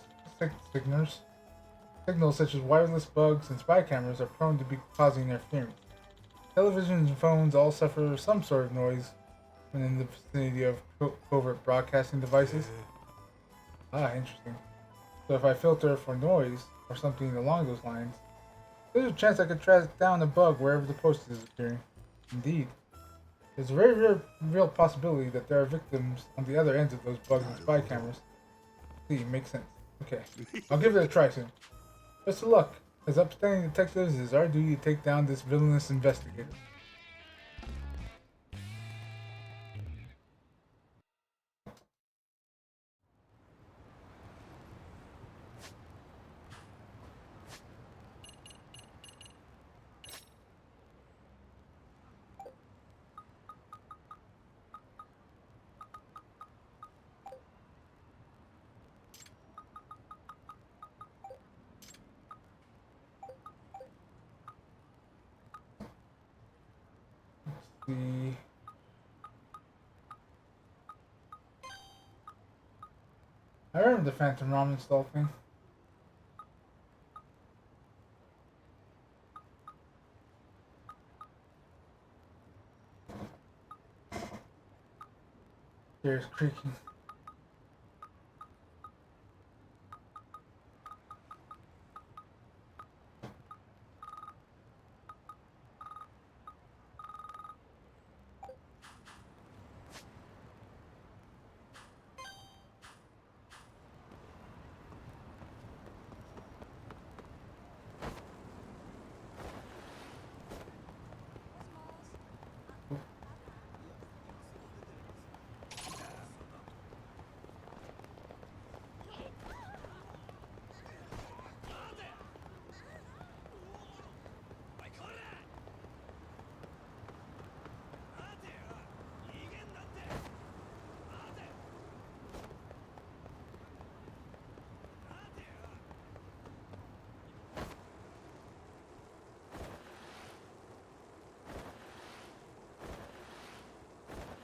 such as wireless bugs and spy cameras are prone to be causing interference. Televisions and phones all suffer some sort of noise when in the vicinity of covert broadcasting devices. Ah, interesting. So if I filter for noise, or something along those lines, there's a chance I could track down a bug wherever the post is appearing. Indeed. There's a very real possibility that there are victims on the other ends of those bugs and spy cameras. See, makes sense. Okay, I'll give it a try soon. Best of luck. As upstanding detectives, it is our duty to take down this villainous investigator. see. I remember the Phantom Ramen stall thing. There's creaking.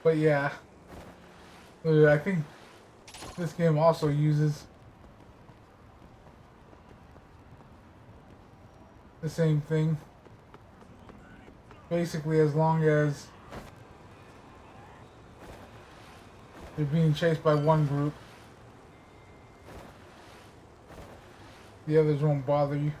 But yeah, I think this game also uses the same thing. Basically, as long as you're being chased by one group, the others won't bother you.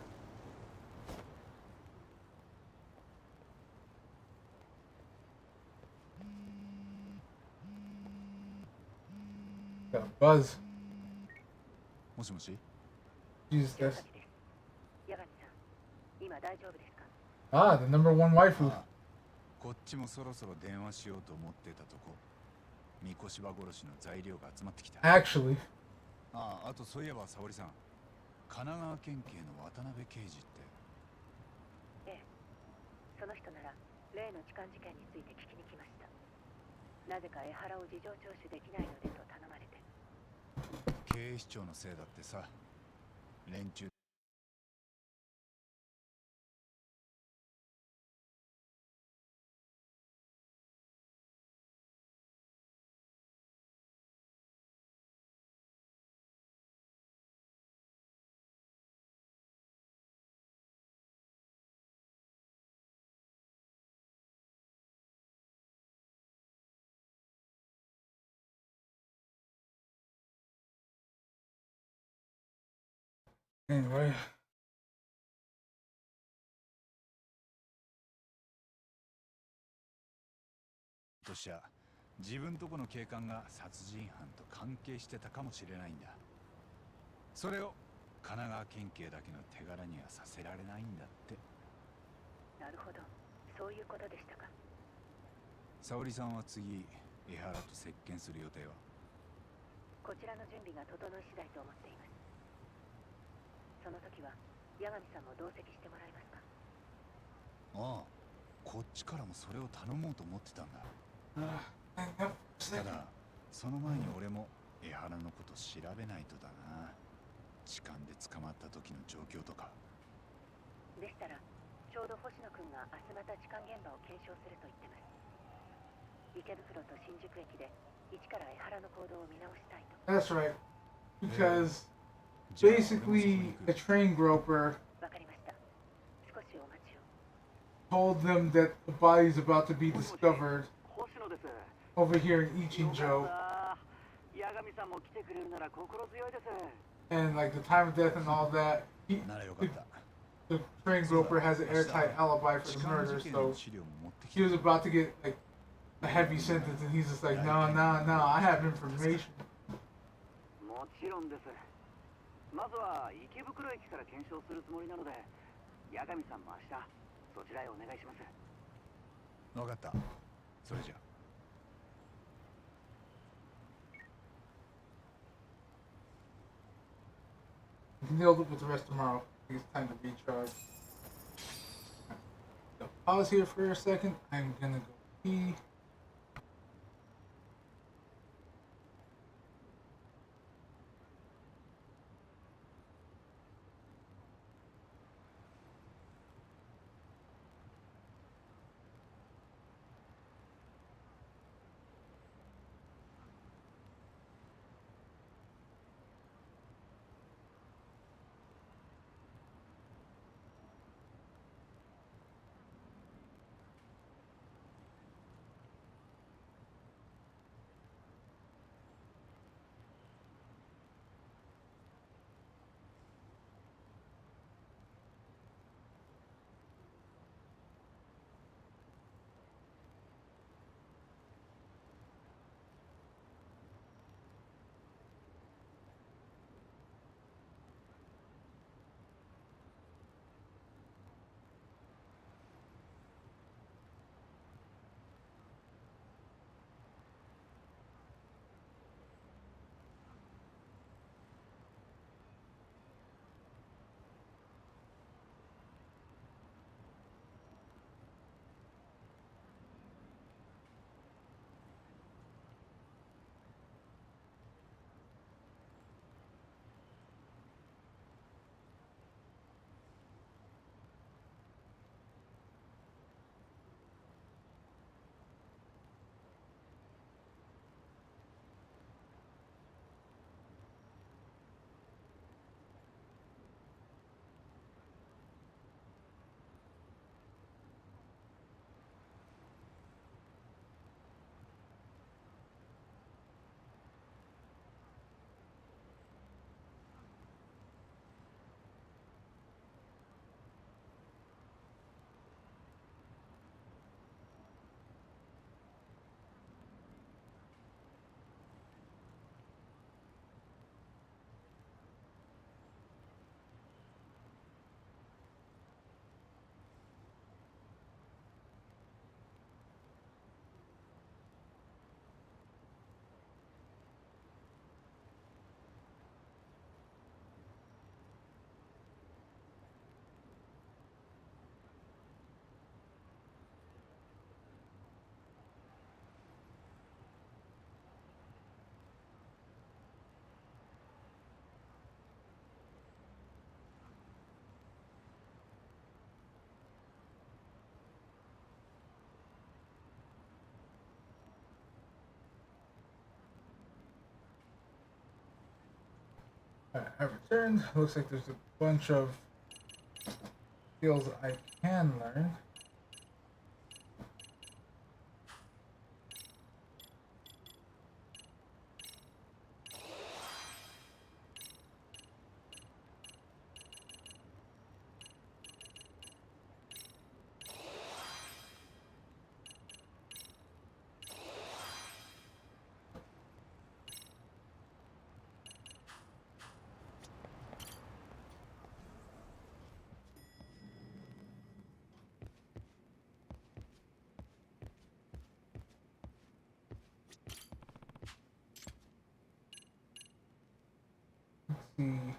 Got a buzz. もしもし Jesus, this. 八神さん、今大丈夫ですか？ Ah, the number one waifu. ああこっちもそろそろ電話しようと思ってたとこ三越柴殺しの材料が集まってきた Actually, ああ、あとそういえば沙織さん神奈川県警の渡辺刑事ってええ、その人なら例の痴漢事件について聞きに来ました。なぜか江原を事情聴取できないのでと頼まれて。警視庁のせいだってさ連中anyway. としちゃ自分とこの警官が殺人犯と関係してたかもしれないんだ。それを神奈川県警だけの手柄にはさせられないんだって。なるほど、そういうことでしたか。沙織さんは次江原と接見する予定は？こちらの準備が整い次第と思っています。その時は八神さんも同席してもらえますか？ああ、こっちからもそれを頼もうと思ってたんだ。ただその前に俺も江原のこと調べないとだな。痴漢で捕まった時の状況とか。でしたらちょうど星野くんが明日また痴漢現場を検証すると言ってます。池袋と新宿駅で一から江原の行動を見直したいと。 That's right. Because basically, a train groper わかりました。少しお待ちを。 told them that the body is about to be discovered 星野です。 over here in Ichinjo, 八神さんも来てくれるなら心強いです。 and like the time of death and all that. ならよかった。 The train groper has an airtight alibi for 痴 the 漢 murder, 事件の so 資料も持ってき he た。 was about to get like a heavy sentence, and he's just like, no, no, no, I have information. もちろんです。まずは池袋駅から検証するつもりなので、八神さんも明日そちらへお願いします。わかった。それじゃ。 We can deal with the rest tomorrow. I think it's time to recharge. So pause here for a second. I'm gonna go pee. Alright, I returned. Looks like there's a bunch of skills I can learn. Let's see.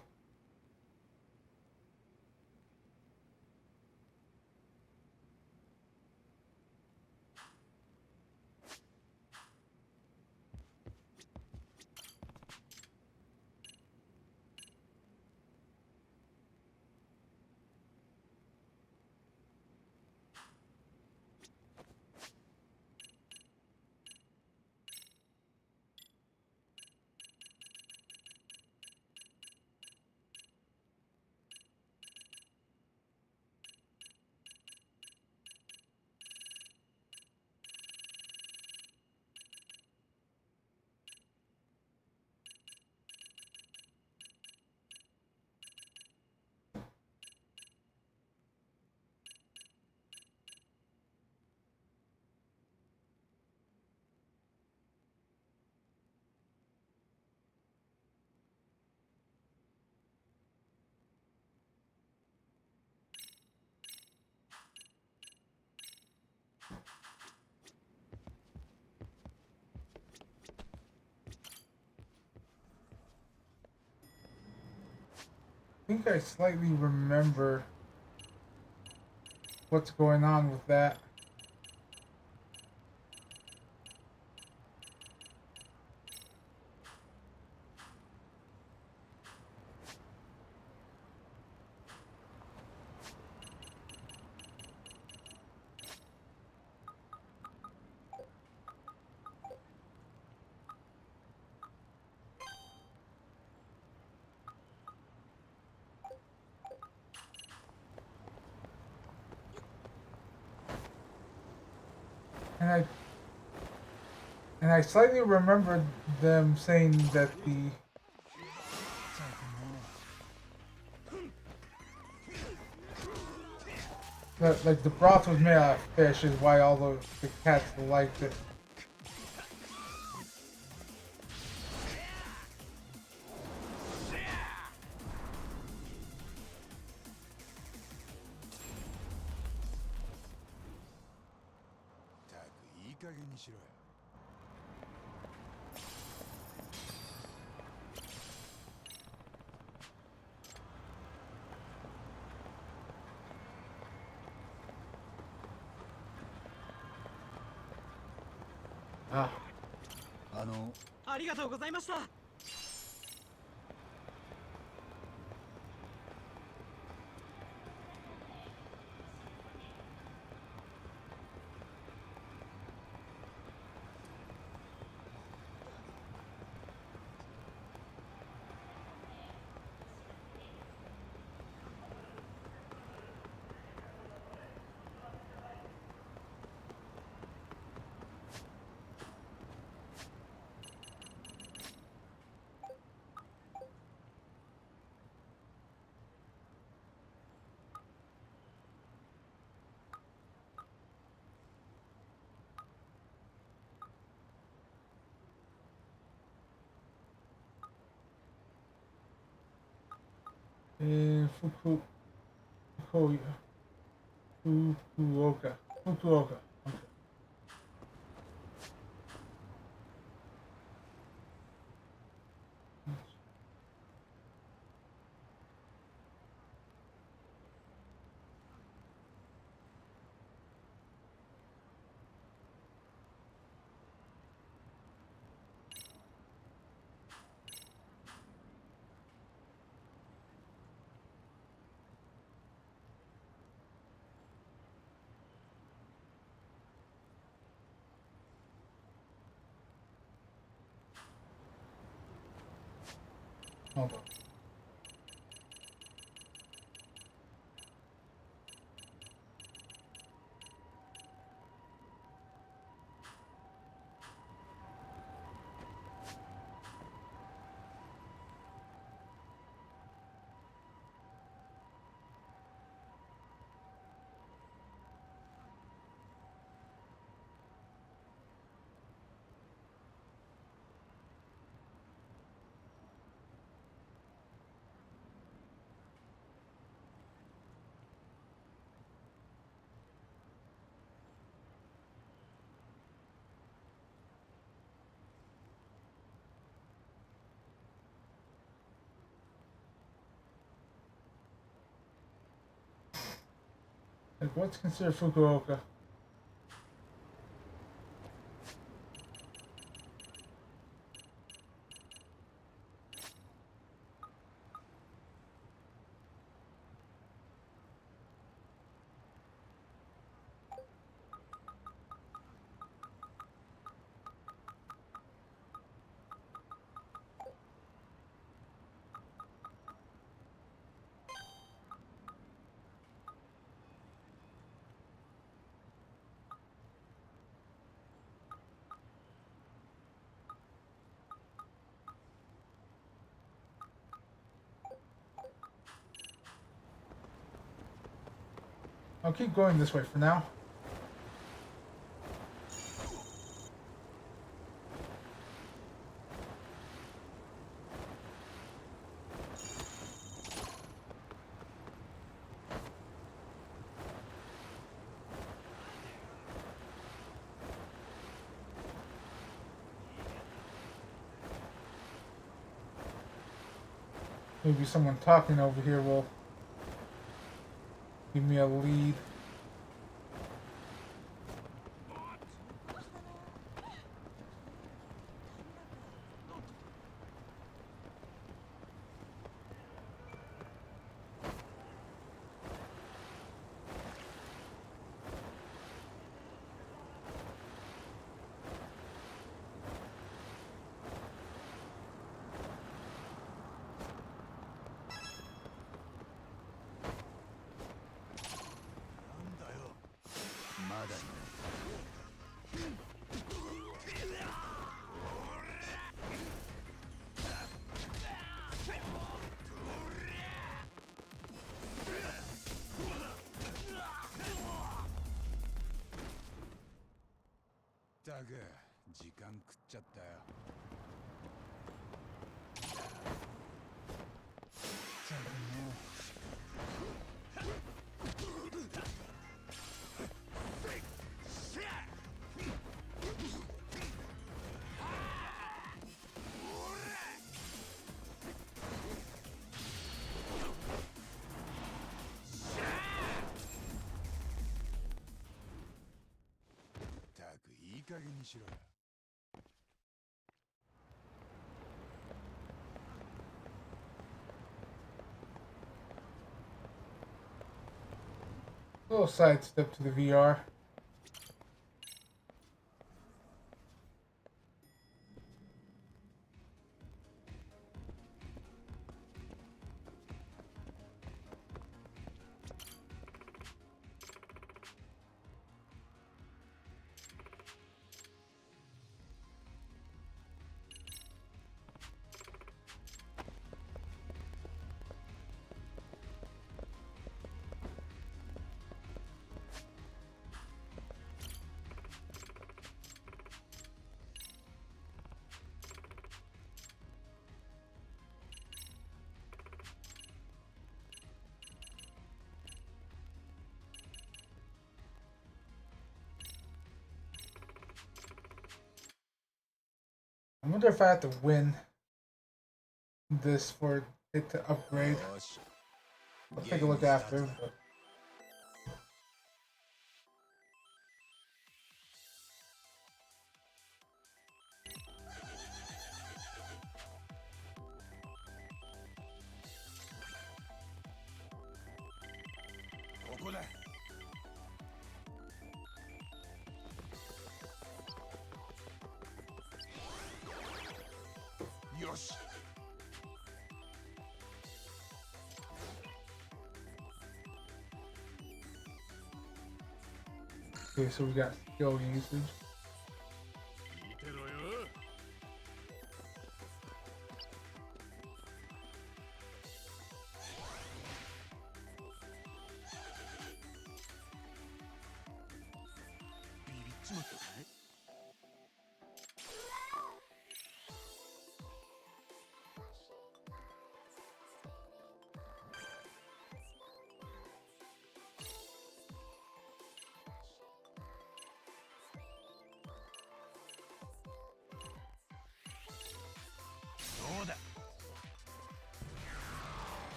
I think I slightly remember what's going on with that. And I slightly remembered them saying that like the broth was made out of fish is why all the cats liked it. Ah. ありがとうございました。Fukuoka. Fukuoka. Okay. Hold on. Like, what's considered Fukuoka? I'll keep going this way for now. Maybe someone talking over here will give me a lead.ったく時間食っちゃったよ。ったくいい加減にしろよ。Little sidestep to the VR. I wonder if I have to win this for it to upgrade. I'll take a look after. But... Okay, so we got skill usage.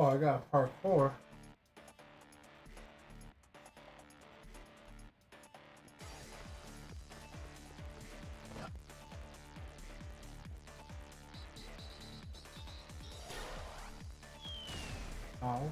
Oh, I got parkour. Oh.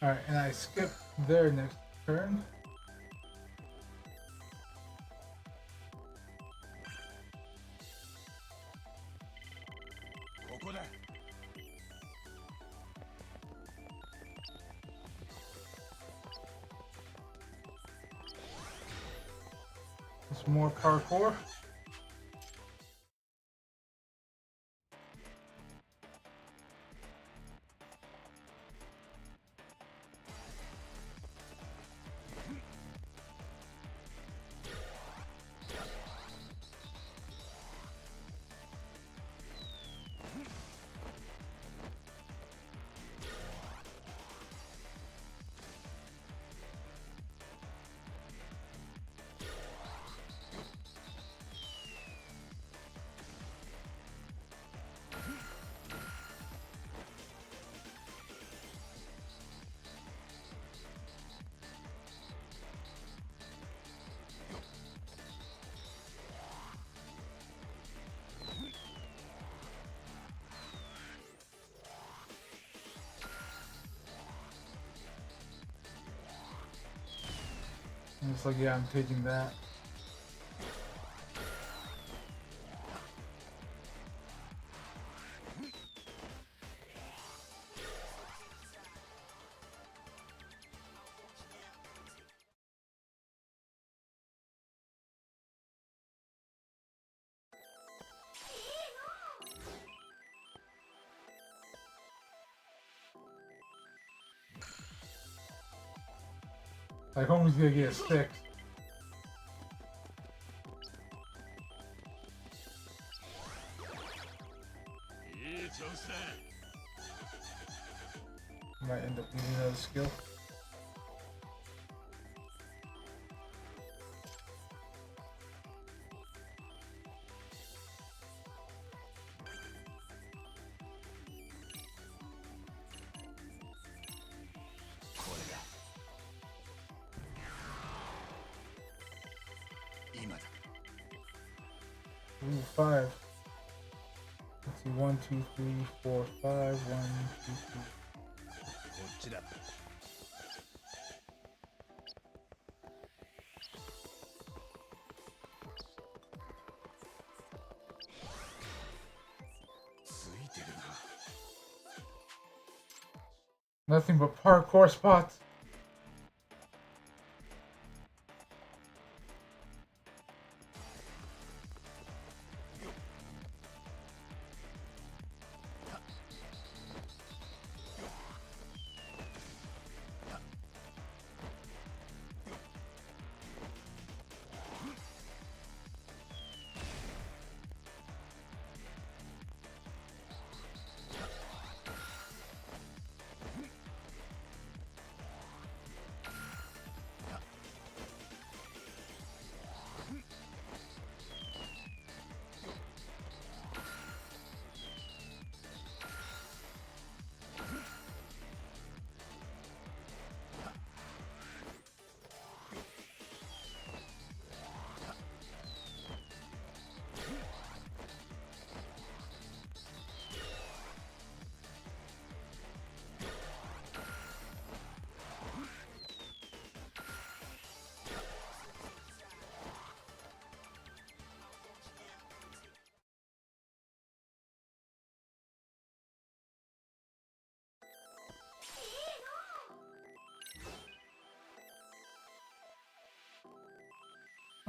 Alright, and I skip their next turn. It's more parkour. And it's like, yeah, I'm taking that. Like, homie's gonna get sick. Might end up using another skill. Ooh, 5. Let's see, 1, 2, 3, 4, 5. 1, 2, 3. こっちだ。ついてるな。 Nothing but parkour spots.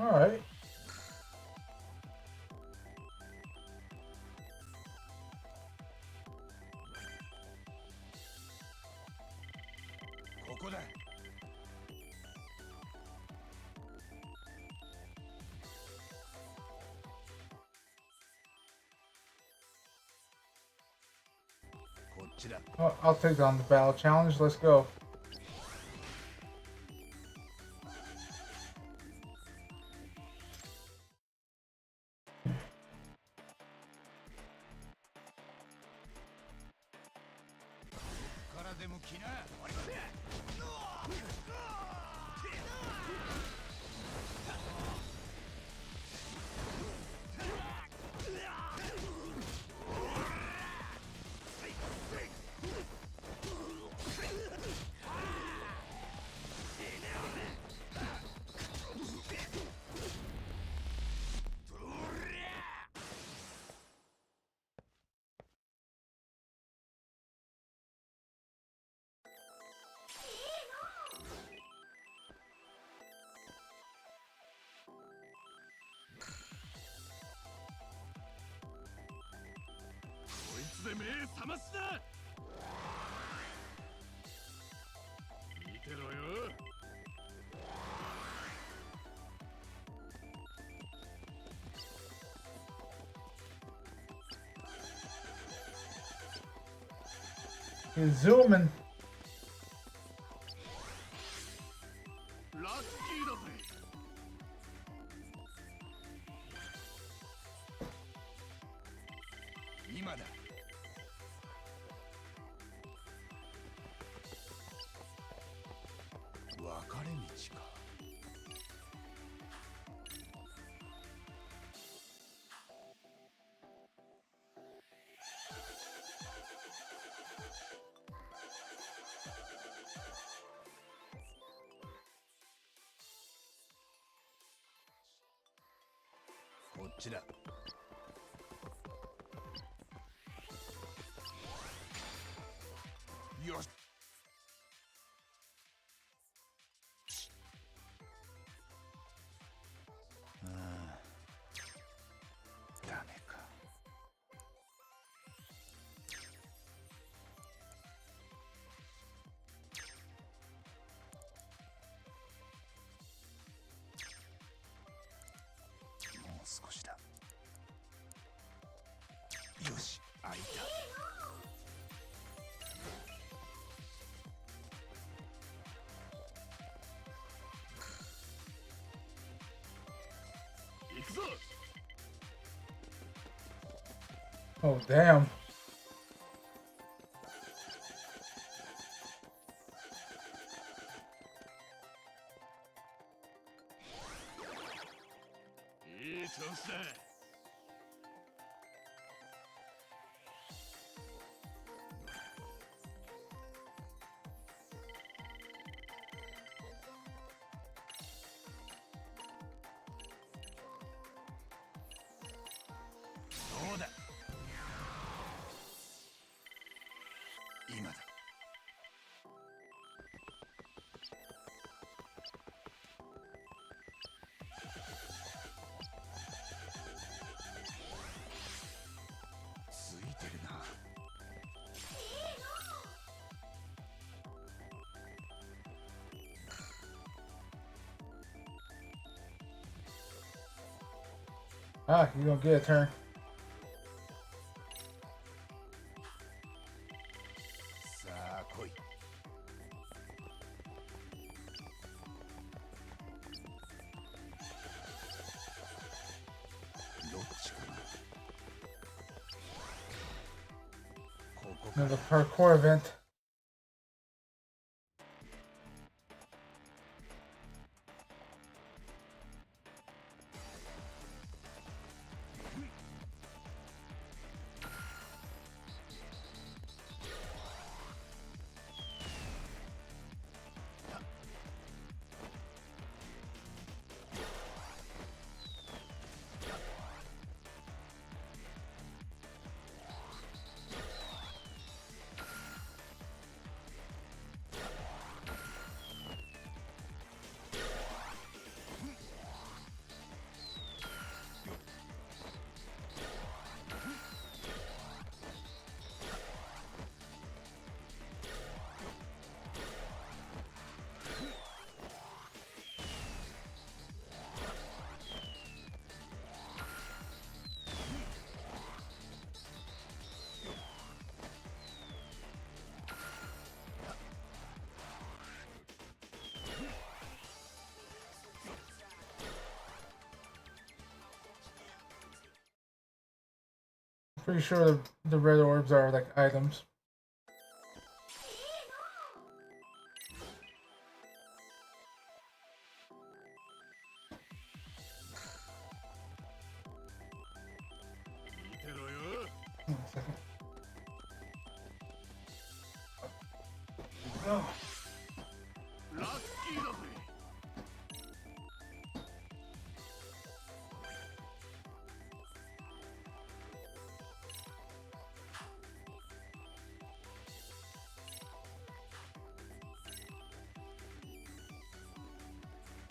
Alright. ここだ。こっちだ。 I'll take on the battle challenge. Let's go. He's zooming. ラッキーだぜ。今だ。分かれ道か。こっちだ。よし。ああ、ダメか。もう少しだ。よし、開いた。行くぞ。 Oh, damn. いい調子だ。そうだ。今だ。ついてるな。Ah, you don't get a turn. さあ来い。どっちかな。ここか。 Another parkour event. Pretty sure the red orbs are like items. One second. Oh.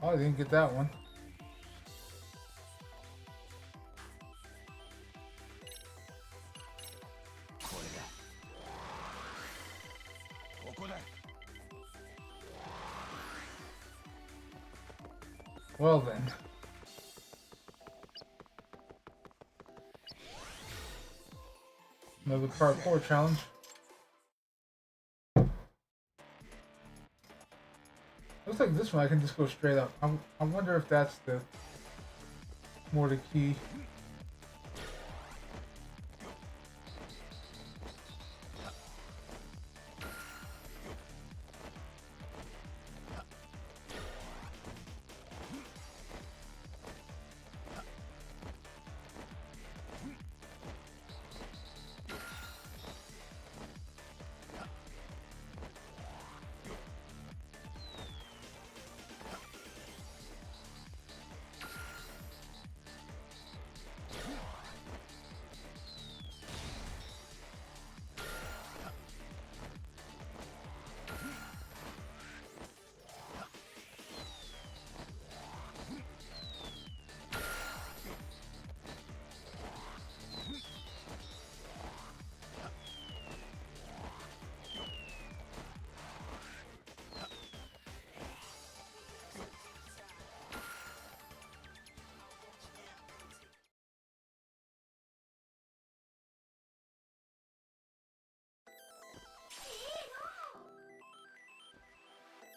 Oh, I didn't get that one. Well then. Another parkour challenge. Looks like this one I can just go straight up. I wonder if that's the more the key.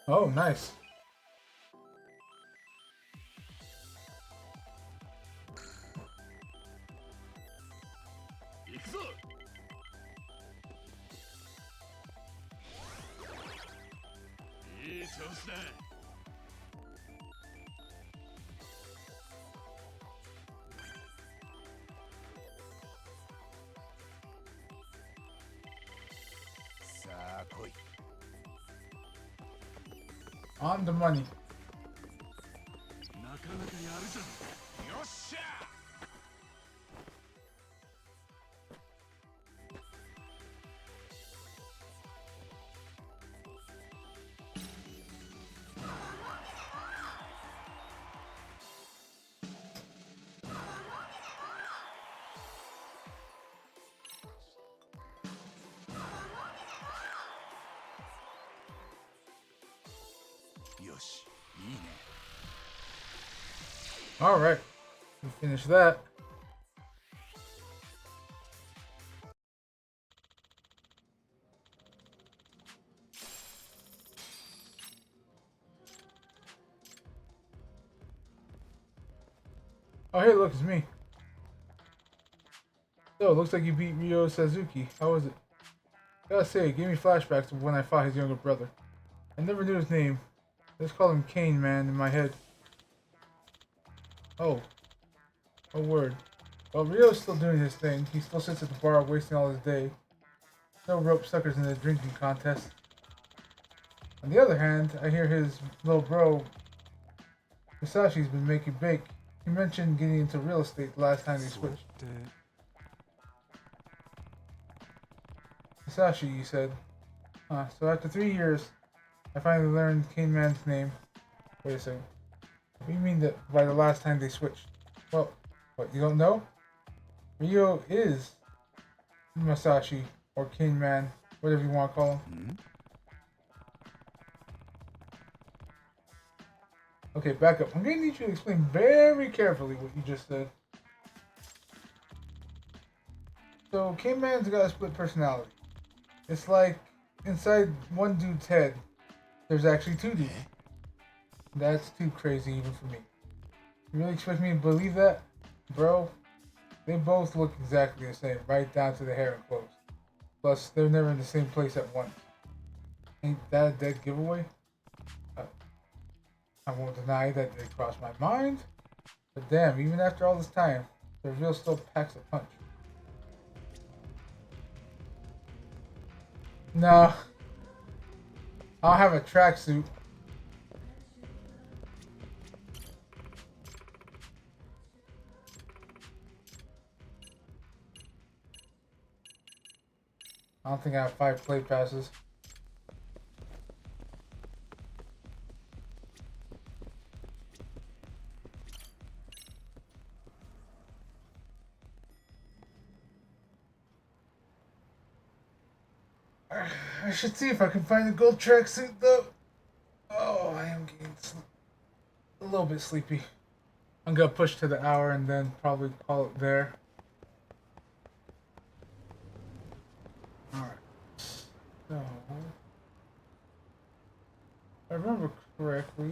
Oh, nice. On the money. All right, we finished that. Oh, hey, look, it's me. So, it looks like you beat Ryo Suzuki. How was it? Gotta say, it gave me flashbacks of when I fought his younger brother. I never knew his name. Let's call him Kane Man in my head. Oh. Oh, word. Well, Ryo's still doing his thing. He still sits at the bar wasting all his day. No rope suckers in the drinking contest. On the other hand, I hear his little bro, Misashi's been making bake. He mentioned getting into real estate the last time they switched. Misashi, you said. Huh, so after 3 years, I finally learned Kane Man's name. Wait a second. What do you mean that by the last time they switched? Well, what, you don't know? Ryo is Masashi, or Kane Man, whatever you want to call him. Okay, back up. I'm going to need you to explain very carefully what you just said. So, Kane Man's got a split personality. It's like inside one dude's head, there's actually two dudes. That's too crazy even for me. You really expect me to believe that? Bro? They both look exactly the same, right down to the hair and clothes. Plus, they're never in the same place at once. Ain't that a dead giveaway? I won't deny that they crossed my mind. But damn, even after all this time, the reveal still packs a punch. No. I'll have a tracksuit. I don't think I have 5 play passes. I should see if I can find a gold tracksuit though. Oh, I am getting a little bit sleepy. I'm gonna push to the hour and then probably call it there. Alright. So, if I remember correctly.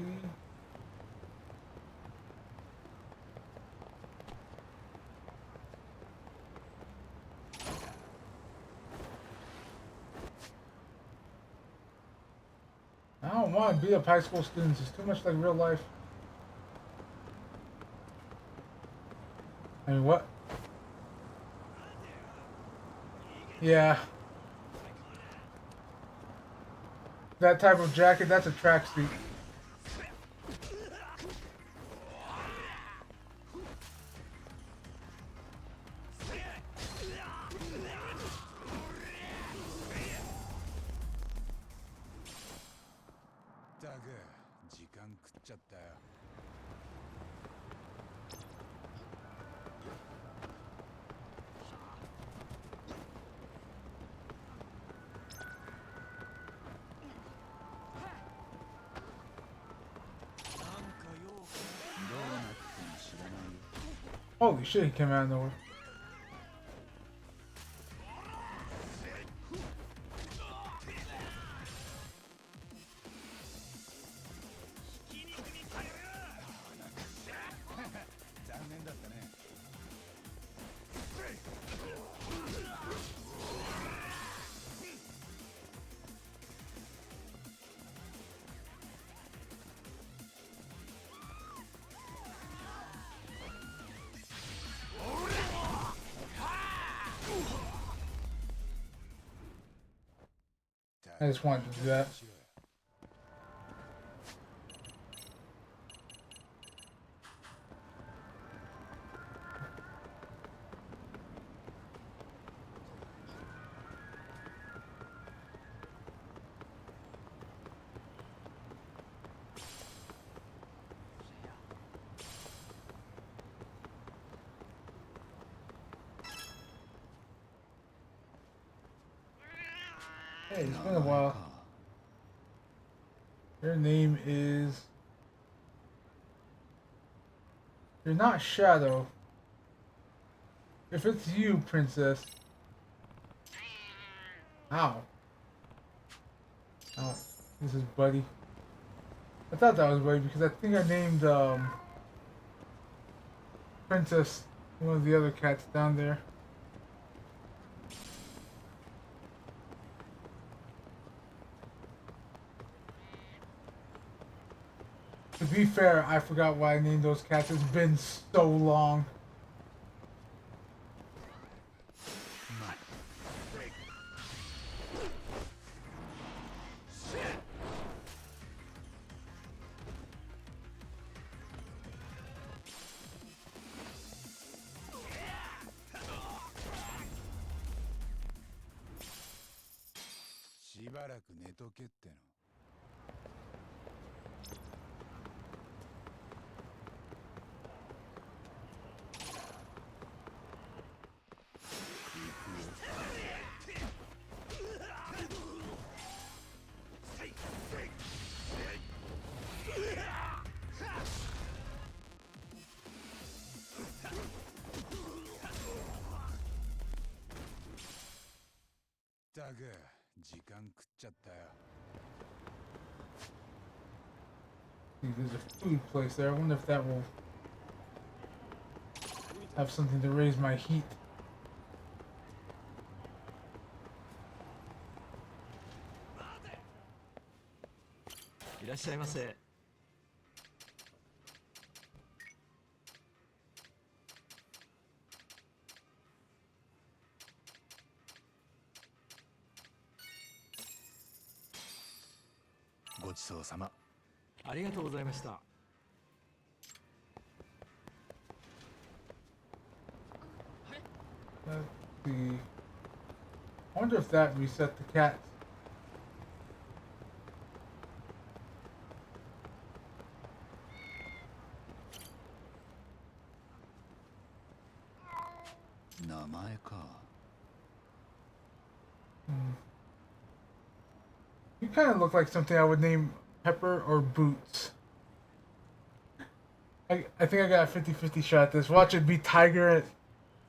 I don't want to beat up high school students. It's too much like real life. I mean, what? Yeah. That type of jacket, that's a tracksuit. Holy shit, he came out of nowhere. I just wanted to do that. Hey, it's been a while. Your name is... You're not Shadow. If it's you, Princess. Ow. Oh, this is Buddy. I thought that was Buddy because I think I named Princess one of the other cats down there. To be fair, I forgot why I named those cats. It's been so long. See, there's a food place there. I wonder if that will have something to raise my heat. いらっしゃいませ。ごちそうさま。ありがとうございました。 Let's see. I wonder if that reset the cats. You kind of look like something I would name Pepper or Boots. I think I got a 50-50 shot at this. Watch it be Tiger,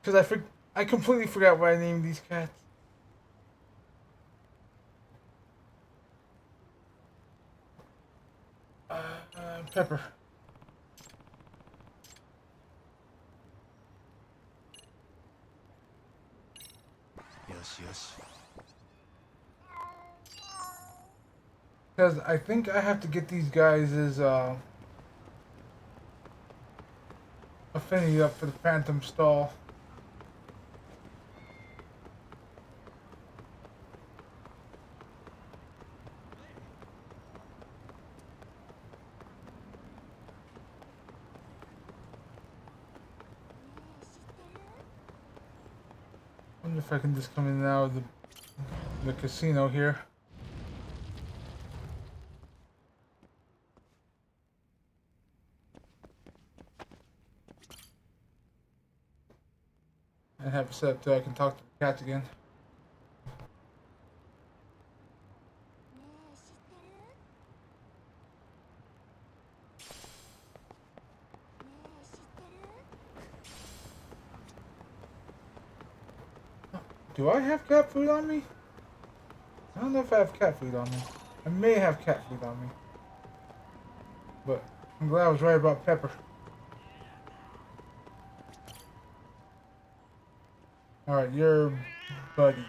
because I completely forgot what I named these cats. Pepper. Because I think I have to get these guys' affinity up for the Phantom Stall. I wonder if I can just come in and out of the casino here. And have it set up so I can talk to the cats again. Do I have cat food on me? I don't know if I have cat food on me. I may have cat food on me. But I'm glad I was right about Pepper. Alright, you're Buddy.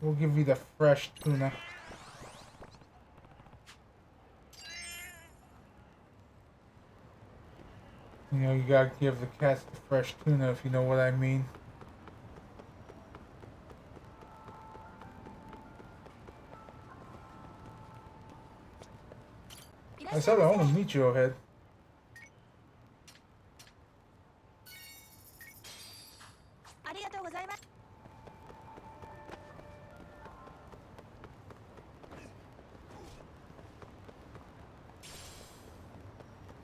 We'll give you the fresh tuna. You know, you gotta give the cats the fresh tuna, if you know what I mean. I said I want to meet you, Head.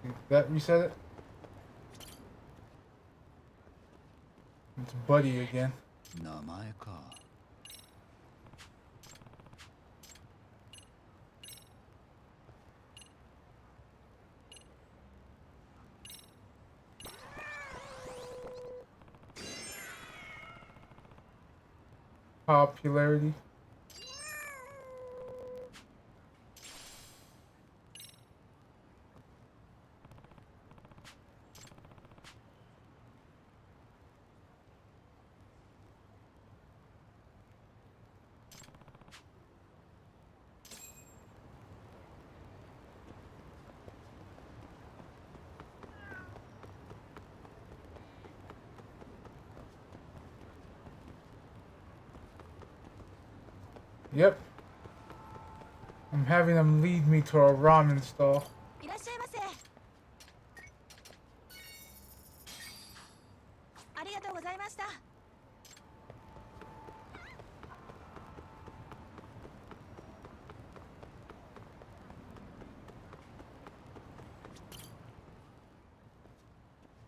Did that reset it? It's Buddy again. Popularity. Yep. I'm having them lead me to a ramen stall.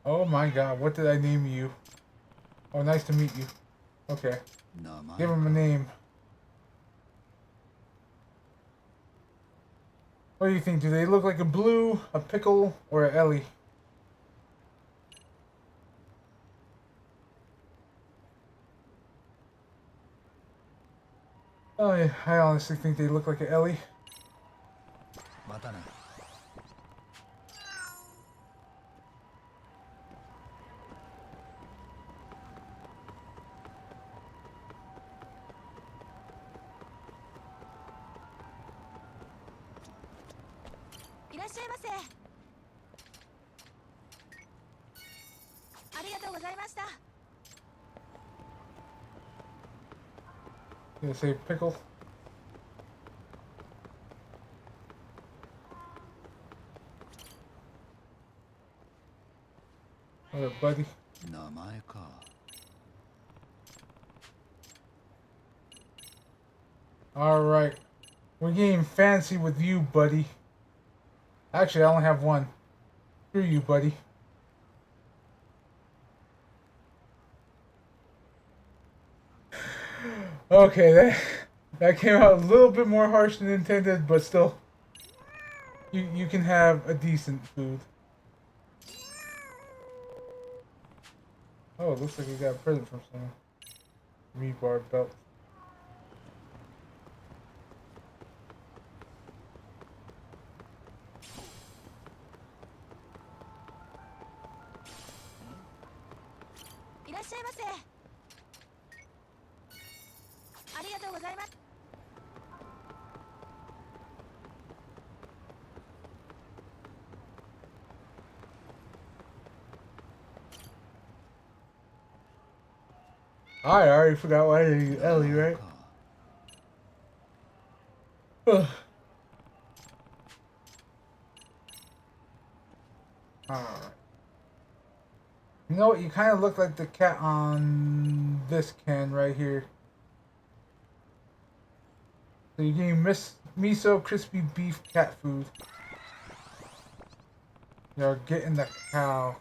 Oh my god, what did I name you? Oh, nice to meet you. Okay. Give him a name. What do you think? Do they look like a Blue, a Pickle, or a Ellie? Oh yeah, I honestly think they look like an Ellie. またな。いらっしゃいませ。ありがとうございました。 Did I say Pickle? What up, buddy? 名前か。Alright. We're getting fancy with you, buddy. Actually, I only have one. Screw you, buddy. Okay, that came out a little bit more harsh than intended, but still. You can have a decent food. Oh, it looks like you got a present from someone. Rebar belt. I already forgot why I did Ellie, right? Ugh. Alright. You know what? You kind of look like the cat on this can right here. So you're getting miso crispy beef cat food. You're getting the cow.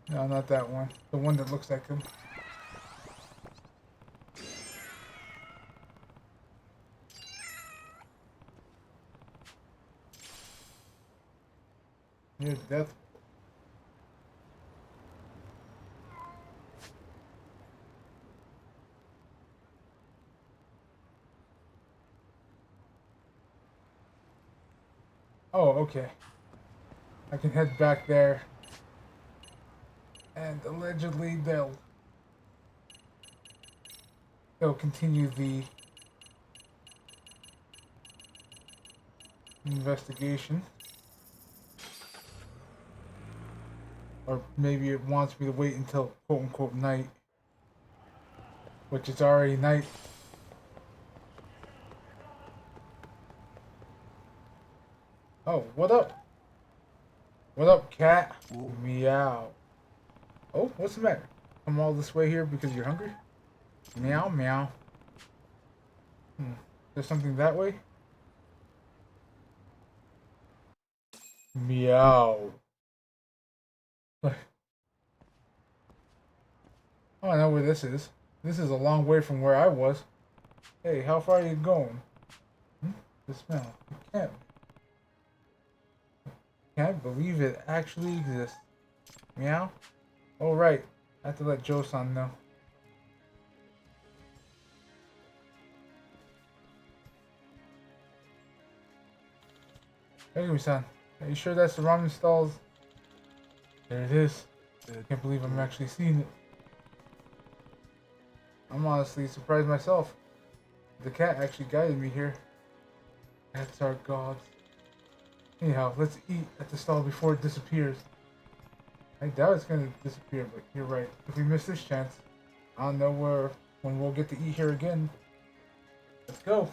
No, not that one. The one that looks like him. Near death. Oh, okay. I can head back there. And allegedly they'll continue the investigation. Or maybe it wants me to wait until quote unquote night. Which is already night. Oh, what up? What up, cat? Ooh. Meow. Oh, what's the matter? Come all this way here because you're hungry? Meow, meow. There's something that way? Meow. Oh, I know where this is. This is a long way from where I was. Hey, how far are you going? The smell. I can't believe it actually exists. Meow? Oh, right. I have to let Joe-san know. Megumi-san, are you sure that's the ramen stalls? There it is. I can't believe I'm actually seeing it. I'm honestly surprised myself. The cat actually guided me here. Cats are gods. Anyhow, let's eat at the stall before it disappears. I doubt it's gonna disappear, but you're right. If we miss this chance, I don't know when we'll get to eat here again. Let's go.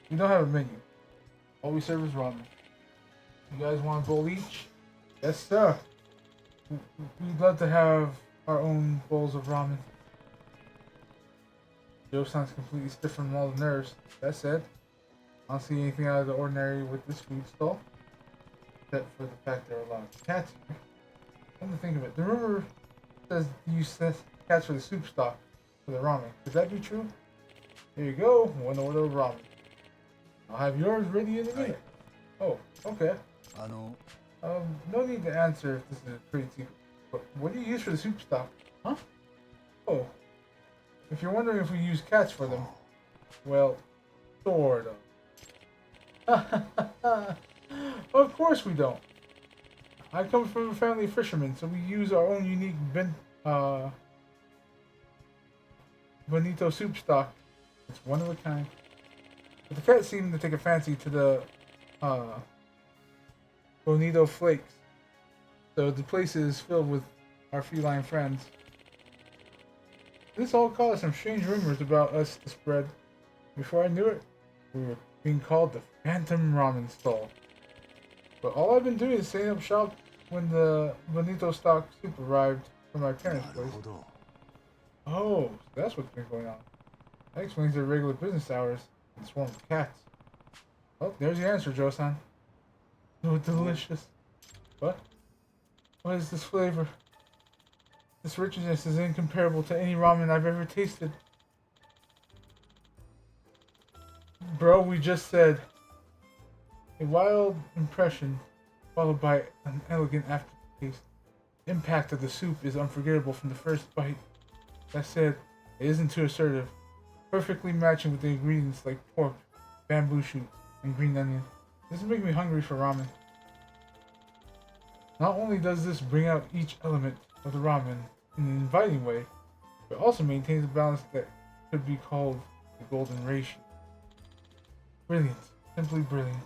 We don't have a menu. All we serve is ramen. You guys want a bowl each? Yes, sir. We'd love to have our own bowls of ramen. Joe sounds completely stiff from all the nerves. That said, I don't see anything out of the ordinary with this food stall, except for the fact there are a lot of cats here. Come to think of it, the rumor says you set cats for the soup stock for the ramen. Could that be true? Here you go, one order of ramen. I'll have yours ready in a minute. Oh, okay. No need to answer if this is a trade secret. But what do you use for the soup stock? Huh? Oh. If you're wondering if we use cats for them, well, sort of. Of course we don't. I come from a family of fishermen, so we use our own unique bonito soup stock. It's one of a kind. But the cats seem to take a fancy to the bonito flakes. So the place is filled with our feline friends. This all caused some strange rumors about us to spread. Before I knew it, we were being called the Phantom Ramen Stall. But all I've been doing is setting up shop when the bonito stock soup arrived from my parents' place. Oh, so that's what's been going on. That explains their regular business hours and swarm of cats. Oh, there's the answer, Joe-san. Oh, delicious. What? What is this flavor? This richness is incomparable to any ramen I've ever tasted. Bro, we just said. A wild impression, followed by an elegant aftertaste. The impact of the soup is unforgettable from the first bite. That said, it isn't too assertive, perfectly matching with the ingredients like pork, bamboo shoots, and green onion. This is making me hungry for ramen. Not only does this bring out each element of the ramen in an inviting way, but also maintains a balance that could be called the golden ratio. Brilliant. Simply brilliant.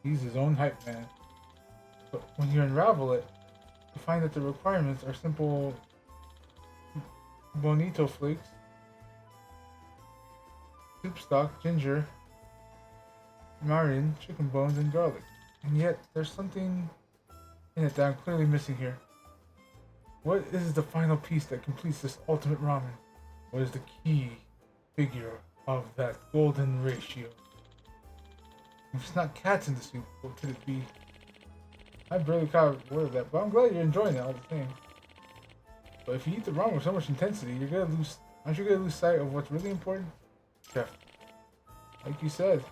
He's his own hype man. But when you unravel it, you find that the requirements are simple bonito flakes, soup stock, ginger, mirin, chicken bones, and garlic. And yet, there's something in it that I'm clearly missing here. What is the final piece that completes this ultimate ramen? What is the key figure of that golden ratio? If it's not cats in the soup, what could it be? I barely caught a word of that, but I'm glad you're enjoying it all the same. But if you eat the ramen with so much intensity, aren't you gonna lose sight of what's really important? Chef, like you said,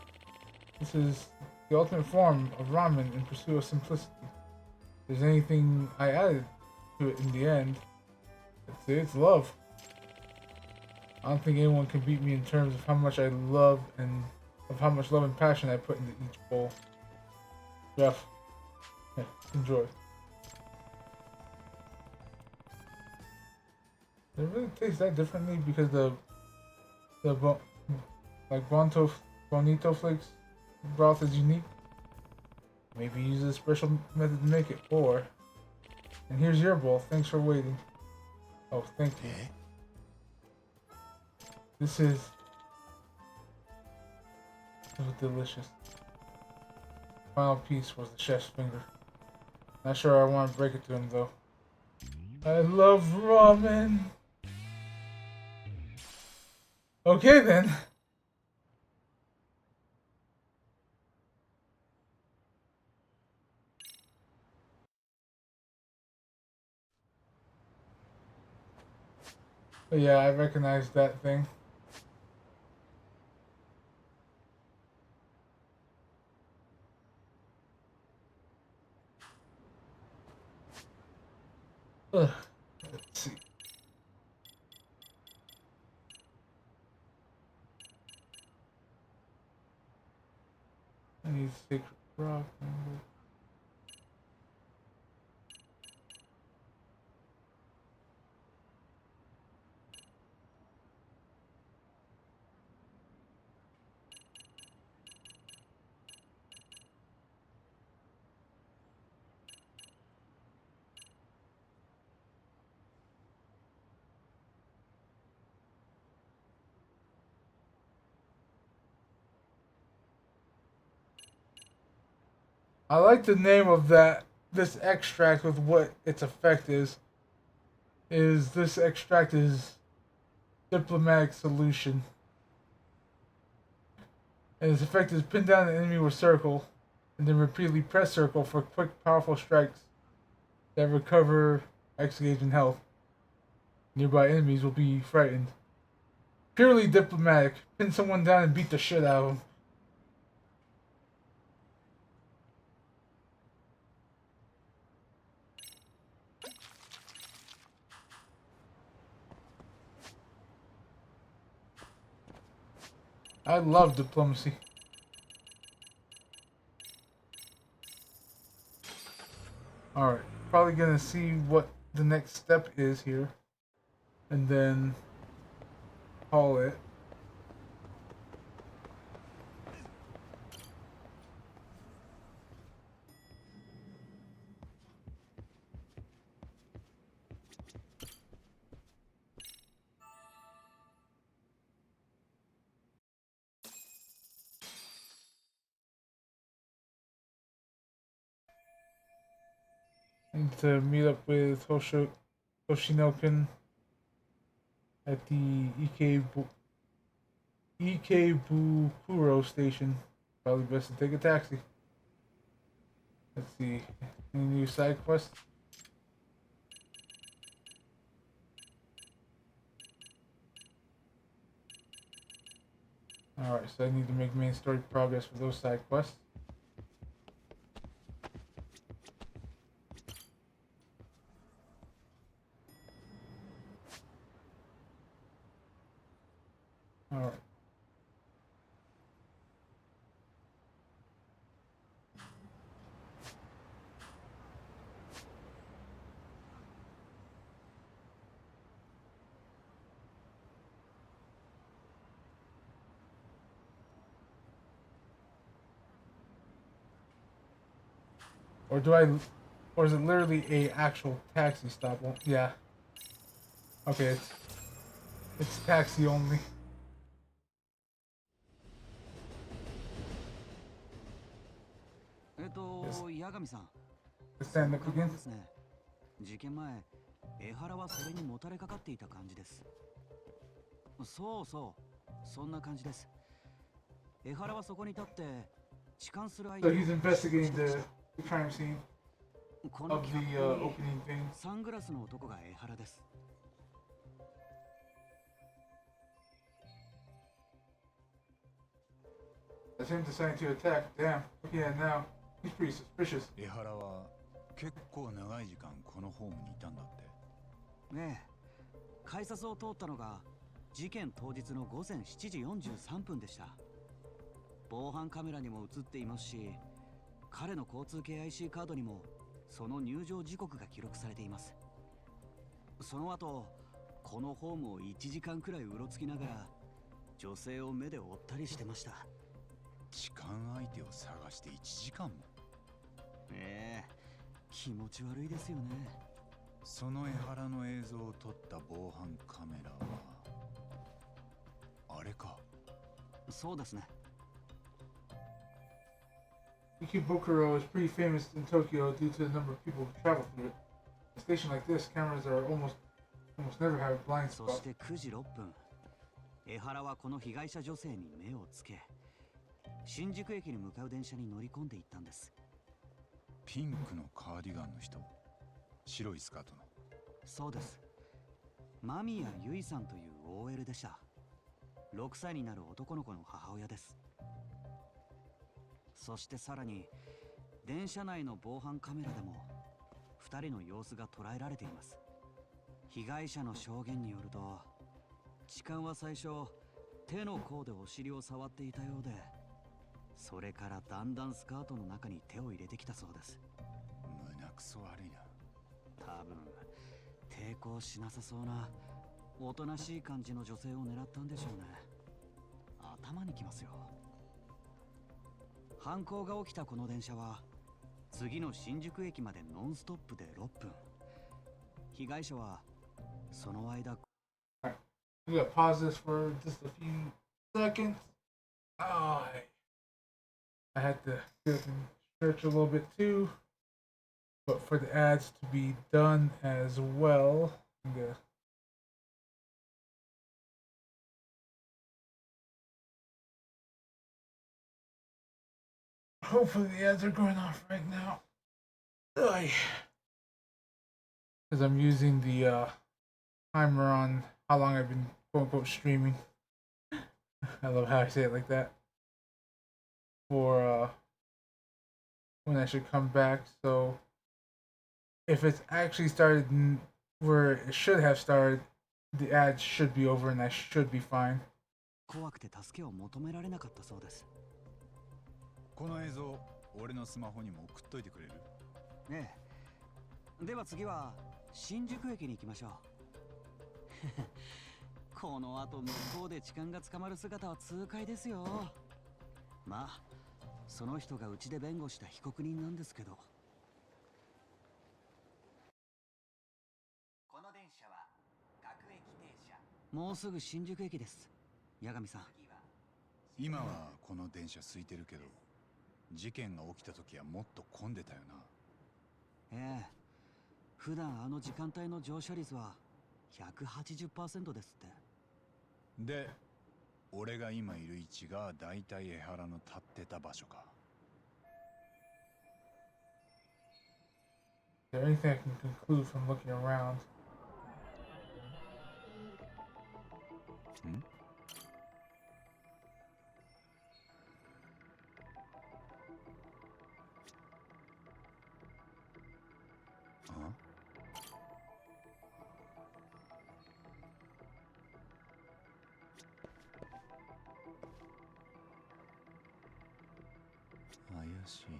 this is the ultimate form of ramen in pursuit of simplicity. If there's anything I added to it in the end, it's love. I don't think anyone can beat me in terms of how much I love and of how much love and passion I put into each bowl. Jeff, yeah, enjoy. Does it really taste that differently because the bonito flakes broth is unique? Maybe use a special method to make it, or... And here's your bowl. Thanks for waiting. Oh, thank you. This is so delicious. Final piece was the chef's finger. Not sure I want to break it to him though. I love ramen. Okay then. But yeah, I recognize that thing. Ugh. Let's see. I need sacred rock. I like the name of this extract with what its effect is. This extract is diplomatic solution. And its effect is pin down an enemy with circle, and then repeatedly press circle for quick, powerful strikes that recover X gauge and health. Nearby enemies will be frightened. Purely diplomatic. Pin someone down and beat the shit out of them. I love diplomacy. Alright, probably gonna see what the next step is here. And then call it. I need to meet up with Hoshinoken at the Ikebukuro station. Probably best to take a taxi. Let's see. Any new side quests? Alright, so I need to make main story progress for those side quests. Alright. Or is it literally a actual taxi stop? Well, yeah. Okay, it's taxi only. Stand up again. 事件前、江原はそれにもたれかかっていた感じです。そうそう、そんな感じです。江原はそこに立って痴漢する相手。 So he's investigating the crime scene of the opening thing. サングラスの男が江原です。That's him deciding to attack. Damn. Looking at it now, he's pretty suspicious. 江原は結構長い時間このホームにいたんだって。ねえ、改札を通ったのが事件当日の午前7時43分でした。防犯カメラにも映っていますし、彼の交通系 IC カードにもその入場時刻が記録されています。その後、このホームを1時間くらいうろつきながら女性を目で追ったりしてました。痴漢相手を探して1時間も。ええ、気持ち悪いですよね。その江原の映像を撮った防犯カメラはあれか。そうですね。Ikebukuro is pretty famous in Tokyo due to the number of people who travel through it. A station like this, cameras are almost never have blind そ spots. して9時6分、江原はこの被害者女性に目をつけ、新宿駅に向かう電車に乗り込んでいったんです。ピンクのカーディガンの人、白いスカートの。そうです。間宮由衣さんという OL でした。6歳になる男の子の母親です。そしてさらに電車内の防犯カメラでも2人の様子が捉えられています。被害者の証言によると、痴漢は最初手の甲でお尻を触っていたようで、それからだんだんスカートの中に手を入れてきたそうです。胸くそ悪いな。多分抵抗しなさそうなおとなしい感じの女性を狙ったんでしょうね。頭にきますよ。犯行が起きたこの電車は次の新宿駅までノンストップで6分。被害者はその間。 We gotta pause this for just a few seconds. I had to get search a little bit too, but for the ads to be done as well. Yeah. Hopefully the ads are going off right now. Because I'm using the timer on how long I've been quote unquote streaming. I love how I say it like that. For when I should come back. So if it's actually started where it should have started, the ads should be over and I should be fine. 怖くて助けを求められなかったそうです。この映像、俺のスマホにも送っといてくれる？ええ。では次は新宿駅に行きましょう。この後向こうで痴漢が捕まる姿は痛快ですよ。まあ、その人がうちで弁護した被告人なんですけど。この電車は各駅停車。もうすぐ新宿駅です。八神さん。今はこの電車空いてるけど、事件が起きた時はもっと混んでたよな。ええ。普段あの時間帯の乗車率は 180% ですって。で、俺が今いる位置がだいたい江原の立ってた場所か。Is there anything I can conclude from looking around? ん？あ？怪しいな。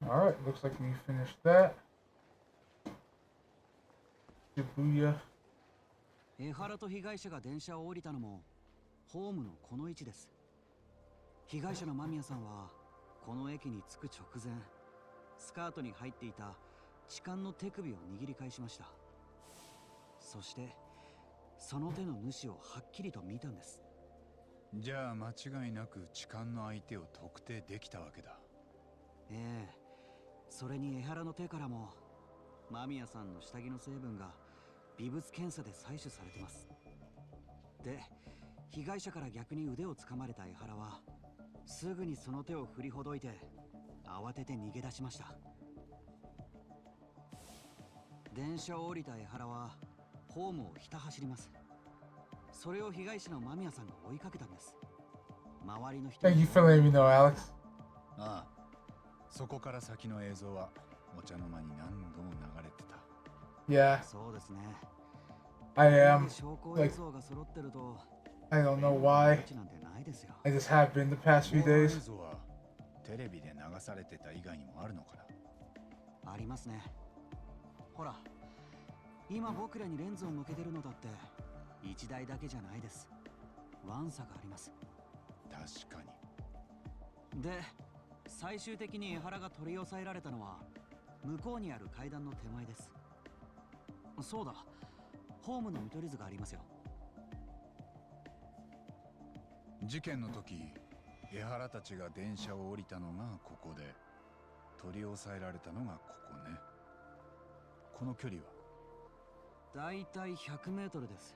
Alright, looks like we finished that. Shibuya. 江原と被害者が電車を降りたのもホームのこの位置です。被害者の間宮さんはこの駅に着く直前、スカートに入っていた痴漢の手首を握り返しました。そしてその手の主をはっきりと見たんです。じゃあ間違いなく痴漢の相手を特定できたわけだ。ええ。それに江原の手からも間宮さんの下着の成分が微物検査で採取されてます。で、被害者から逆に腕をつかまれた江原はすぐにその手を振りほどいて慌てて逃げ出しました。電車を降りた江原はホームをひた走ります。それを被害者の間宮さんが追いかけたんです。周りの人 Thank you for letting me know, Alex. ああ、そこから先の映像はお茶の間に何度も流れてた。Yeah, そうですね。I am. 証拠映像が揃ってると I don't know why. なんてないですよ。 I just have been the past few 防犯映 days. 像はテレビで流されてた以外にもあるのかな？ありますね。ほら、今僕らにレンズを向けてるのだって一台だけじゃないです。ワンサがあります。確かに。で、最終的に江原が取り押さえられたのは向こうにある階段の手前です。そうだ、ホームの見取り図がありますよ。事件の時、江原たちが電車を降りたのがここで、取り押さえられたのがここね。この距離はだいたい100メートルです。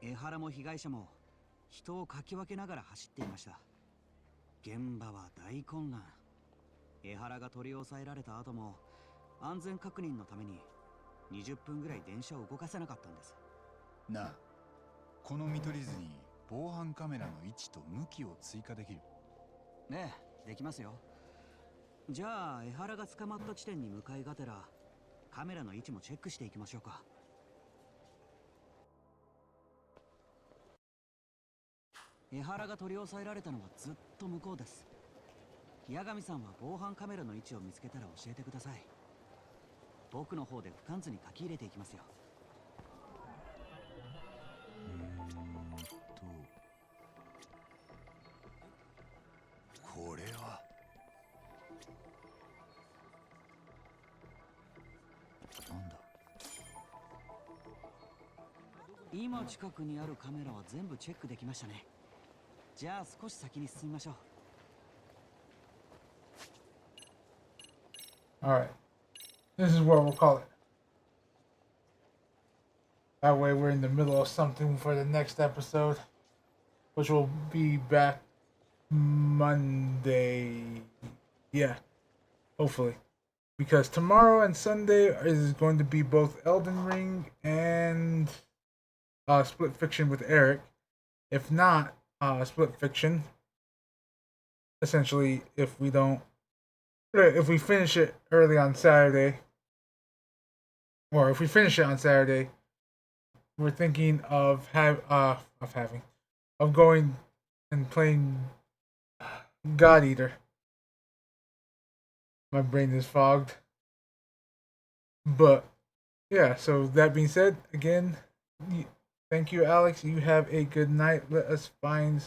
江原も被害者も人をかき分けながら走っていました。現場は大混乱。江原が取り押さえられた後も安全確認のために20分ぐらい電車を動かせなかったんです。なあ、この見取り図に防犯カメラの位置と向きを追加できる？ねえ、できますよ。じゃあ江原が捕まった地点に向かいがてらカメラの位置もチェックしていきましょうか。江原が取り押さえられたのはずっと向こうです。八神さんは防犯カメラの位置を見つけたら教えてください。僕の方で俯瞰図に書き入れていきますよ。今近くにあるカメラは全部チェックできましたね。じゃあ少し先に進みましょう。 Alright. This is what we'll call it. That way we're in the middle of something for the next episode, which will be back Monday. Yeah, hopefully. Because tomorrow and Sunday is going to be both Elden Ring and Split Fiction with Eric. If not, Split Fiction. Essentially, if we finish it early on Saturday, or if we finish it on Saturday, we're thinking of going and playing God Eater. My brain is fogged. But yeah, so that being said, again, thank you, Alex. You have a good night. Let us find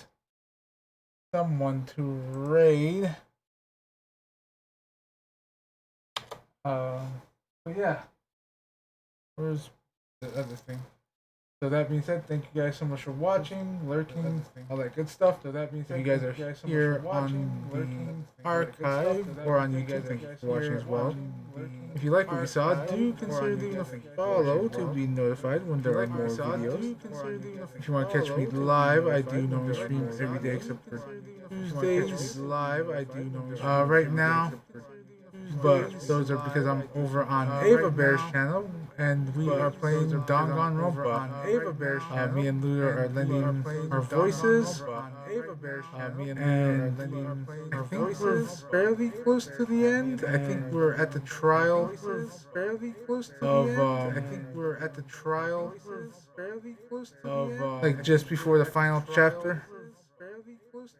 someone to raid. But yeah, where's the other thing? So that being said, thank you guys so much for watching, lurking, all that good stuff. So that being said, if you guys are here on the archive or on YouTube, thank you for watching as well. If you like what you saw, do consider leaving a follow to be notified when there are more videos. If you want to catch me live, I do normally stream every day except for Tuesdays. Right now. But those are because I'm over on Ava Bear's channel, and we are playing Danganronpa. Me and Luda are lending our voices, and I think we're fairly close to the end. I think we're at the trial of like just before the final chapter.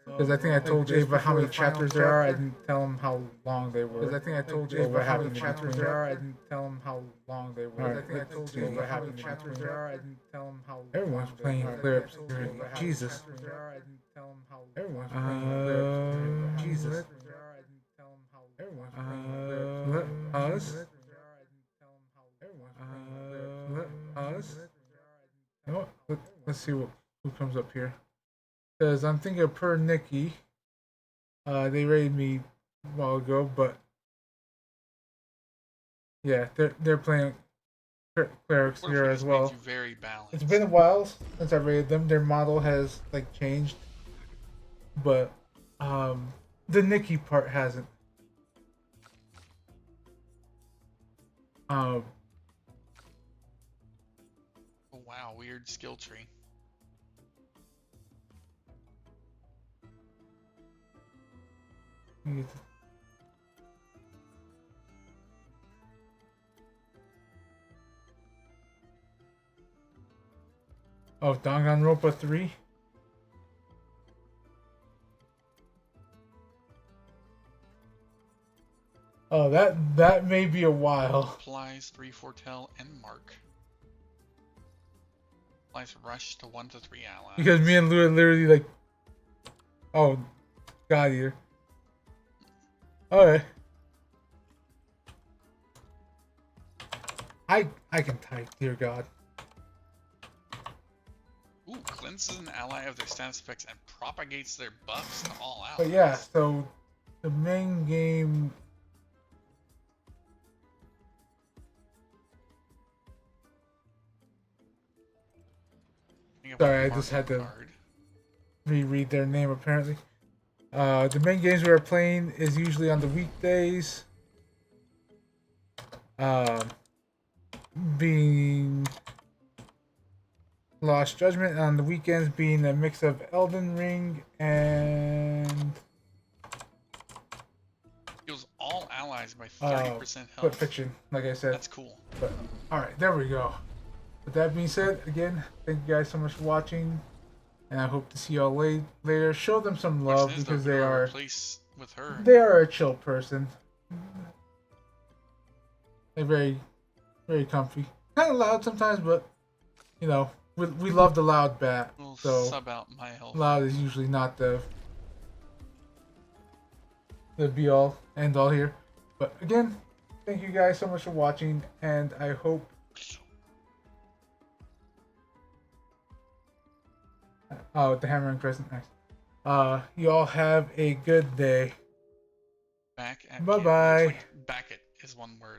Because I think I told Ava how many chapters there are. I didn't tell him how long they were. Because I think I told Ava how many chapters there are. I didn't tell him how long they were. Right, I think I told Ava how many chapters there are. I didn't tell him how. Everyone's playing Clear Obscurity. Jesus. Everyone's playing Clear Obscurity. Jesus. Let us. Let us. You know what? Let's see who comes up here. Because I'm thinking per Nikki, they raided me a while ago, but yeah, they're playing clerics here as well. Very balanced. It's been a while since I raided them. Their model has like changed, but the Nikki part hasn't. Oh wow, weird skill tree. Oh, Danganronpa 3? Oh, that may be a while. Applies 3 foretell and mark. Applies rush to 1 to 3 allies. Because me and Lou are literally like, oh, God Eater. Alright. I can type, dear God. Ooh, cleanses an ally of their status effects and propagates their buffs to all allies. But yeah, so the main game. Sorry, I just had to reread their name apparently. The main games we are playing is usually on the weekdays. Being Lost Judgment, on the weekends being a mix of Elden Ring and heals all allies by 30% health. Split Fiction, like I said. That's cool. But alright, there we go. With that being said, again, thank you guys so much for watching, and I hope to see y'all later. Show them some love because they are a chill person. They're very, very comfy. Kind of loud sometimes, but you know, we love the loud bat. We'll so sub out my health. Loud is usually not the be all end all here. But again, thank you guys so much for watching, and I hope Oh, with the hammer and crescent. Nice. You all have a good day. Back at Bye-bye. back it is one word.